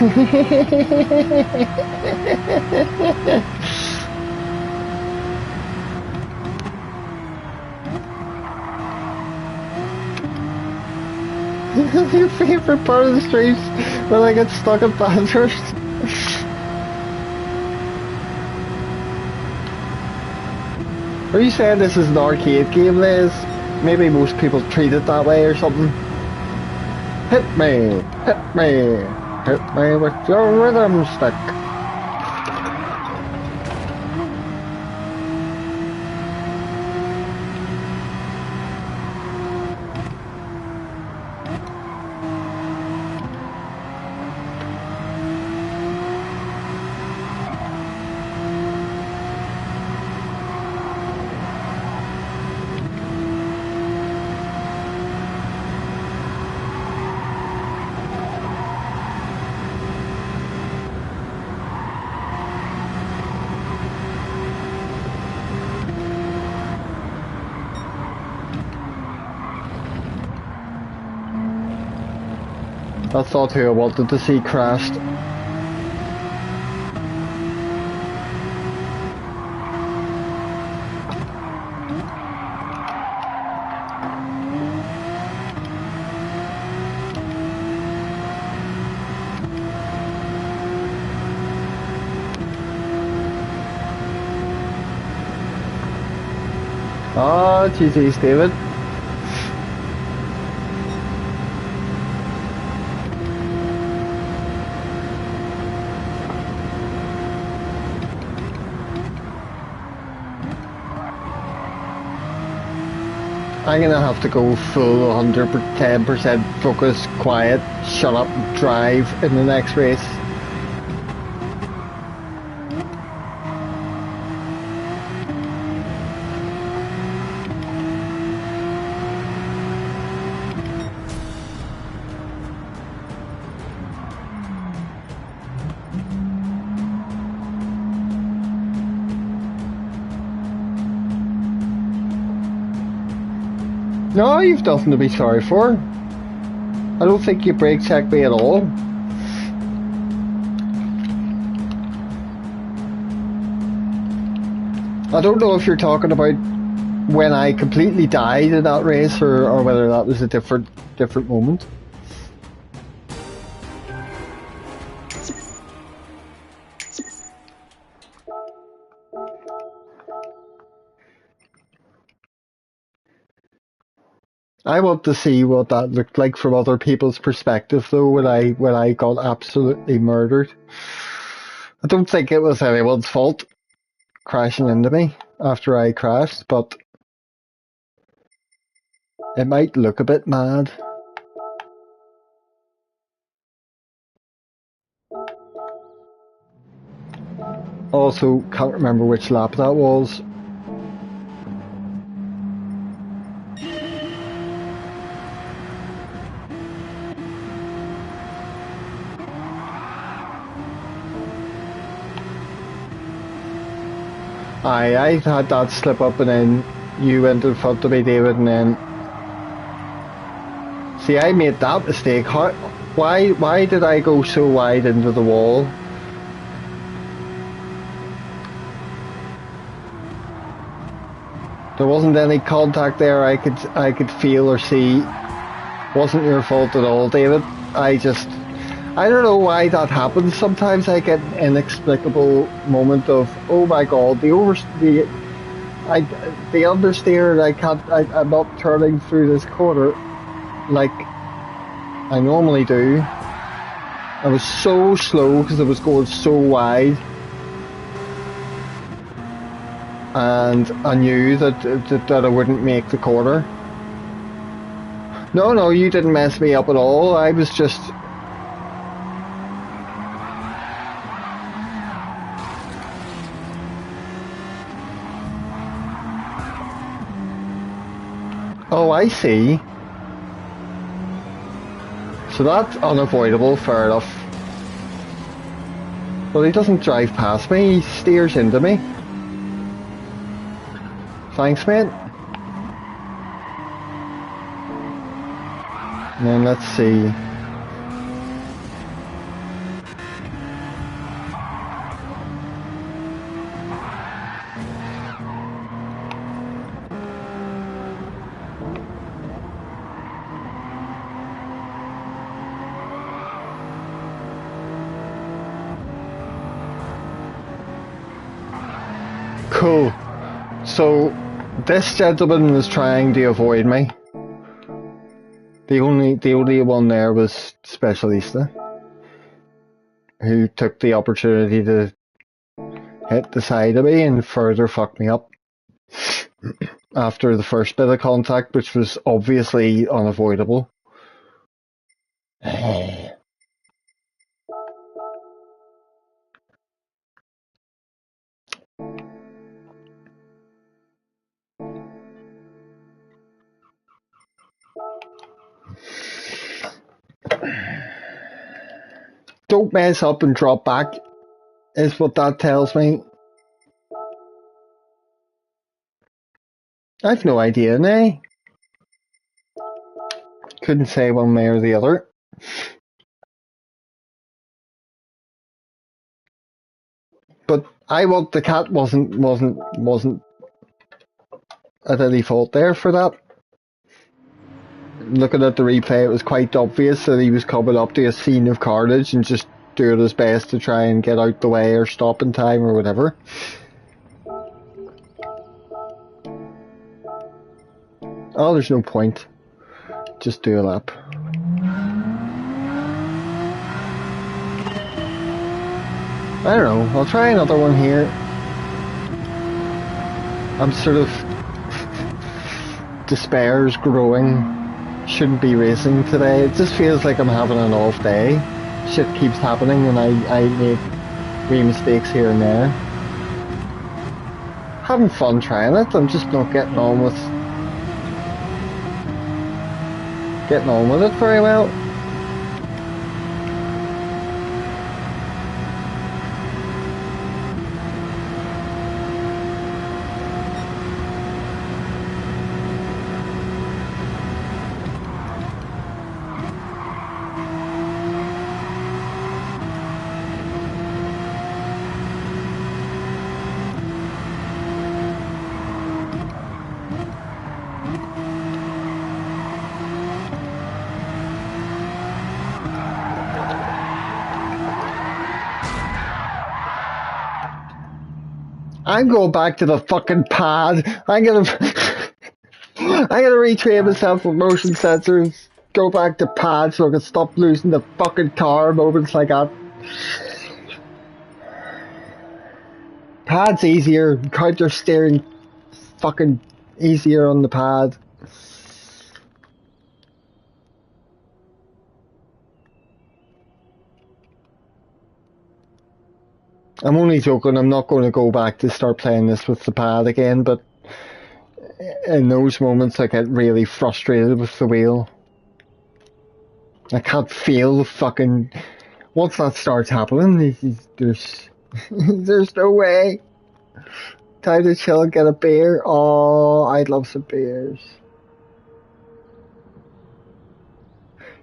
S1: Your favourite part of the streets when I get stuck at Bathurst. Are you saying this is an arcade game, Liz? Maybe most people treat it that way or something. Hit me, hit me, hit me with your rhythm stick. I thought who I wanted to see crashed. Oh, GG's, David. I'm gonna have to go full 110% focus, quiet, shut up, drive in the next race. No, you've nothing to be sorry for. I don't think you brake checked me at all. I don't know if you're talking about when I completely died in that race or whether that was a different moment. I want to see what that looked like from other people's perspective, though. When I got absolutely murdered, I don't think it was anyone's fault crashing into me after I crashed, but it might look a bit mad. Also, can't remember which lap that was. I had that slip up and then you went in front of me, David, and then... See, I made that mistake. Why did I go so wide into the wall? There wasn't any contact there I could feel or see. Wasn't your fault at all, David. I don't know why that happens. Sometimes I get an inexplicable moment of, oh my god, the understeer, I'm not turning through this corner like I normally do. I was so slow because I was going so wide. And I knew that I wouldn't make the corner. No, you didn't mess me up at all. I was just... Oh, I see. So that's unavoidable, fair enough. But he doesn't drive past me, he steers into me. Thanks, mate. And then let's see. Cool. So, this gentleman was trying to avoid me. The only one there was Specialista, who took the opportunity to hit the side of me and further fuck me up after the first bit of contact, which was obviously unavoidable. Don't mess up and drop back, is what that tells me. I've no idea, nay. Couldn't say one way or the other. But the cat wasn't at any fault there for that. Looking at the replay, it was quite obvious that he was coming up to a scene of carnage and just doing his best to try and get out the way or stop in time or whatever. Oh, there's no point. Just do a lap. I don't know, I'll try another one here. I'm sort of... Despair's growing. Shouldn't be racing today. It just feels like I'm having an off day. Shit keeps happening and I make wee mistakes here and there. Having fun trying it, I'm just not getting on with it very well. I'm going back to the fucking pad. I'm gonna retrain myself with motion sensors. Go back to pad so I can stop losing the fucking car moments like that. Pad's easier. Counter steering fucking easier on the pad. I'm only joking, I'm not going to go back to start playing this with the pad again, but in those moments I get really frustrated with the wheel. I can't feel the fucking... Once that starts happening, there's there's no way. Time to chill and get a beer. Oh, I'd love some beers.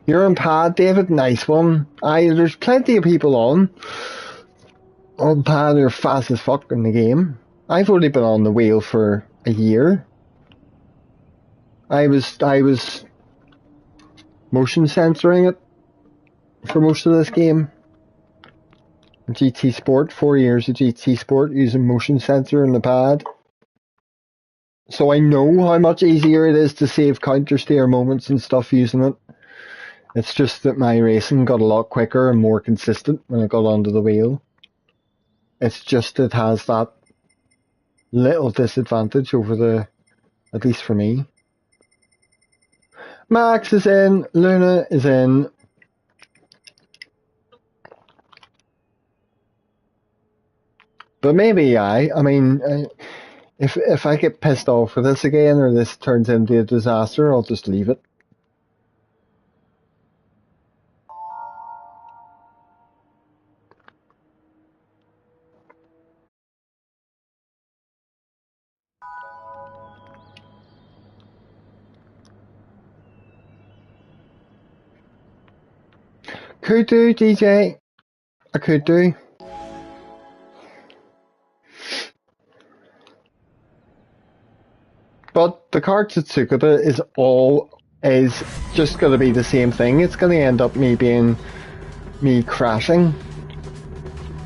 S1: You're on pad, David? Nice one. There's plenty of people on pad who are fast as fuck in the game. I've only been on the wheel for a year. I was motion sensoring it for most of this game. GT Sport, 4 years of GT Sport using motion sensor in the pad. So I know how much easier it is to save counter steer moments and stuff using it. It's just that my racing got a lot quicker and more consistent when I got onto the wheel. It's just it has that little disadvantage over the, at least for me. Max is in, Luna is in. But maybe I mean, if I get pissed off for this again or this turns into a disaster, I'll just leave it. Could do, DJ. I could do. But the card Tsukuba is just going to be the same thing. It's going to end up me crashing.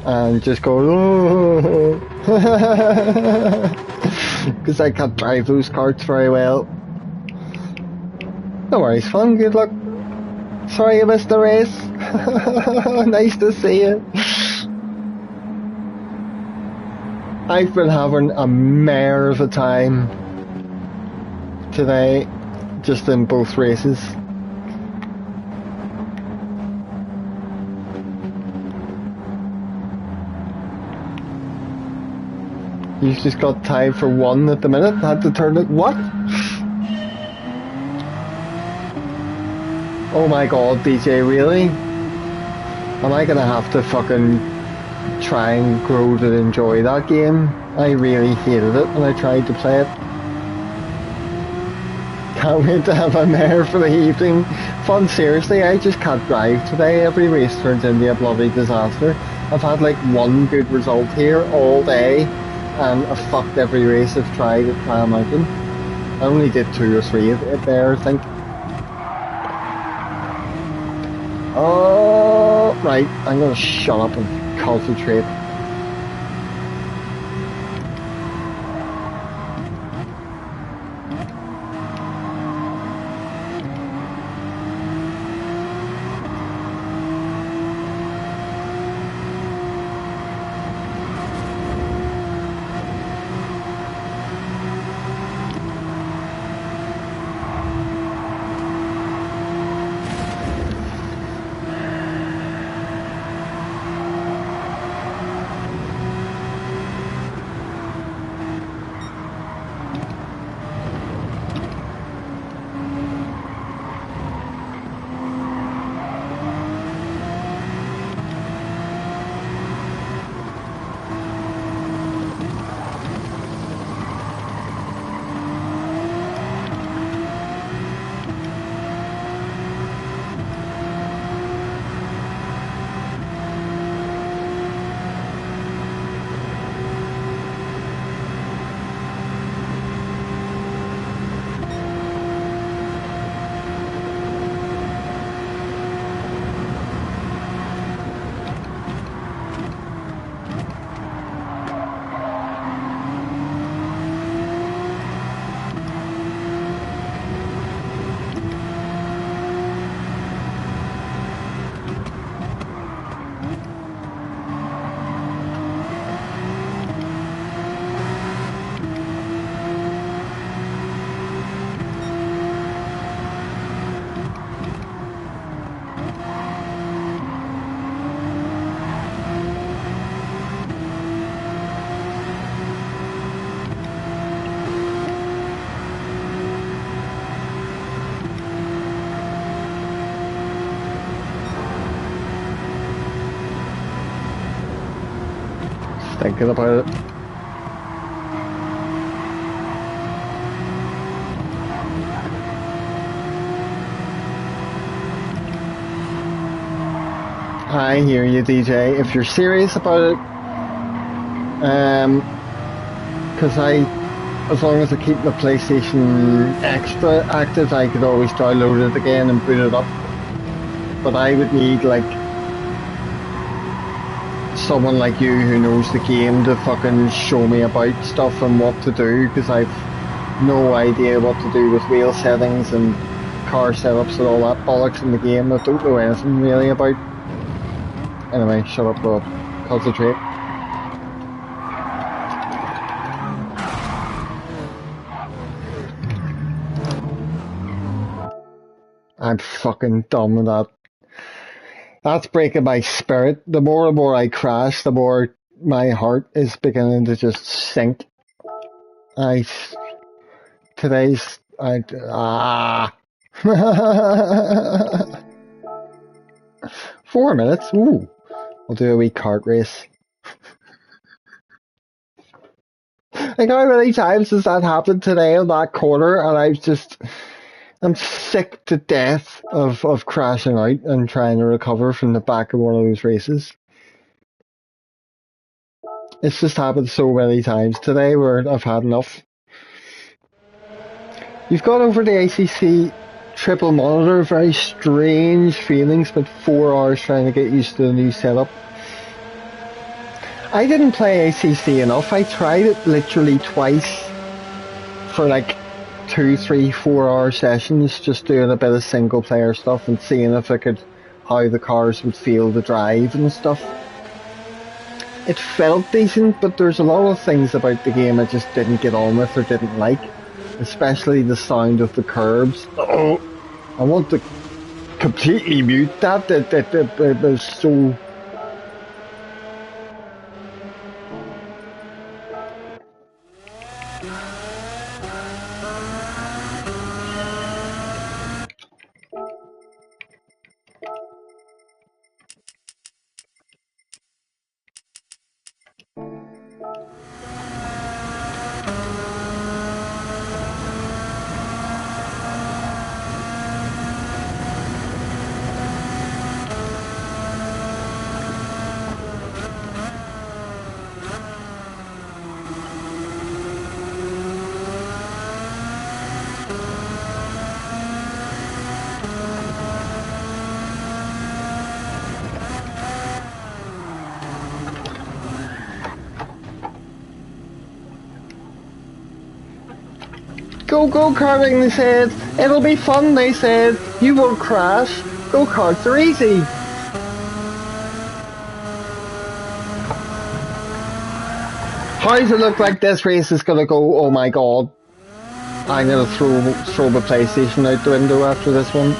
S1: and just go, oh, because I can't drive those carts very well. No worries, fun, good luck. Sorry you missed the race. Nice to see you. I've been having a mare of a time today, just in both races. You've just got tied for one at the minute, had to turn it, what? Oh my god, DJ, really? Am I gonna have to fucking try and grow to enjoy that game? I really hated it when I tried to play it. Can't wait to have a mare for the evening. Fun, seriously, I just can't drive today. Every race turns into a bloody disaster. I've had like one good result here all day, and I've fucked every race I've tried at Trial Mountain. I only did 2 or 3 there, I think. Oh, right, I'm gonna shut up and concentrate. Thinking about it. I hear you, DJ. If you're serious about it, because as long as I keep my PlayStation Extra active, I could always download it again and boot it up. But I would need like someone like you who knows the game to fucking show me about stuff and what to do, because I've no idea what to do with wheel settings and car setups and all that bollocks in the game. I don't know anything really about. Anyway, shut up, Rob. Concentrate. I'm fucking done with that. That's breaking my spirit. The more and more I crash, the more my heart is beginning to just sink. Today's, 4 minutes, ooh. We'll do a wee kart race. Like how many times has that happened today on that corner, and I'm sick to death of crashing out and trying to recover from the back of one of those races. It's just happened so many times today where I've had enough. You've got over the ACC triple monitor, very strange feeling. Spent 4 hours trying to get used to the new setup. I didn't play ACC enough. I tried it literally twice for like 2, 3, 4 hour sessions, just doing a bit of single player stuff and seeing if I could, how the cars would feel to drive and stuff. It felt decent, but there's a lot of things about the game I just didn't get on with or didn't like, especially the sound of the curbs. Oh, I want to completely mute that. It was so. Go-karting, they said. It'll be fun, they said. You won't crash. Go-karts are easy. How does it look like this race is gonna go? Oh my god. I'm gonna throw the PlayStation out the window after this one.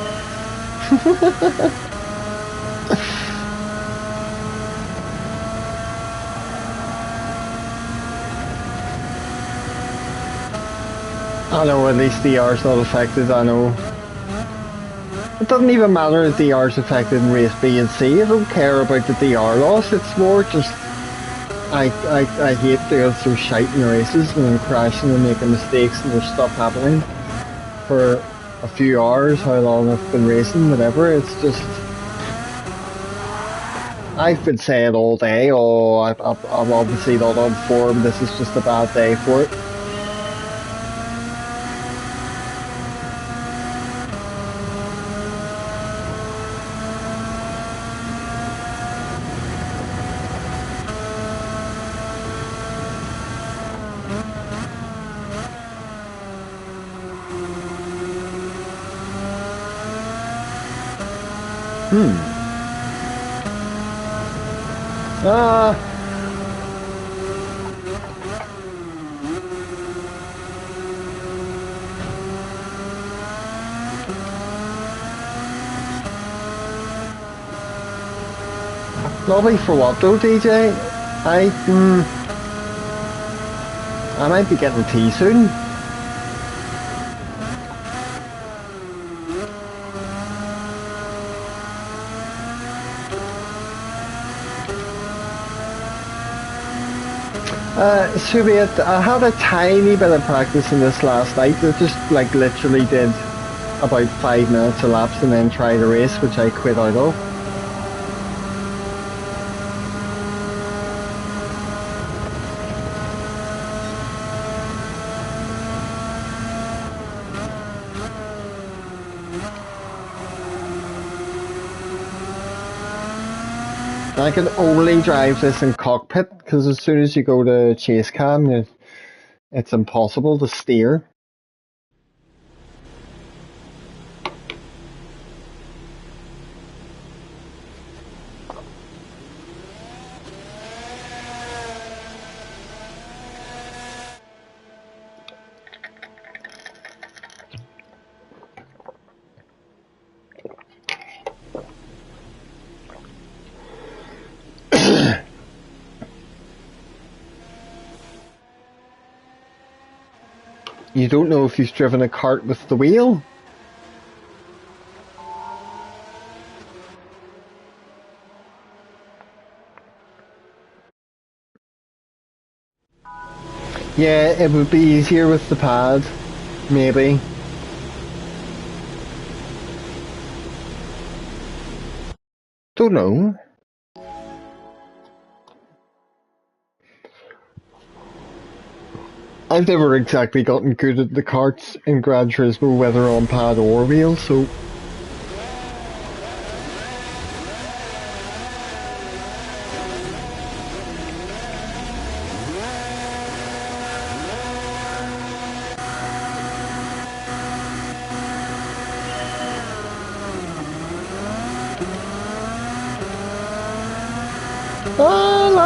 S1: I know, at least DR's not affected, I know. It doesn't even matter if DR's affected in race B and C. I don't care about the DR loss, it's more just I hate doing some shite in races and then crashing and making mistakes and there's stuff happening for a few hours, how long I've been racing, whatever. It's just, I've been saying all day, oh, I'm obviously not on form, this is just a bad day for it. Lovely for what though, DJ? I might be getting tea soon. Soviet, I had a tiny bit of practice in this last night. I just like literally did about 5 minutes of laps and then tried a race, which I quit out of. I can only drive this in cockpit because as soon as you go to chase cam, it's impossible to steer. You don't know if he's driven a cart with the wheel? Yeah, it would be easier with the pad, maybe. Don't know. I've never exactly gotten good at the karts in Gran Turismo, whether on pad or wheel, so...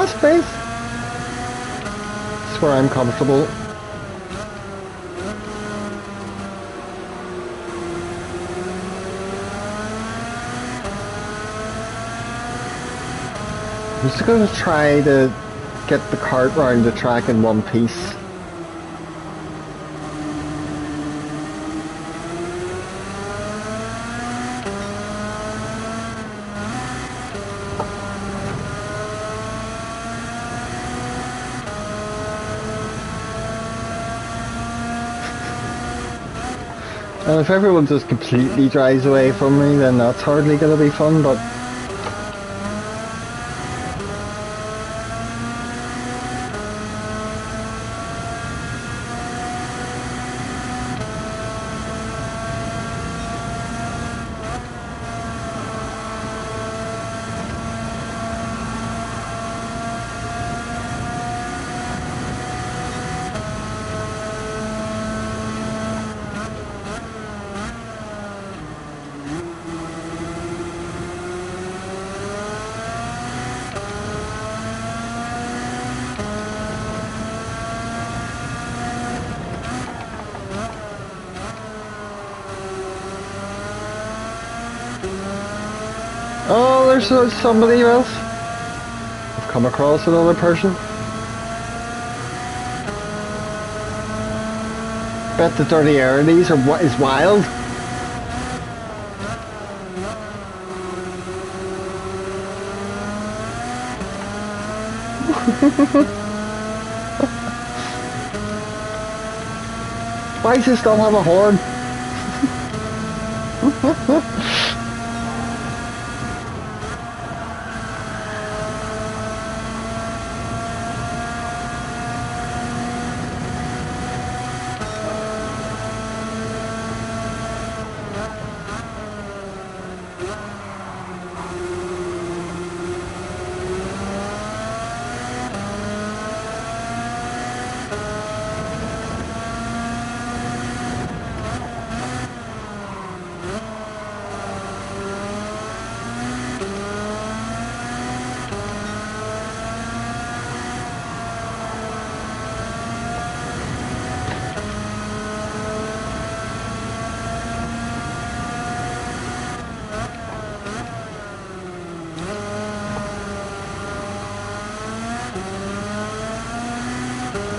S1: last place. It's where I'm comfortable. I'm just going to try to get the cart round the track in one piece. And if everyone just completely drives away from me, then that's hardly going to be fun, but... Oh, there's somebody else. I've come across another person. Bet the dirty air in these is wild. Why does it still have a horn?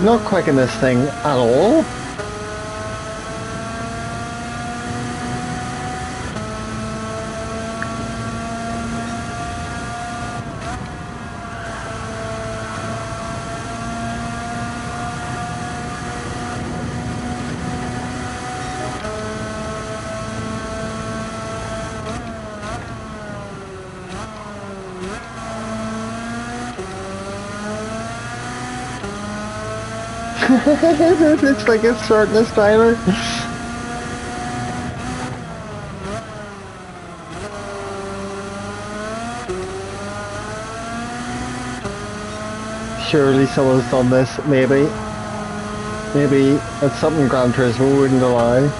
S1: Not quick in this thing at all. It looks like it's starting this timer. Surely someone's done this, maybe. Maybe it's something Gran Turismo wouldn't allow.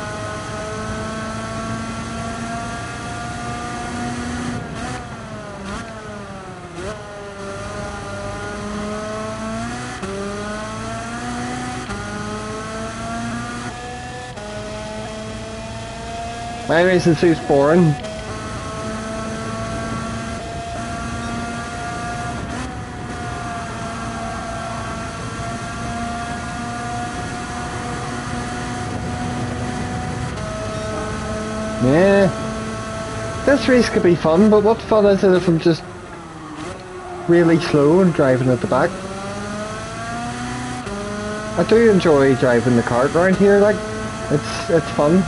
S1: My racing suit's boring. Yeah. This race could be fun, but what fun is it if I'm just really slow and driving at the back? I do enjoy driving the kart around here, like, it's fun.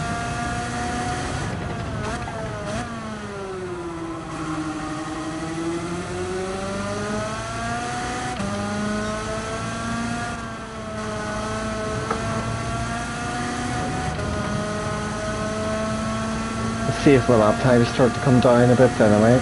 S1: See if my lap times start to come down a bit anyway.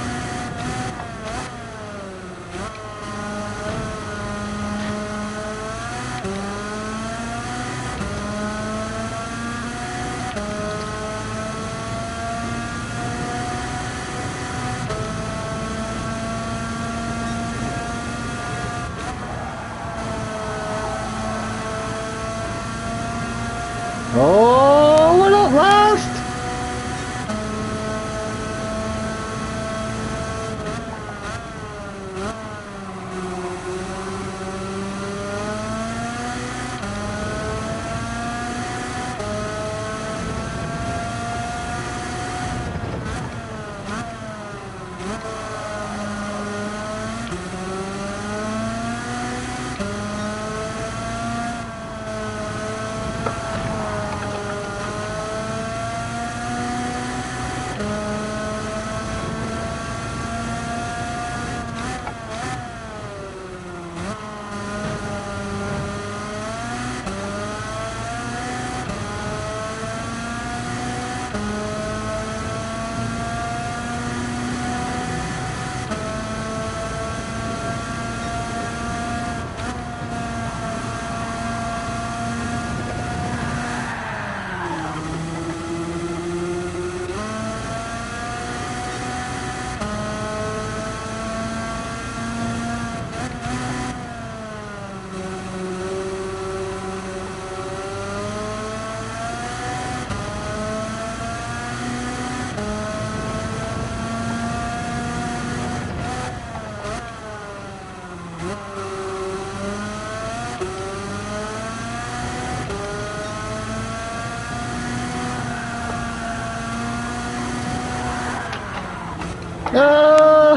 S1: Oh!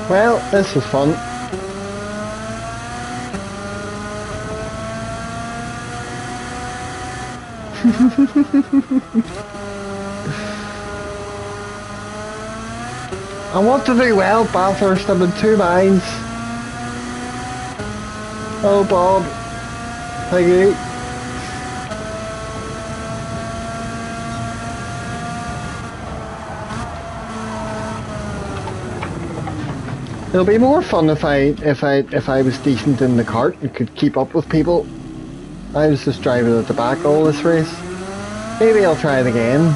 S1: Well, this was fun. I want to do well, Bathurst. I'm in two minds. Oh, Bob. Thank you. It'll be more fun if I was decent in the kart and could keep up with people. I was just driving at the back all this race. Maybe I'll try it again.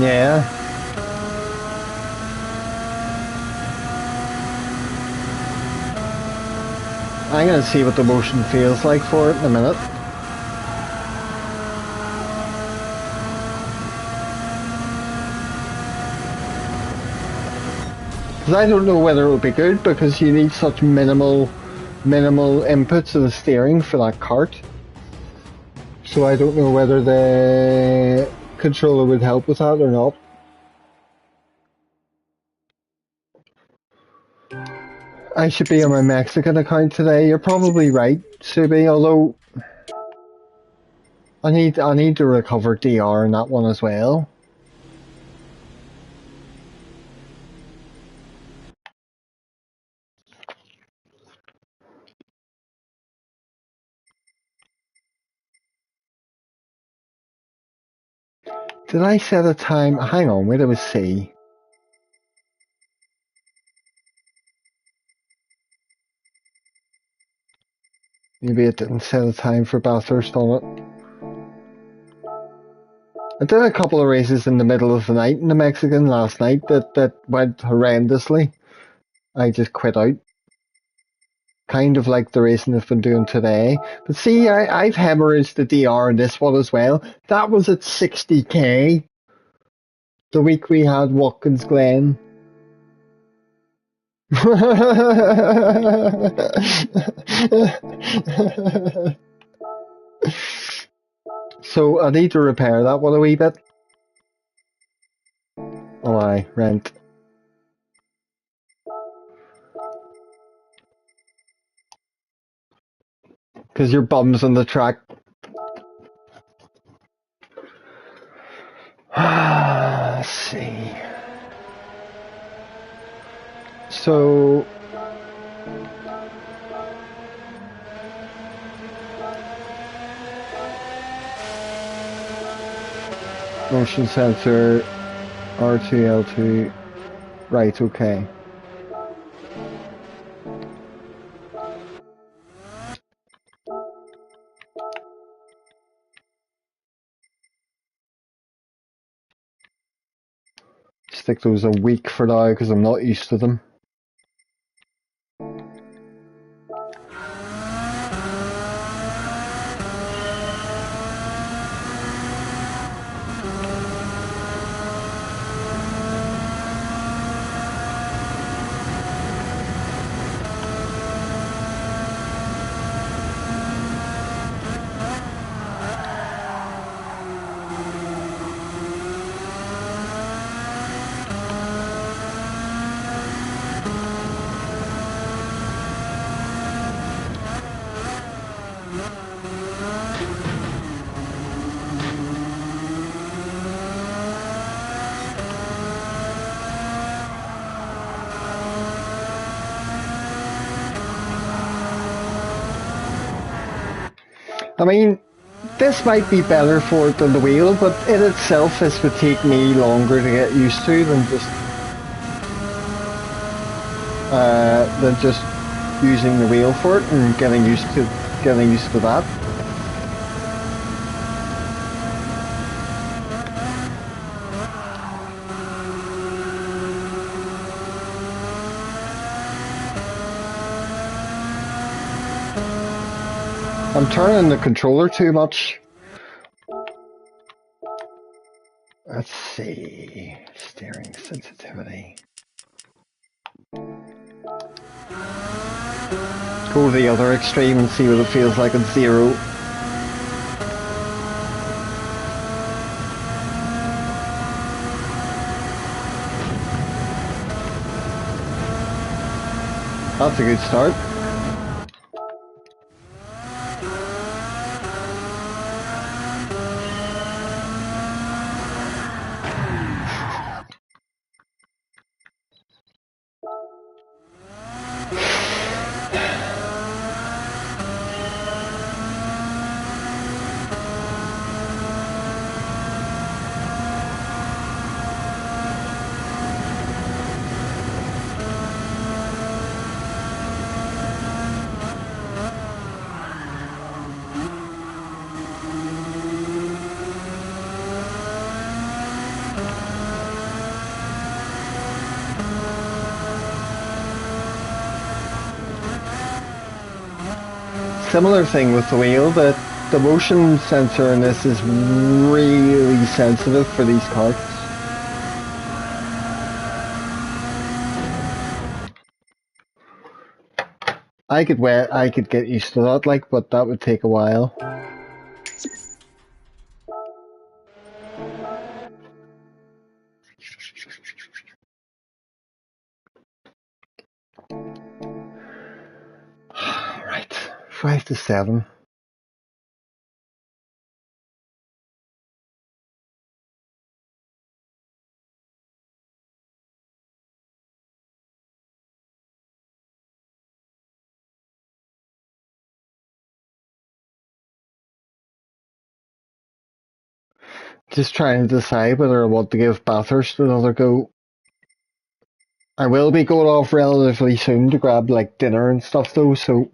S1: Yeah. I'm gonna see what the motion feels like for it in a minute. Because I don't know whether it will be good because you need such minimal input to the steering for that kart. So I don't know whether the controller would help with that or not. I should be on my Mexican account today. You're probably right, Subi, although I need to recover DR in that one as well. Did I set a time? Hang on, wait, I was see. Maybe it didn't set a time for Bathurst on it. I did a couple of races in the middle of the night in the Mexican last night that went horrendously. I just quit out. Kind of like the racing I've been doing today. But see, I've hemorrhaged the DR in this one as well. That was at 60k. The week we had Watkins Glen. So I need to repair that one a wee bit. Oh aye, rent. Because your bum's on the track. Let's see. So motion sensor R2L2. Right, okay. Stick those a week for now because I'm not used to them. I mean, this might be better for it than the wheel, but in itself this would take me longer to get used to than just using the wheel for it and getting used to that. I'm turning the controller too much. Let's see. Steering sensitivity. Go to the other extreme and see what it feels like at 0. That's a good start. Similar thing with the wheel, the motion sensor in this is really sensitive for these karts. I could get used to that, like, but that would take a while. Right, 5 to 7. Just trying to decide whether I want to give Bathurst another go. I will be going off relatively soon to grab like dinner and stuff though, so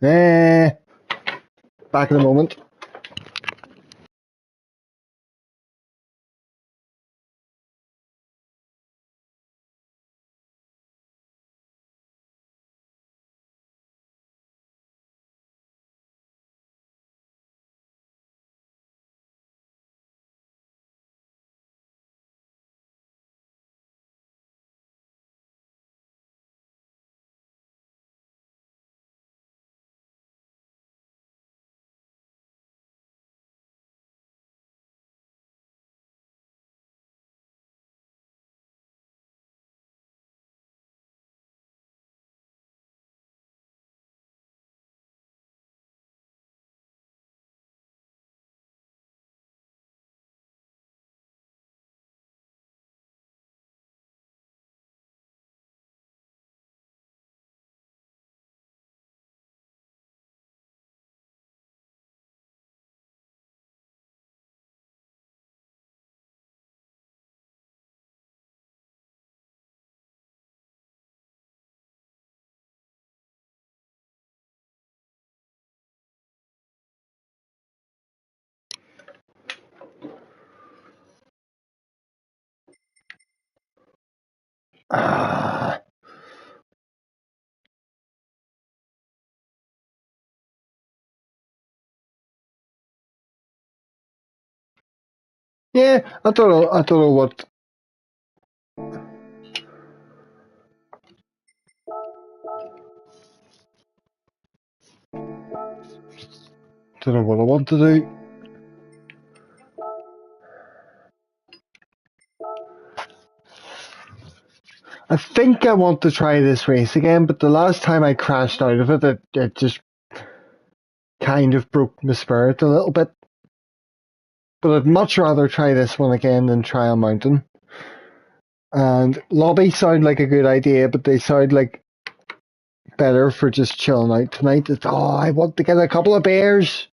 S1: back in a moment. Yeah, I don't know. I don't know what. Don't know what I want to do. I think I want to try this race again, but the last time I crashed out of it just kind of broke my spirit a little bit. But I'd much rather try this one again than try a mountain. And lobby sound like a good idea, but they sound like better for just chilling out tonight. It's, oh, I want to get a couple of beers.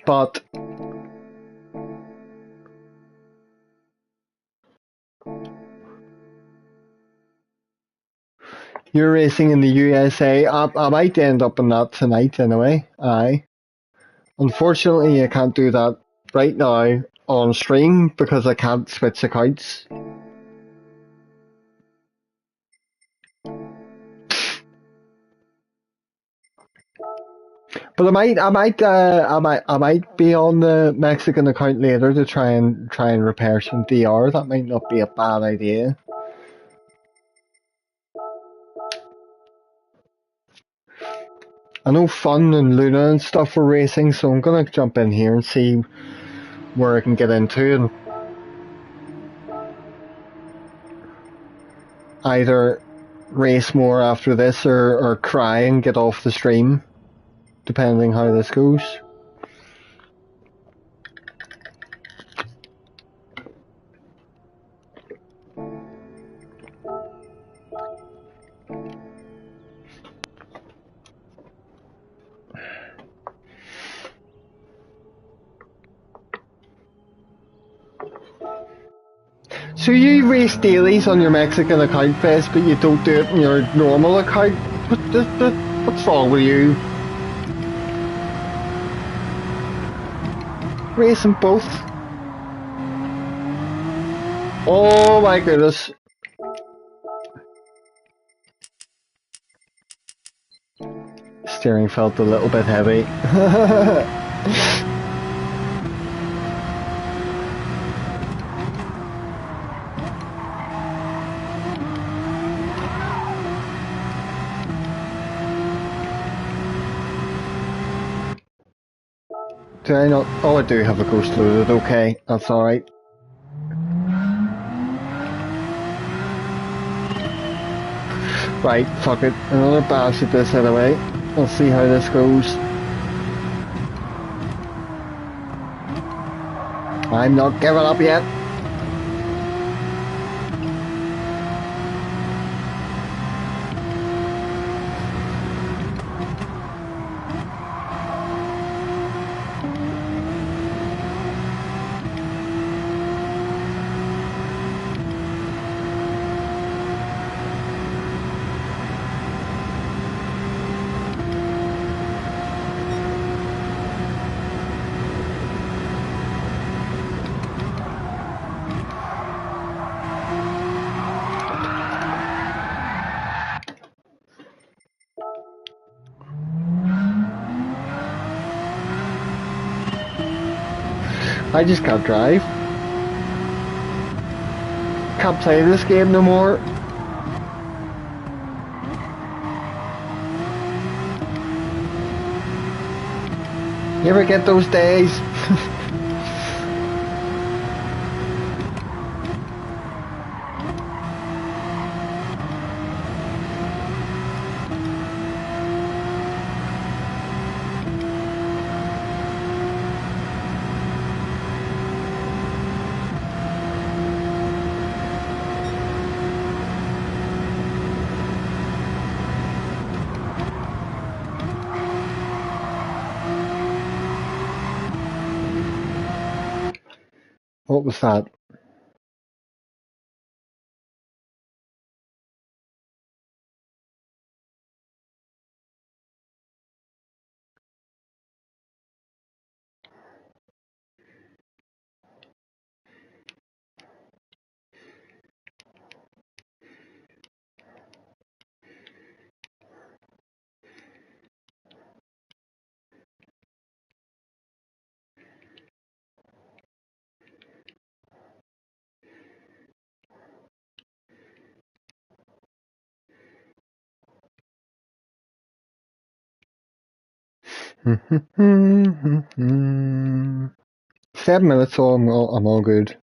S1: But you're racing in the USA. I might end up in that tonight anyway. Aye. Unfortunately, I can't do that right now on stream because I can't switch accounts. But I might be on the Mexican account later to try and repair some DR. That might not be a bad idea. I know Fun and Luna and stuff are racing, so I'm gonna jump in here and see where I can get into and either race more after this or cry and get off the stream, depending how this goes. So you race dailies on your Mexican account, Fest, but you don't do it in your normal account? What's wrong with you? Racing both? Oh my goodness. Steering felt a little bit heavy. Do I not? Oh, I do have a ghost loaded. Okay, that's alright. Right, fuck it. Another bash at this anyway. Let's see how this goes. I'm not giving up yet. I just can't drive. Can't play this game no more. You ever get those days? What was that? Hmm. 7 minutes, so I'm all good.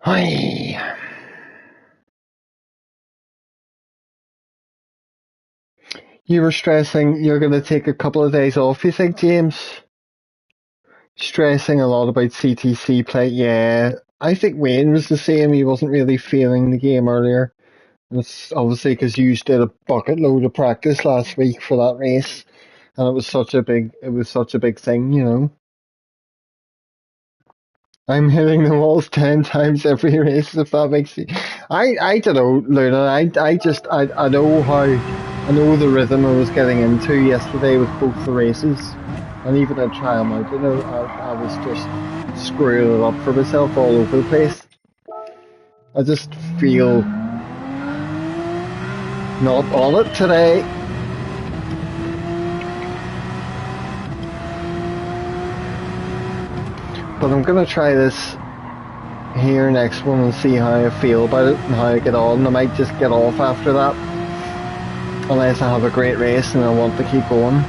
S1: Hi. You were stressing you're going to take a couple of days off, you think, James? Stressing a lot about CTC play. Yeah, I think Wayne was the same. He wasn't really feeling the game earlier. It's obviously because you did a bucket load of practice last week for that race, and it was such a big thing, you know. I'm hitting the walls 10 times every race, if that makes you. I don't know, Luna. I know I know the rhythm I was getting into yesterday with both the races, and even at Trial Mountain, I was just screwing it up for myself all over the place. I just feel not on it today. But I'm gonna try this here next one and see how I feel about it and how I get on. I might just get off after that, unless I have a great race and I want to keep going.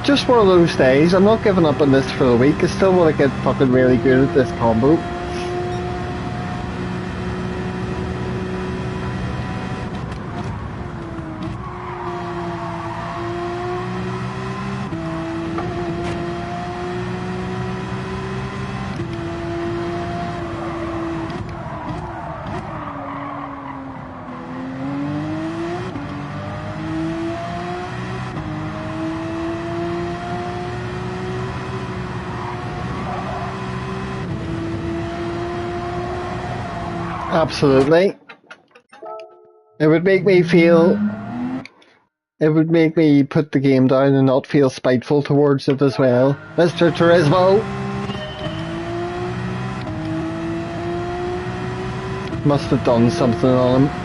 S1: Just one of those days. I'm not giving up on this for the week. I still want to get fucking really good at this combo. Absolutely. It would make me feel. It would make me put the game down and not feel spiteful towards it as well. Mr. Turismo! Must have done something on him.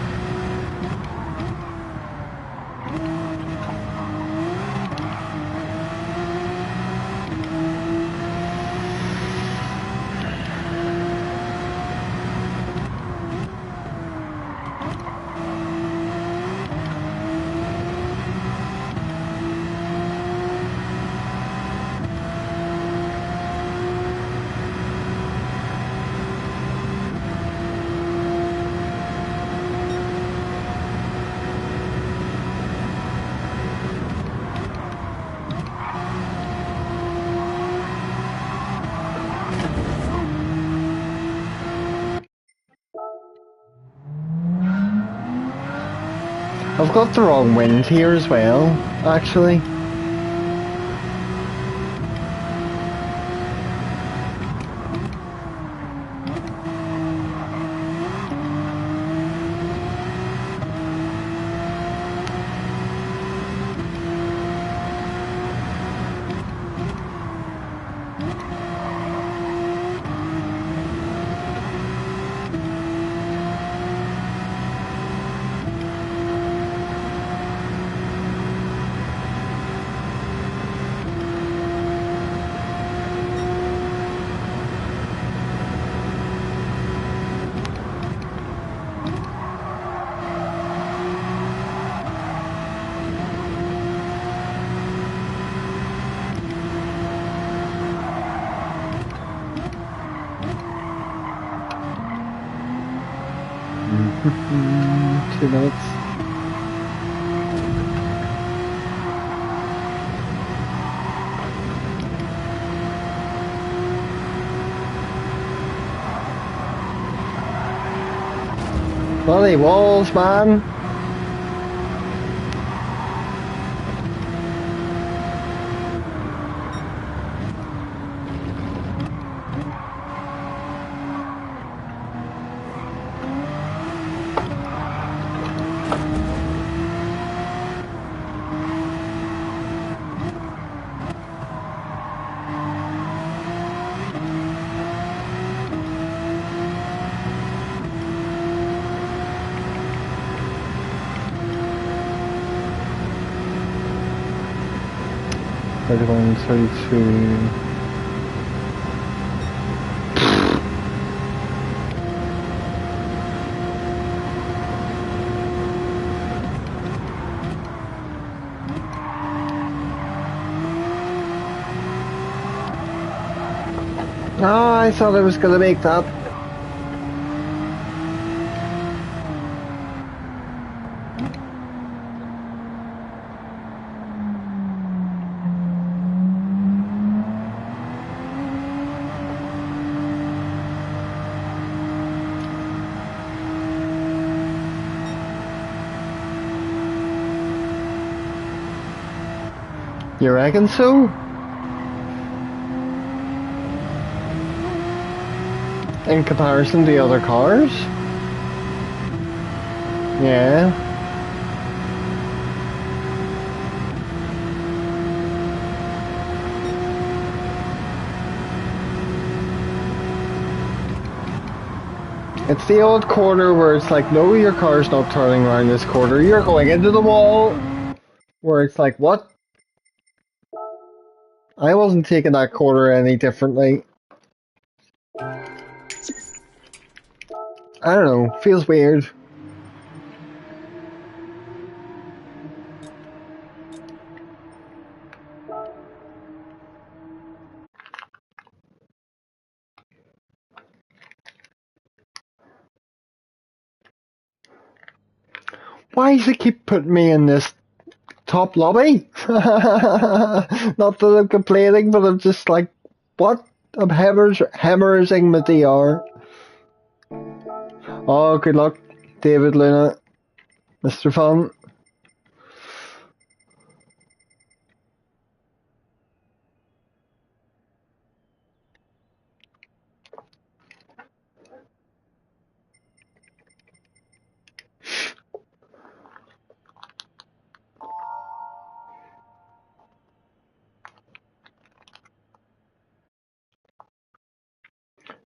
S1: I've got the wrong wind here as well, actually. Mm-hmm. 2 minutes. Bloody walls, man! Thirty-one, 32. Oh, I thought I was gonna make that. You reckon so? In comparison to other cars? Yeah. It's the old corner where it's like, no, your car's not turning around this corner, you're going into the wall. Where it's like, what? I wasn't taking that corner any differently. I don't know, feels weird. Why does it keep putting me in this top lobby? Not that I'm complaining, but I'm just like, what? I'm hemorrhaging my DR. Oh, good luck, David Luna, Mr. Fun.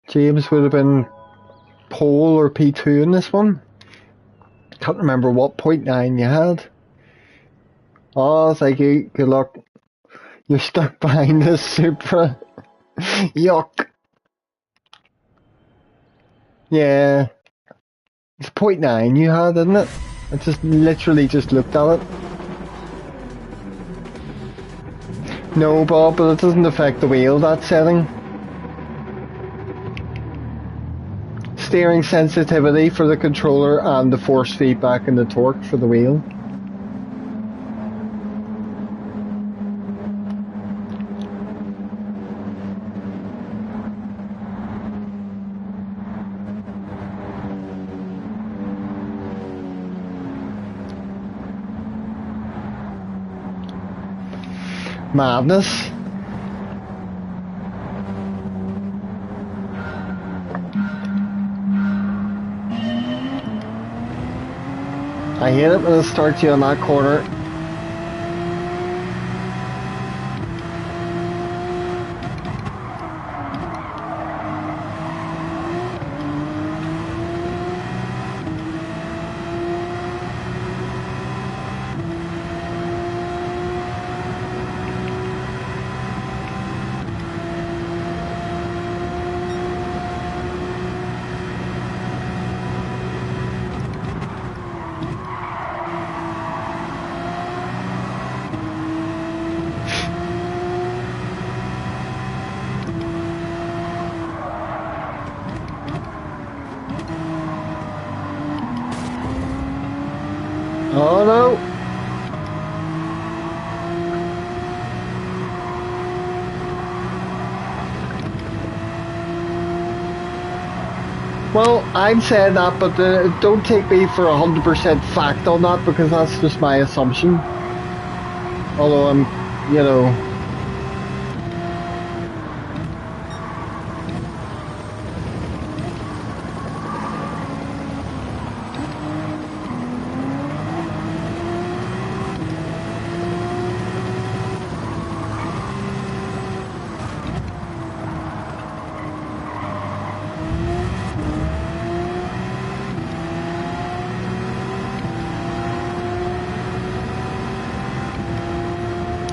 S1: James would have been pole or P2 in this one. Can't remember what .9 you had. Oh, thank you. Good luck. You're stuck behind the Supra. Yuck. Yeah. It's .9 you had, isn't it? I just literally just looked at it. No, Bob, but it doesn't affect the wheel, that setting. Steering sensitivity for the controller and the force feedback and the torque for the wheel. Madness. I hate it when it starts you on that corner. Oh no! Well, I'm saying that, but don't take me for 100% fact on that because that's just my assumption. Although I'm, you know...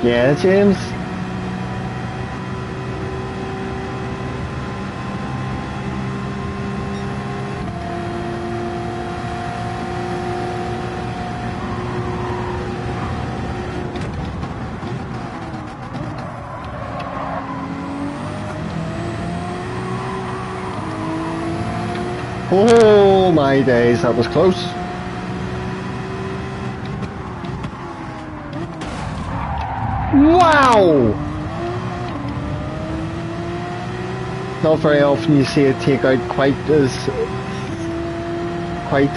S1: Yeah, James? Oh my days, that was close. Wow! Not very often you see a takeout quite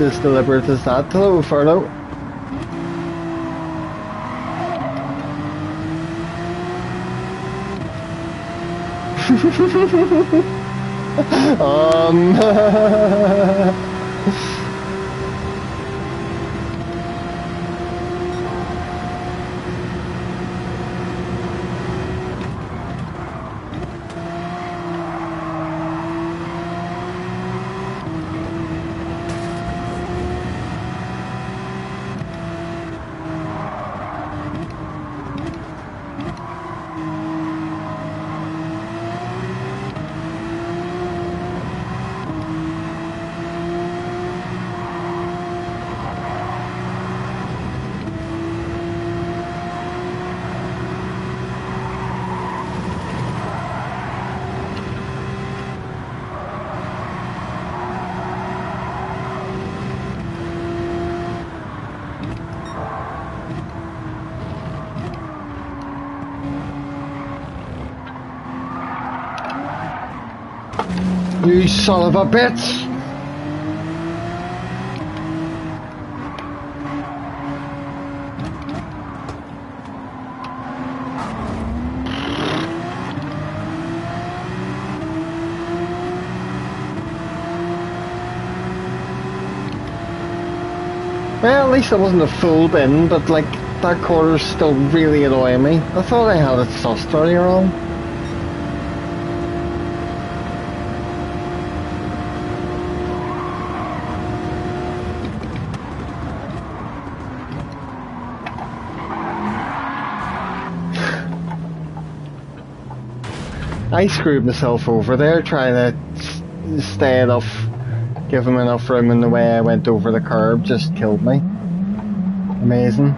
S1: as deliberate as that. Hello, Ferno. You son of a bitch! Well, at least it wasn't a full bin, but like, that corner's still really annoying me. I thought I had it sussed earlier on. I screwed myself over there trying to stay enough, give him enough room, and the way I went over the curb just killed me. Amazing.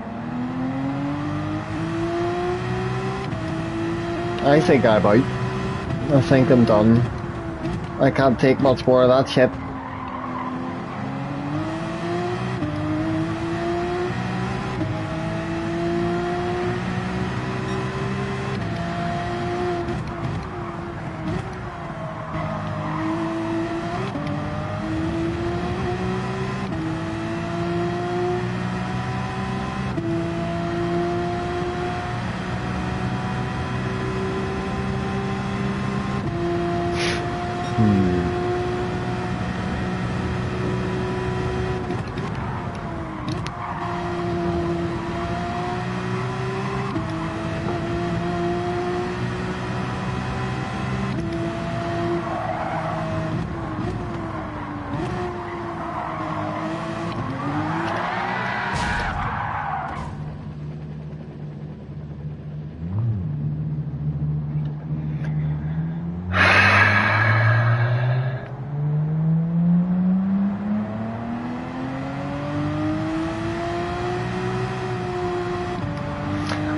S1: I think I'm out. I think I'm done. I can't take much more of that shit.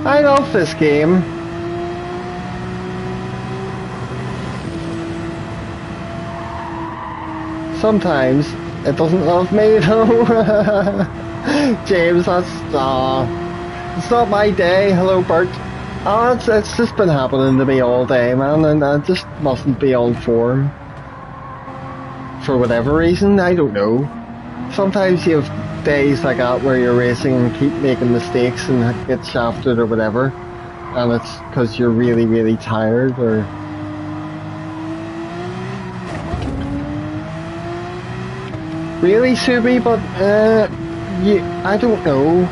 S1: I love this game. Sometimes it doesn't love me though. James, that's it's not my day. Hello, Bert. Oh, it's just been happening to me all day, man, and I just mustn't be on form for whatever reason. I don't know. Sometimes you have days like that where you're racing and keep making mistakes and get shafted or whatever, and it's because you're really, really tired or... Really, Subi? But, I don't know.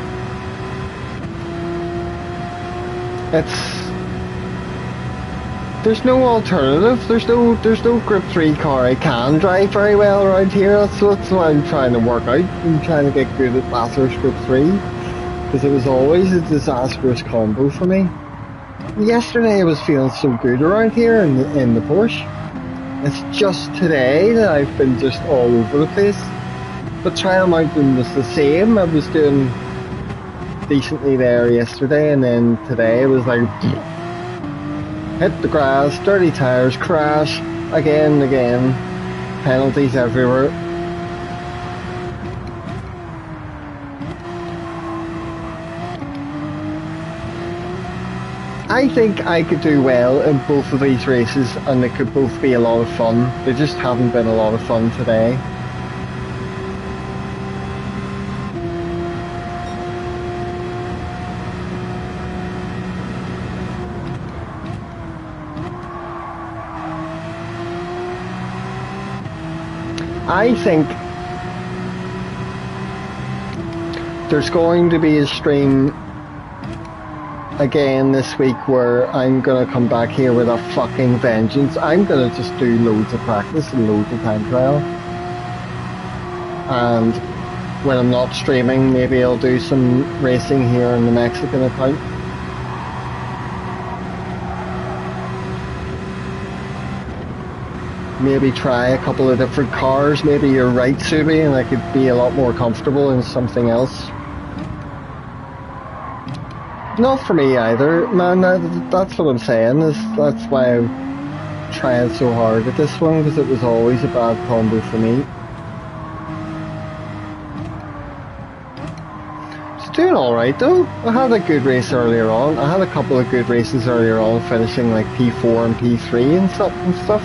S1: There's no alternative. There's no Group 3 car I can drive very well around here. That's what I'm trying to work out. I'm trying to get good at Bathurst Group 3. Because it was always a disastrous combo for me. Yesterday I was feeling so good around here in the Porsche. It's just today that I've been just all over the place. But Trial Mountain was the same. I was doing decently there yesterday, and then today it was like hit the grass, dirty tires, crash again and again, penalties everywhere. I think I could do well in both of these races and they could both be a lot of fun. They just haven't been a lot of fun today. I think there's going to be a stream again this week where I'm gonna come back here with a fucking vengeance. I'm gonna just do loads of practice and loads of time trial. And when I'm not streaming, maybe I'll do some racing here on the Mexican account. Maybe try a couple of different cars. Maybe you're right, Subi, and I could be a lot more comfortable in something else. Not for me either, man. That's what I'm saying. That's why I'm trying so hard at this one, because it was always a bad combo for me. It's doing alright though. I had a good race earlier on. I had a couple of good races earlier on, finishing like P4 and P3 and stuff.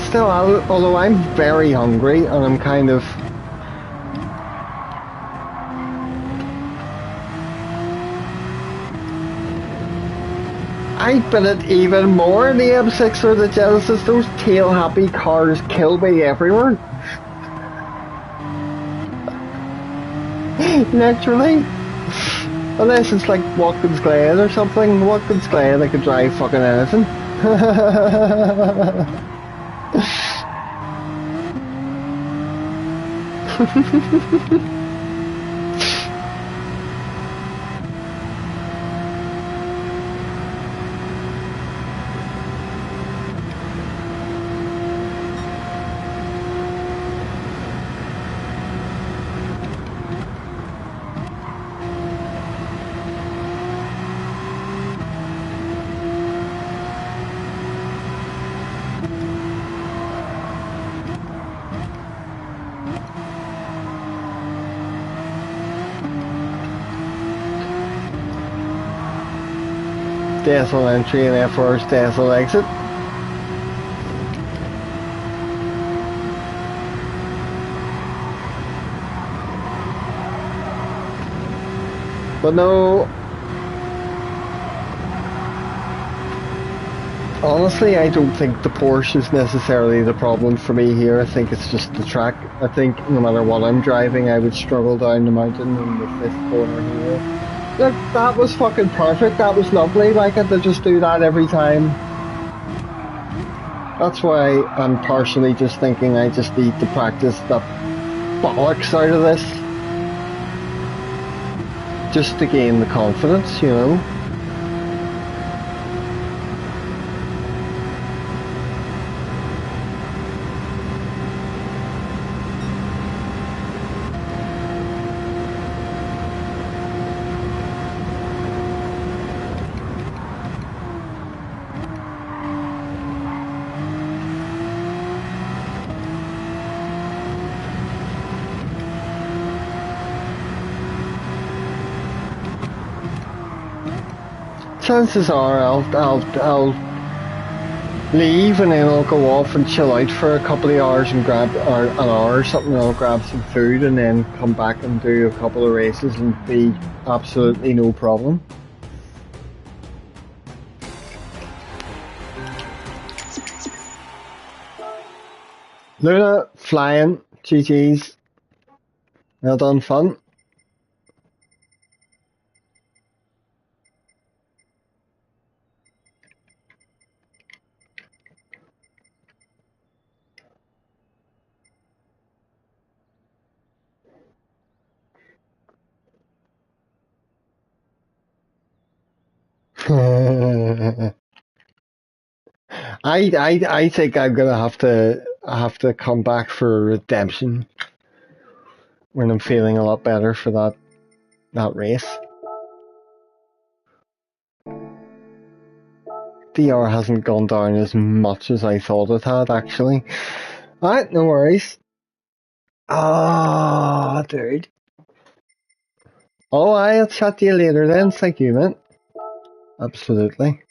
S1: Still, although I'm very hungry and I'm kind of... I bet it even more in the M6 or the Genesis. Those tail-happy cars kill me everywhere. Literally. Unless it's like Watkins Glen or something. Watkins Glen, I could drive fucking anything. Deathful entry and F4's deathful exit. But no, honestly, I don't think the Porsche is necessarily the problem for me here. I think it's just the track. I think no matter what I'm driving, I would struggle down the mountain in the fifth corner here. Look, that was fucking perfect. That was lovely. Why can't they just do that every time? That's why I'm partially just thinking I just need to practice the bollocks out of this. Just to gain the confidence, you know. Chances are I'll leave and then I'll go off and chill out for a couple of hours and grab or an hour or something. I'll grab some food and then come back and do a couple of races and be absolutely no problem. Luna, flying, GG's. Well done, fun. I think I'm gonna have to come back for redemption when I'm feeling a lot better for that race. DR hasn't gone down as much as I thought it had, actually. Alright, no worries. Ah, dude. Oh, I'll chat to you later then. Thank you, man. Absolutely.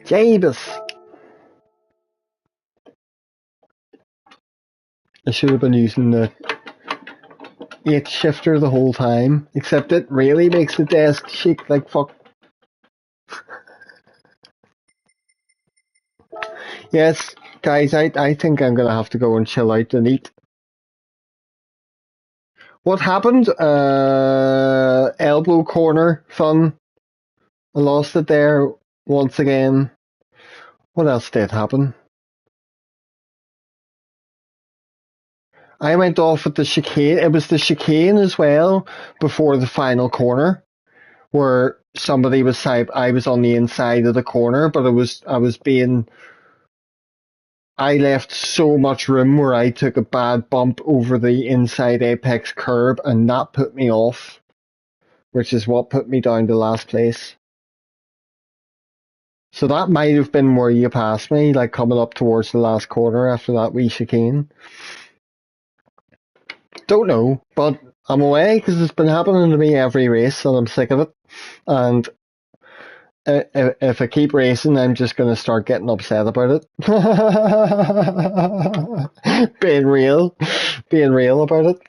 S1: Jabus. I should have been using the 8 shifter the whole time, except it really makes the desk shake like fuck. Yes, guys, I think I'm gonna have to go and chill out and eat. What happened? Elbow corner fun. I lost it there once again. What else did happen? I went off at the chicane. It was the chicane as well before the final corner, where somebody was side. I was on the inside of the corner, but I left so much room where I took a bad bump over the inside apex curb, and that put me off, which is what put me down to last place. So that might have been where you passed me, like coming up towards the last corner after that wee chicane. Don't know, but I'm away because it's been happening to me every race and I'm sick of it. And if I keep racing, I'm just going to start getting upset about it. Being real about it.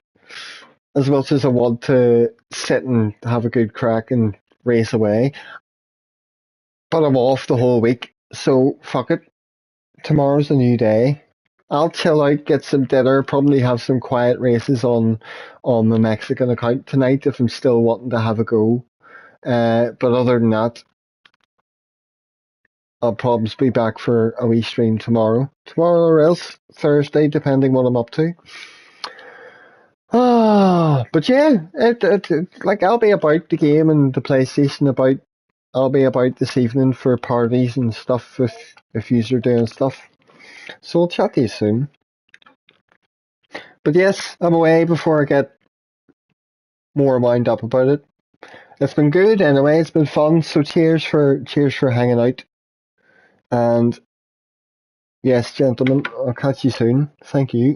S1: As much as I want to sit and have a good crack and race away. But I'm off the whole week, so fuck it. Tomorrow's a new day. I'll chill out, get some dinner, probably have some quiet races on the Mexican account tonight if I'm still wanting to have a go. But other than that, I'll probably be back for a wee stream tomorrow. Tomorrow or else Thursday, depending what I'm up to. But yeah, like I'll be about the game and the PlayStation I'll be about this evening for parties and stuff if you're doing stuff. So I'll chat to you soon. But yes, I'm away before I get more wound up about it. It's been good anyway, it's been fun, so cheers for hanging out. And yes, gentlemen, I'll catch you soon. Thank you.